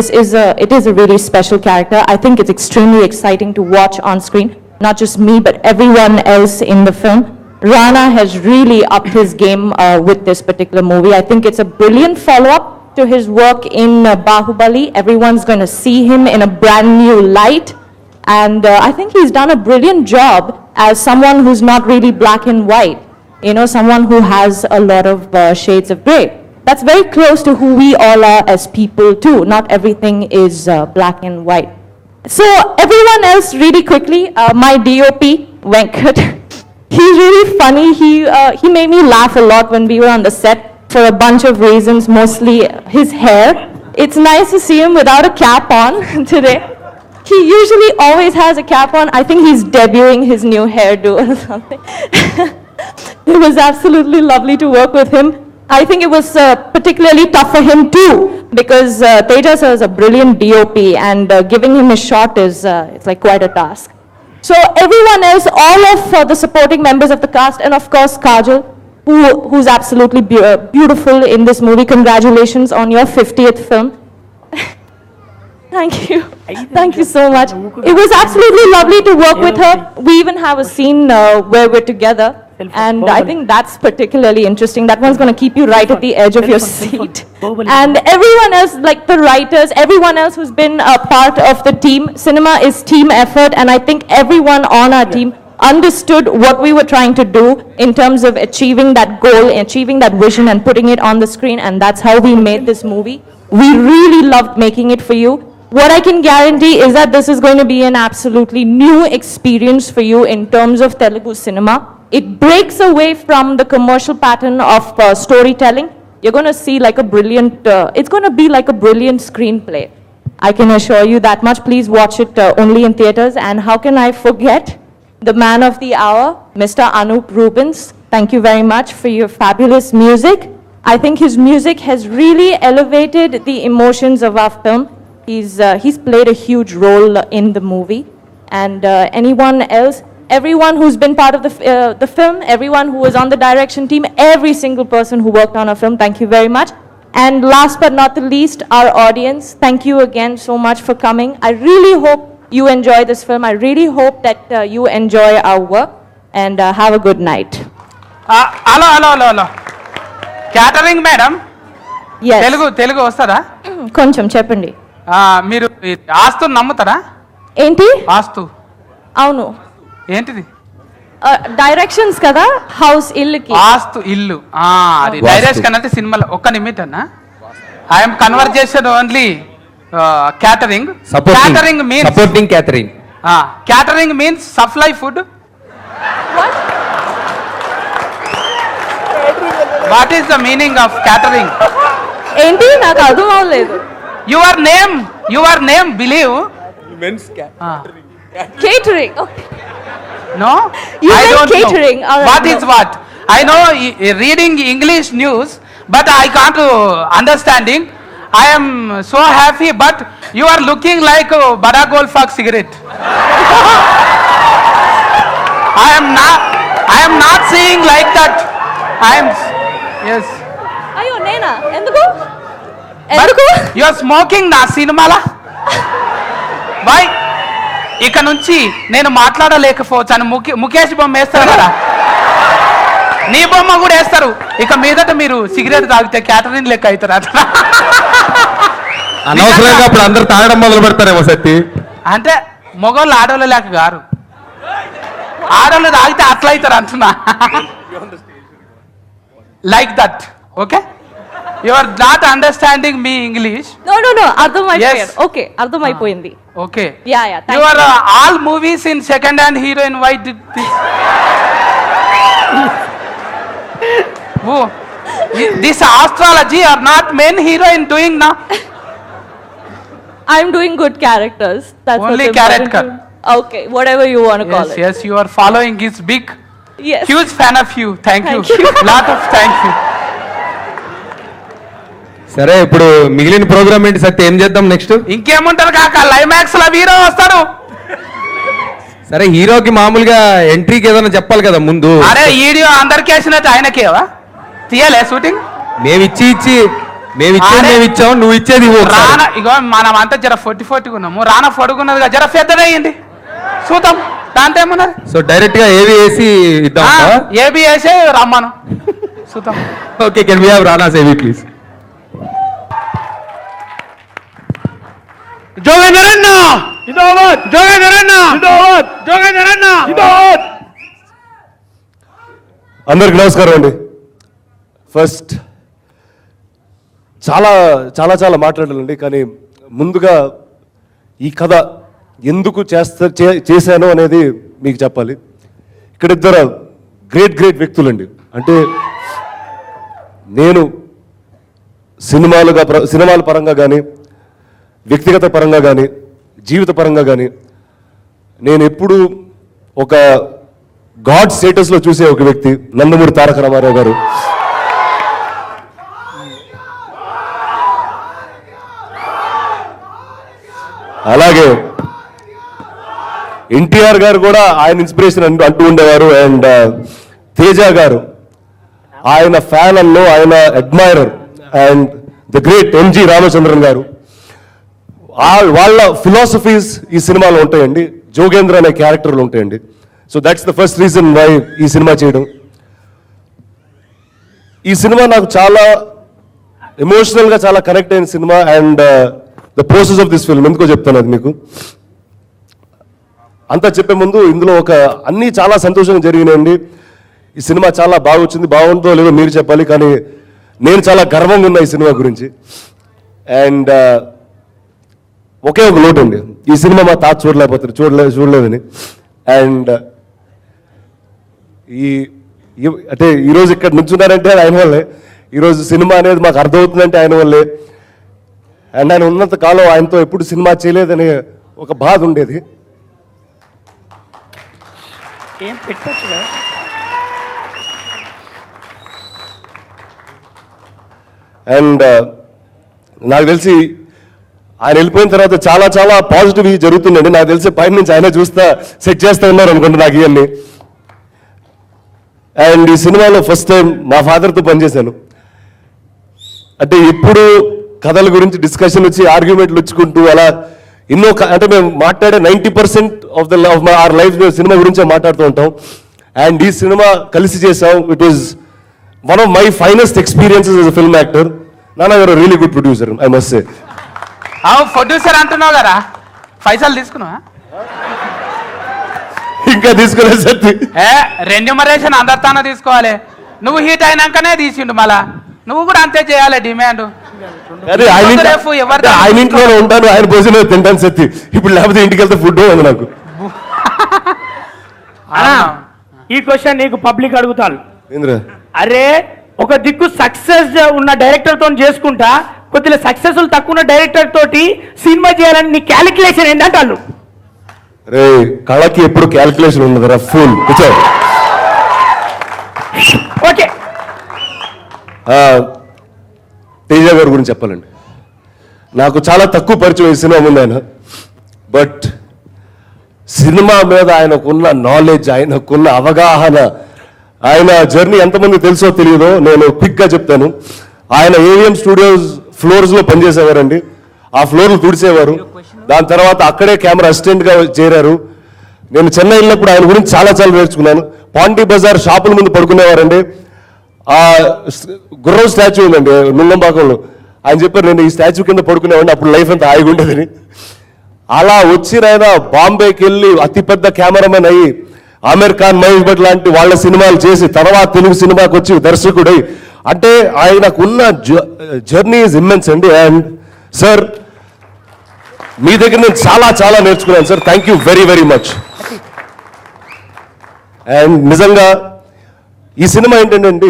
is a really special character. I think it's extremely exciting to watch on screen, not just me, but everyone else in the film. Rana has really upped his game with this particular movie. I think it's a brilliant follow-up to his work in Bahubali. Everyone's going to see him in a brand new light. And I think he's done a brilliant job as someone who's not really black and white, someone who has a lot of shades of gray. That's very close to who we all are as people too. Not everything is black and white. So everyone else, really quickly, my DOP, Venkat, he's really funny. He made me laugh a lot when we were on the set for a bunch of reasons, mostly his hair. It's nice to see him without a cap on today. He usually always has a cap on. I think he's debuting his new hairdo or something. It was absolutely lovely to work with him. I think it was particularly tough for him too, because Tejas is a brilliant DOP, and giving him a shot is it's like quite a task. So everyone else, all of the supporting members of the cast, and of course Kajal, who's absolutely beautiful in this movie. Congratulations on your 50th film. Thank you. Thank you so much. It was absolutely lovely to work with her. We even have a scene where we're together, and I think that's particularly interesting. That one's going to keep you right at the edge of your seat. And everyone else, like the writers, everyone else who's been a part of the team. Cinema is team effort, and I think everyone on our team understood what we were trying to do in terms of achieving that goal, achieving that vision, and putting it on the screen, and that's how we made this movie. We really loved making it for you. What I can guarantee is that this is going to be an absolutely new experience for you in terms of Telugu cinema. It breaks away from the commercial pattern of storytelling. You're going to see like a brilliant, it's going to be like a brilliant screenplay. I can assure you that much. Please watch it only in theaters. And how can I forget the man of the hour, Mr. Anup Rubens. Thank you very much for your fabulous music. I think his music has really elevated the emotions of our film. He's played a huge role in the movie. And anyone else, everyone who's been part of the film, everyone who was on the direction team, every single person who worked on our film, thank you very much. And last but not the least, our audience, thank you again so much for coming. I really hope you enjoy this film. I really hope that you enjoy our work, and have a good night. Hello catering madam, Yes. Telugu వస్తుందా? కొంచెం చెప్పండి. మీరు ఆస్తు నమ్ముతారా? ఏంటి? ఆస్తు అవును. ఏంటిది? Directions కదా, house ఇల్లుకి. ఆస్తు ఇల్లు, అది డైరెక్షన్ అంటే సినిమాలో ఒక్క నిమిటన్నా. I'm conversation only catering. Catering means supporting catering. Catering means supply food. What is the meaning of catering? ఏంటి? నాకు అర్థం అవ్వలేదు. Your name believe catering. No, You I meant don't catering. know. All right, What no. is what? I know reading English news, but I can't understanding. I am so happy, but you are looking like a Bada Goldfuck cigarette. I am not seeing like that. Yes. అయ్యో నేనా? ఎందుకు? You are smoking na cinema la? Why? ఇక నుంచి నేను మాట్లాడలేకపోవచ్చు అని ముఖేష్ బొమ్మ వేస్తారు కదా, నీ బొమ్మ కూడా వేస్తారు. ఇక మీదట మీరు సిగరెట్ తాగితే క్యాటరింగ్ లెక్క అవుతారు అట్లా. అనవసరంగా అప్పుడు అందరు తాగడం మొదలు పెడతారేమో సత్తి. అంటే మొగోళ్ళు ఆడోళ్ళు లేక గారు, ఆడోళ్ళు తాగితే అట్లా అవుతారు అంటున్నా. Like that. Okay, you are not understanding మీ ఇంగ్లీష్. నో అర్థమైపోయింది. ఓకే, అర్థమైపోయింది. Okay, ya you are all movies in second hand heroine. Why did this astrology are not main heroine doing now? I'm doing good characters. That's Only what's character. important. Okay, whatever you want to call it. Yes, you are following his big, Yes. huge fan of you. Thank you. Thank you. Lot of thank you. సరే, ఇప్పుడు మిగిలిన programme ఏంటి సత్తి? ఏం చేద్దాం next? ఇంకేముంటారు కాక, లైమాక్స్ లో hero వస్తాడు. సరే, హీరోకి మామూలుగా ఎంట్రీకి ఏదైనా చెప్పాలి కదా ముందు. అరే వీడియో అందరికి వేసినట్టు ఆయనకేవా తీయలే షూటింగ్? మేము ఇచ్చాం, నువ్వు ఇచ్చేది ఇవ్వు ఒకసారి. రానా ఇగో మనం అంతా జర 40 ఉన్నాము. రానా పొడుగున్నదిగా, జర పెద్దదయ్యింది చూద్దాం, దాంతో ఏమున్నది. సో డైరెక్ట్ గా ఏవి వేసి ఇద్దాం. ఏబి వేసే రమ్మను చూద్దాం. Okay, can we have Rana's AV please? జోగేంద్రన్న జిందాబాద్, జోగేంద్రన్న జిందాబాద్, జోగేంద్రన్న జిందాబాద్. అందరికి నమస్కారం అండి. ఫస్ట్ చాలా చాలా చాలా మాట్లాడాలండి, కానీ ముందుగా ఈ కథ ఎందుకు చేశాను అనేది మీకు చెప్పాలి. ఇక్కడ ఇద్దరు గ్రేట్ వ్యక్తులండి. అంటే నేను సినిమాల పరంగా కానీ, వ్యక్తిగత పరంగా కానీ, జీవిత పరంగా కానీ నేను ఎప్పుడు ఒక గాడ్ స్టేటస్లో చూసే ఒక వ్యక్తి నందమూరి తారక రామారావు గారు. అలాగే ఎన్టీఆర్ గారు కూడా ఆయన ఇన్స్పిరేషన్ అంటూ ఉండేవారు. అండ్ తేజ గారు ఆయన ఫ్యాన్ అన్నో, ఆయన admirer. And the great MG Ramachandran గారు, వాళ్ళ ఫిలాసఫీస్ ఈ సినిమాలో ఉంటాయండి. జోగేంద్ర అనే క్యారెక్టర్లు ఉంటాయండి. So that's the first reason why ఈ సినిమా చేయడం. ఈ సినిమా నాకు చాలా ఎమోషనల్గా చాలా కనెక్ట్ అయిన సినిమా. And the process of this film ఎందుకో చెప్తాను అది మీకు. అంతా చెప్పే ముందు ఇందులో అన్నీ చాలా సంతోషంగా జరిగినాయండి. ఈ సినిమా చాలా బాగా వచ్చింది. బాగుందో లేదో మీరు చెప్పాలి, కానీ నేను చాలా గర్వంగా ఉన్నా ఈ సినిమా గురించి. అండ్ ఒకే ఒక లోటు అండి, ఈ సినిమా మా తాత చూడలేకపోతారు, చూడలేదని. అండ్ అంటే ఈరోజు ఇక్కడ నుంచున్నారంటే ఆయన వల్లే. ఈరోజు సినిమా అనేది మాకు అర్థమవుతుందంటే ఆయన వల్లే. అండ్ ఆయన ఉన్నంత కాలం ఆయనతో ఎప్పుడు సినిమా చేయలేదనే ఒక బాధ ఉండేది. ఏం పెట్టచ్చు కదా. అండ్ నాకు తెలిసి ఆయన వెళ్ళిపోయిన తర్వాత చాలా చాలా పాజిటివ్ జరుగుతుందండి. నాకు తెలిసి పైన నుంచి ఆయన సెట్ చేస్తూ ఉన్నారు అనుకుంటా నాకు ఇవన్నీ. అండ్ ఈ సినిమాలో ఫస్ట్ టైం మా ఫాదర్తో పనిచేశాను. అంటే ఎప్పుడు కథల గురించి డిస్కషన్ వచ్చి ఆర్గ్యుమెంట్లు వచ్చుకుంటూ అలా ఎన్నో అంటే మేము మాట్లాడే 90% ఆఫ్ అవర్ లైఫ్ సినిమా గురించే మాట్లాడుతూ ఉంటాం. అండ్ ఈ సినిమా కలిసి చేసాం. It is one of my finest experiences as a film actor. నాన్న గారు really good producer, I must say. Producer అంటున్నావు కదా, పైసలు తీసుకున్నావా? ఇంకా తీసుకోలేదు సార్. రెన్యూమరేషన్ అందరితోనే తీసుకోవాలి. నువ్వు హీట్ అయినాకనే తీసిండు, మళ్ళా నువ్వు కూడా అంతే చేయాలి డిమాండ్. ఆయన ఇంట్లోనే ఉంటాను, ఆయన భోజనం తింటాను సత్తి. ఇప్పుడు లేకపోతే ఇంటికి వెళ్తే ఫుడ్ ఉంది నాకు. ఈ క్వశ్చన్ నీకు పబ్లిక్ అడుగుతాను. అరే ఒక దిక్కు సక్సెస్ ఉన్న డైరెక్టర్ తో చేసుకుంటా, కొద్దిగా సక్సెస్ఫుల్ తక్కువ ఉన్న డైరెక్టర్ తోటి సినిమా చేయాలని నీ క్యాలిక్యులేషన్ ఏంటంటే వాళ్ళు. రే కళకి ఎప్పుడు క్యాలిక్యులేషన్ ఉండదురా, ఫుల్ కూర్చో. ఓకే, తేజ గారి గురించి చెప్పాలండి. నాకు చాలా తక్కువ పరిచయం ఈ సినిమా ముందు ఆయన. బట్ సినిమా మీద ఆయనకున్న నాలెడ్జ్, ఆయనకున్న అవగాహన, ఆయన జర్నీ ఎంతమంది తెలుసో తెలియదో నేను క్విక్గా చెప్తాను. ఆయన ఏవిఎం స్టూడియోస్ ఫ్లోర్స్లో పనిచేసేవారండి. ఆ ఫ్లోర్లు తుడిసేవారు. దాని తర్వాత అక్కడే కెమెరా అసిస్టెంట్గా చేరారు. నేను చెన్నై వెళ్ళినప్పుడు ఆయన గురించి చాలా చాలా నేర్చుకున్నాను. పాంటీ బజార్ షాపుల ముందు పడుకునేవారండి. ఆ గుర్రం స్టాచ్యూ ఉందండి నుంగంపాకంలో, ఆయన చెప్పారు నేను ఈ స్టాచ్యూ కింద పడుకునేవాడిని, అప్పుడు లైఫ్ అంతా హాయిగా ఉండేదని. అలా వచ్చిన బాంబేకి వెళ్ళి అతిపెద్ద కెమెరామెన్ అయ్యి ఆమీర్ ఖాన్, మహేష్ భట్ లాంటి వాళ్ళ సినిమాలు చేసి తర్వాత తెలుగు సినిమాకి వచ్చి దర్శకుడై, అంటే ఆయనకున్న జర్నీ ఈజ్ ఇమ్మెన్స్ అండి. అండ్ సార్ మీ దగ్గర నేను చాలా చాలా నేర్చుకున్నాను sir. Thank you very very much. And నిజంగా ఈ సినిమా ఏంటంటే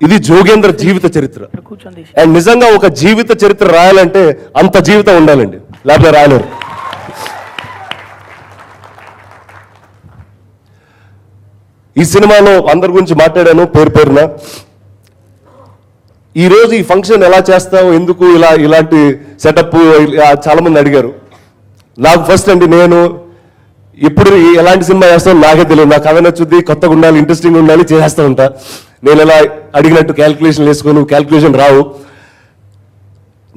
ఇది జోగేంద్ర జీవిత చరిత్ర. అండ్ నిజంగా ఒక జీవిత చరిత్ర రాయాలంటే అంత జీవితం ఉండాలండి, లేకపోతే రాయలేరు. ఈ సినిమాలో అందరి గురించి మాట్లాడాను పేరు పేరున. ఈరోజు ఈ ఫంక్షన్ ఎలా చేస్తావు, ఎందుకు ఇలాంటి సెటప్ చాలా మంది అడిగారు. నాకు ఫస్ట్ అండి, నేను ఎప్పుడు ఎలాంటి సినిమా చేస్తాను నాకే తెలియదు. నాకు కథ నచ్చుద్ది, కొత్తగా ఉండాలి, ఇంట్రెస్టింగ్ ఉండాలి, చేస్తూ ఉంటా. నేను ఎలా అడిగినట్టు క్యాల్కులేషన్ వేసుకోను, క్యాల్కులేషన్ రావు.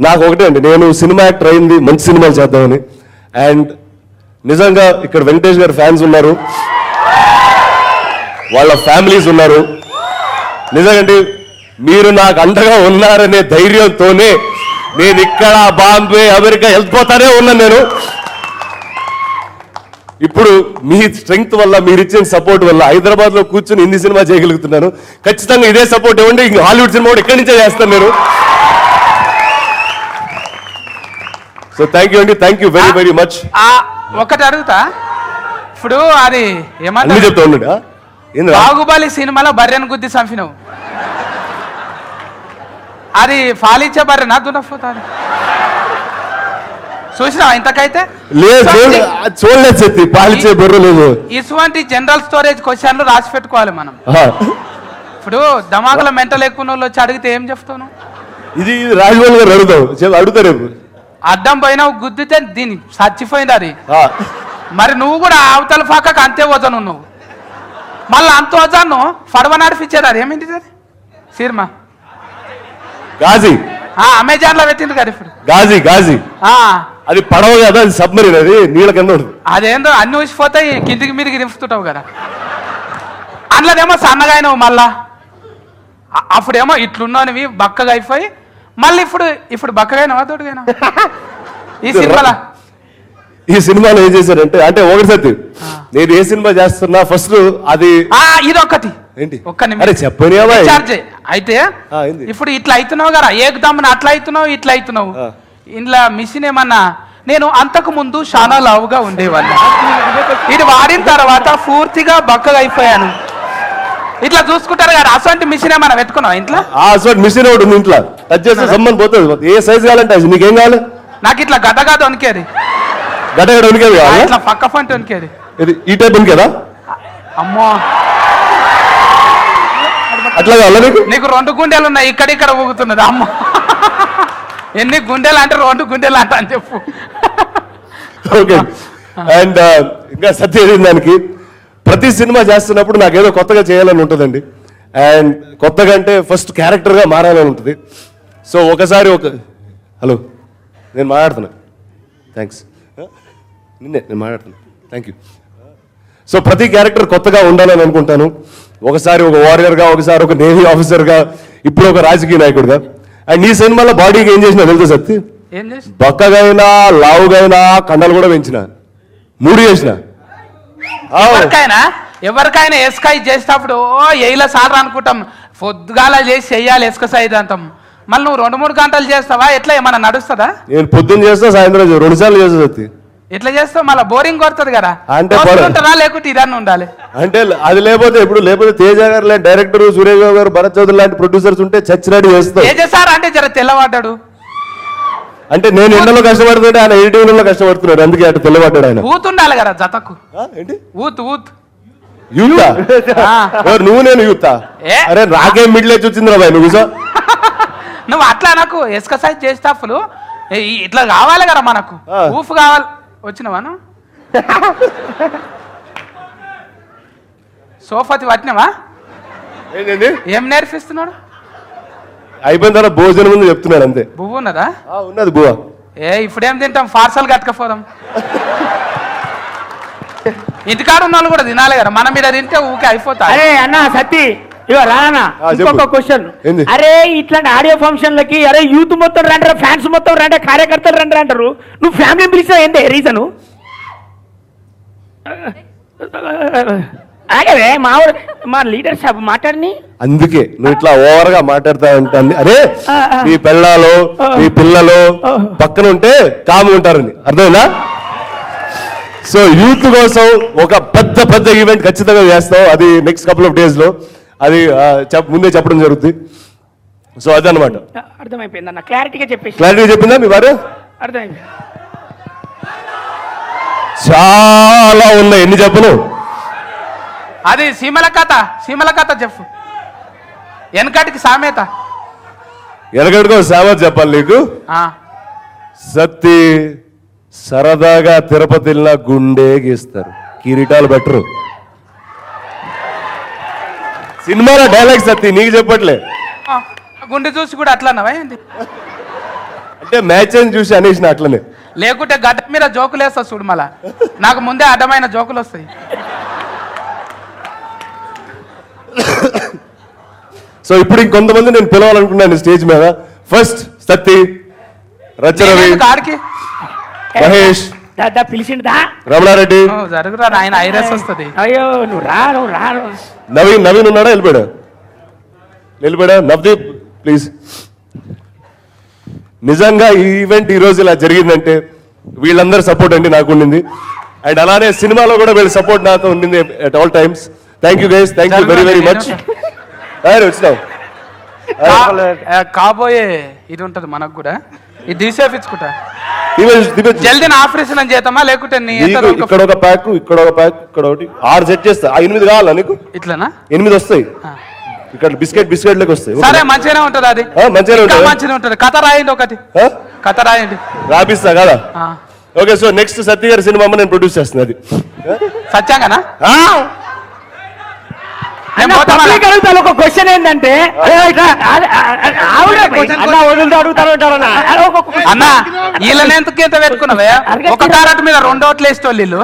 నాకు ఒకటే అండి, నేను సినిమా యాక్టర్ అయింది మంచి సినిమాలు చేద్దామని. అండ్ నిజంగా ఇక్కడ వెంకటేష్ గారి ఫ్యాన్స్ ఉన్నారు, వాళ్ళ ఫ్యామిలీస్ ఉన్నారు. నిజంగా మీరు నాకు అండగా ఉన్నారనే ధైర్యంతోనే నేను ఇక్కడ బాంబే, అమెరికా వెళ్ళిపోతానే ఉన్నాను. నేను ఇప్పుడు మీ స్ట్రెంగ్త్ వల్ల, మీరు ఇచ్చిన సపోర్ట్ వల్ల హైదరాబాద్ లో కూర్చొని హిందీ సినిమా చేయగలుగుతున్నాను. ఖచ్చితంగా ఇదే సపోర్ట్ ఇవ్వండి, ఇంక హాలీవుడ్ సినిమా కూడా ఇక్కడి నుంచే చేస్తాను నేను. సో థ్యాంక్ యూ అండి, thank you very very much. ఒకటి అడుగుతా, ఇప్పుడు అది అన్ని ఏమన్నా చెప్తా ఉండండి. బాహుబలి సినిమాలో బర్రెను గుద్ది చంపినవు, అది ఫాలిచ్చే బర్రెనా దున్నపోతాది చూసినావా ఇంతకైతే? లేదు చూడలేదు సత్తి, పాలిచ్చే బొర్ర లేదు. ఇటువంటి జనరల్ స్టోరేజ్ క్వశ్చన్లు రాసి పెట్టుకోవాలి మనం. ఇప్పుడు ధమాకుల మెంటల్ ఎక్కువ వాళ్ళు వచ్చి అడిగితే ఏం చెప్తాను? ఇది రాజమౌళి గారు అడుగుతారు రేపు. అడ్డం పోయినావు గుద్దితే దీన్ని చచ్చిపోయింది అది. మరి నువ్వు కూడా అవతల పక్కకు అంతే వజను నువ్వు, మళ్ళీ అంత వజాను పడవ నడిపించేది. అది ఏమిటి అది సినిమా? గాజీ. అమెజాన్ లో పెట్టింది కదా ఇప్పుడు. గాజీ గాజీ అది పడవ కదా, అది సబ్మరీన్, అది నీళ్ళ కింద ఉంటుంది. అదేందో అన్ని ఊసిపోతాయి, కిందికి మీదికి నింపుతుంటావు కదా. అందులోనేమో సన్నగా అయినావు, మళ్ళా అప్పుడేమో ఇట్లున్నానివి బక్కగా అయిపోయి, మళ్ళీ ఇప్పుడు బక్కగా అయినావా తోడుగా ఈ సినిమాలో ఏం చేశారంటే, అంటే ఒకటి సత్తి, నేను ఏ సినిమా చేస్తున్నా ఫస్ట్ అది ఇదొక్కటి ఏంటి ఒక్క చెప్పని అయితే ఇప్పుడు ఇట్లా అవుతున్నావు కదా, ఏకదమ్మున అట్లా అవుతున్నావు, ఇట్లా అవుతున్నావు. ఇంట్లో మిషన్ ఏమన్నా, నేను అంతకు ముందు చాలా లావుగా ఉండేవాడిని, ఇది వాడిన తర్వాత పూర్తిగా బక్కగా అయిపోయాను. ఇట్లా చూసుకుంటారు కదా, అసలు మిషన్ ఏమన్నా పెట్టుకున్నావు ఇంట్లో? మిషన్ ఒకటి ఉంది ఇంట్లో, టచ్ చేస్తే సంబంధం పోతుంది. ఏ సైజ్ కావాలంటే నీకేం కావాలి? నాకు ఇట్లా గడ్డగా వణికేది, గడ్డగడ వణికేది, ఇట్లా పక్క పంట వణికేది. ఈ టైప్ వణికేదా? అమ్మో, అట్లా కావాలా నీకు 2 గుండెలు ఉన్నాయి, ఇక్కడ ఊగుతున్నది. అమ్మ, ఎన్ని గుండెలు అంటే 2 గుండెలు అంట అని చెప్పు. ఓకే. అండ్ ఇంకా సత్య దానికి ప్రతి సినిమా చేస్తున్నప్పుడు నాకు ఏదో కొత్తగా చేయాలని ఉంటుందండి. అండ్ కొత్తగా అంటే ఫస్ట్ క్యారెక్టర్గా మారాలని ఉంటుంది. సో ఒకసారి హలో నేను మాట్లాడుతున్నా, థ్యాంక్స్, నేను మాట్లాడుతున్నా, థ్యాంక్ యూ. సో ప్రతి క్యారెక్టర్ కొత్తగా ఉండాలని అనుకుంటాను. ఒకసారి ఒక వారియర్గా, ఒకసారి ఒక నేవీ ఆఫీసర్గా, ఇప్పుడు ఒక రాజకీయ నాయకుడిగా. అండ్ ఈ సినిమాలో బాడీకి ఏం చేసినా తెలుసా సత్తి? బక్కగైనా, లావుగైనా, కండలు కూడా పెంచిన, 3 చేసిన. ఎవరికైనా ఎస్కై చేసేటప్పుడు ఏళ్ళ సార్ అనుకుంటాం, పొద్దుగాల చేసి చెయ్యాలి ఎస్కసైజ్ అంటాం. మళ్ళీ నువ్వు 2-3 గంటలు చేస్తావా? ఎట్లా ఏమన్నా నడుస్తుందా? నేను పొద్దున్న చేస్తా, సాయంత్రం 2 సార్లు చేస్తా సత్తి. ఎట్లా చేస్తావు? మళ్ళీ బోరింగ్ కొడుతుంది కదా. అంటే లేకుంటే ఇదన్నీ ఉండాలి. అంటే అది లేకపోతే తేజ గారు లాంటి డైరెక్టర్, సురేష్ బాబు గారు, భరత్ చౌదరి లాంటి ప్రొడ్యూసర్స్ ఉంటే చచ్చినట్టు చేస్తాం. తేజ సార్ అంటే జర తెల్లవాడ్డాడు. అంటే నేను ఎండలో కష్టపడుతుంటే ఆయన ఎడిటింగ్ లో కష్టపడుతున్నాడు, అందుకే అటు తెల్లవాడ్డాడు ఆయన. ఊతుండాలి కదా జతకు. ఏంటి ఊత్ యూతా? నువ్వు నేను యూతా? అరే నాకేం మిడిల్ ఏజ్ వచ్చింది రా బాయ్, నువ్వు అట్లా నాకు ఎక్సర్సైజ్ చేసేటప్పుడు ఇట్లా కావాలి కదా మనకు, ఊఫ్ కావాలి. వచ్చినవాను సోఫాతి పట్టినవా? ఏం నేర్పిస్తున్నాడు? అయిపోయిన తర్వాత భోజనం ముందు చెప్తున్నాడు అంతే. బువ్వు ఉన్నదా? ఉన్నది బువ్వ. ఇప్పుడేం తింటాం, పార్సల్ కట్టుకపోదాం. ఇంటికాడ ఉన్న వాళ్ళు కూడా తినాలి కదా, మన మీద తింటే ఊకే అయిపోతా. అరే అన్న సత్తి, ఇగో రానా చెప్పు. ఇంకొక క్వశ్చన్. ఏంది? అరే ఇట్లాంటి ఆడియో ఫంక్షన్లకి అరే యూత్ మొత్తం రంటారు, ఫ్యాన్స్ మొత్తం రంట, కార్యకర్తలు రంటారు అంటారు. నువ్వు ఫ్యామిలీ పిలిచినా ఏంటి రీజను? ఆగవే మా లీడర్ సాబ్ మాట్లాడిని. అందుకే నువ్వు ఇట్లా ఓవర్ గా మాట్లాడతా ఉంటాను. అరే మీ పిల్లలు మీ పిల్లలు పక్కన ఉంటే కాము ఉంటారని అర్థమైందా? సో యూత్ కోసం ఒక పెద్ద పెద్ద ఈవెంట్ ఖచ్చితంగా చేస్తాం. అది నెక్స్ట్ కపుల్ ఆఫ్ డేస్ లో అది ముందే చెప్పడం జరుగుతుంది. సో అదనమాట. అర్థమైపోయింది అన్న, క్లారిటీగా చెప్పేసి. క్లారిటీ చెప్పిందా మీ భార్య? అర్థమైంది. చాలా ఉన్నాయి, ఎన్ని చెప్పను. అది సీమల కథ చెప్పు. వెనకటికి సామెత. ఎనగడుకో సామెత చెప్పాలి నీకు. సత్తి సరదాగా తిరుపతి వెళ్ళినా గుండె గీస్తారు, కిరీటాలు బెటరు. సినిమాలో డైలాగ్ సత్తి నీకు చెప్పట్లే. గుండె చూసి కూడా అట్లా అన్నావా ఏంటి? అంటే మ్యాచ్ అని చూసి అనేసిన అట్లనే. లేకుంటే గడ్డ మీద జోకులు వేస్తా చూడు, మళ్ళా నాకు ముందే అడ్డమైన జోకులు వస్తాయి. సో ఇప్పుడు ఇంకొంతమంది నేను పిలవాలనుకున్నాను స్టేజ్ మీద. ఫస్ట్ సత్తి, రచరవి, కాడికి మహేష్, పిలిచిందా రమణారెడ్డి, జరుగురా ఆయన ఐరస్ వస్తుంది. అయ్యో నువ్వు రా. నవీన్ ఉన్నాడా? వెళ్ళిపోయాడా? నవదీప్ ప్లీజ్. నిజంగా ఈ ఈవెంట్ ఈ రోజు ఇలా జరిగిందంటే వీళ్ళందరూ సపోర్ట్ అండి నాకు ఉండింది. అండ్ అలానే సినిమాలో కూడా వీళ్ళ సపోర్ట్ నాతో ఉండింది at all times. Thank you guys, thank you very very much. వచ్చినావు కాబోయే ఇది ఉంటది మనకు కూడా, ఇది తీసేపించుకుంటా. జల్దీ నా ఆపరేషన్ అని చేద్దామా లేకుంటే ఇక్కడ ఒక ప్యాక్, ఇక్కడ ఒక ప్యాక్, ఇక్కడ ఒకటి 6 సెట్ చేస్తా. 8 కావాలా నీకు? ఇట్లానా? 8 వస్తాయి. ఇక్కడ బిస్కెట్ లెక్క వస్తాయి. సరే మంచిగానే ఉంటది అది, మంచిగా ఉంటది. కథ రాయండి, ఒకటి కథ రాయండి, రాపిస్తా కదా. ఓకే, సో నెక్స్ట్ సత్య గారి సినిమా నేను ప్రొడ్యూస్ చేస్తున్నా. అది సత్యంగానా? అడుగుతాను ఒక క్వశ్చన్ ఏంటంటే, అన్న వీళ్ళని ఎందుకు ఇంత పెట్టుకున్నావే? ఒక కారట్ మీద 2 ఓట్లు వేసేవాళ్ళు వీళ్ళు.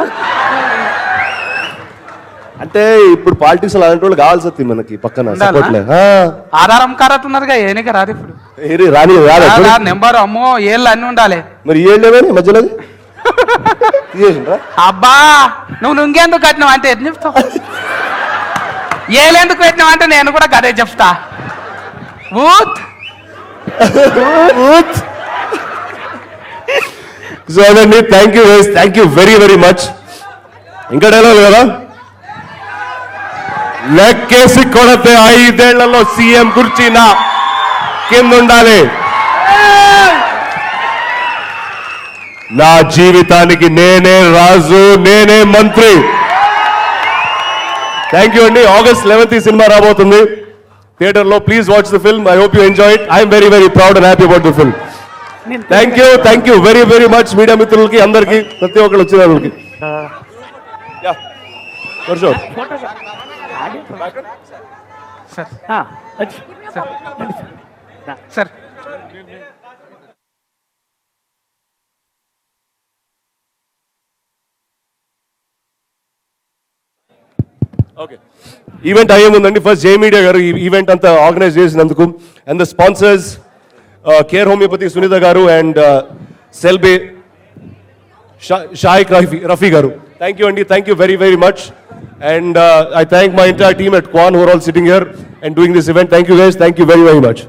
అంటే ఇప్పుడు పాలిటిక్స్ అలాంటి వాళ్ళు కావాలి సత్తి మనకి పక్కన ఆధారం కారట్ ఉన్నదిగా, ఏనిక రాదు ఇప్పుడు. రాని నెంబర్ అమ్మో ఏళ్ళు అన్ని ఉండాలి. మరి ఏళ్ళేమని మధ్యలో అబ్బా నువ్వు నుంగేందుకు కట్టినావు అంటే ఎన్ని చెప్తావు? ఏళ్ళెందుకు పెట్టినావు అంటే నేను కూడా గదే చెప్తా. సో అదండి, thank you very very much. ఇంకా డైలాగ్ కదా, లెక్కేసి కొడితే 5 ఏళ్లలో సీఎం కుర్చీ నా కింద ఉండాలి. నా జీవితానికి నేనే రాజు, నేనే మంత్రి. థ్యాంక్ యూ అండి. August 11th ఈ సినిమా రాబోతుంది థియేటర్లో. Please watch the film. I hope you enjoy it. I'm very very proud and happy about the film. Thank you very very much media మిత్రులకి అందరికి, ప్రతి ఒక్కరు వచ్చిన వాళ్ళకి. సార్ ఓకే, ఈవెంట్ అయ్యే ముందండి ఫస్ట్ జే మీడియా గారు ఈ ఈవెంట్ అంతా ఆర్గనైజ్ చేసినందుకు, and the sponsors care homeopathy Sunitha గారు అండ్ సెల్బే షాయిక్ రఫీ గారు. థ్యాంక్ యూ అండి, thank you very very much. And I thank my entire team at Kwan who are all sitting here and doing this event. Thank you guys, thank you very very much.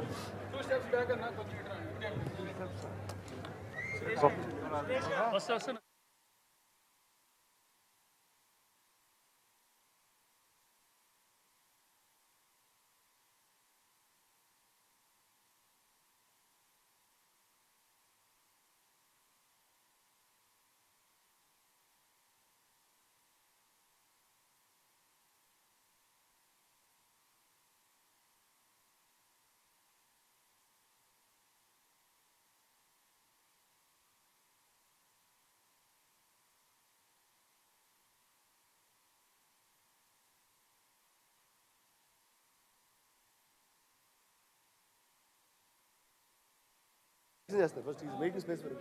First, he's making space for him.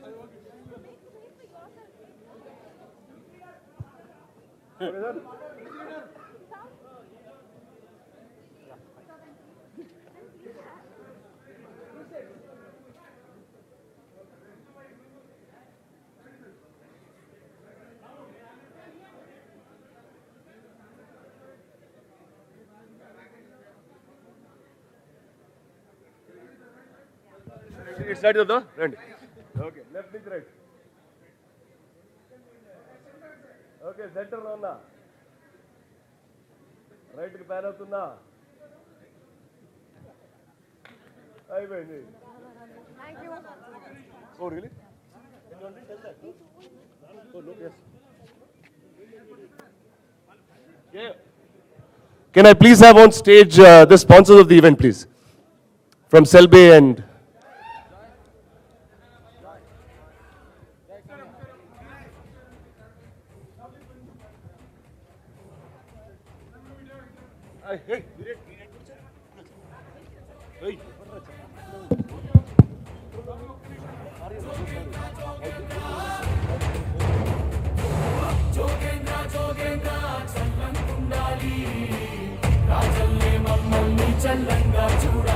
Start చేద్దాం రండి. Okay left నుంచి right. Okay సెంటర్లో ఉన్నా, రైట్కి pan అవుతుందా? అయిపోయింది. Oh, really? Yeah. Can I please have on stage the sponsors of the event, please? From Selby and... Hey. రాజల్లే మమ్మల్ని చల్లంగా చూడ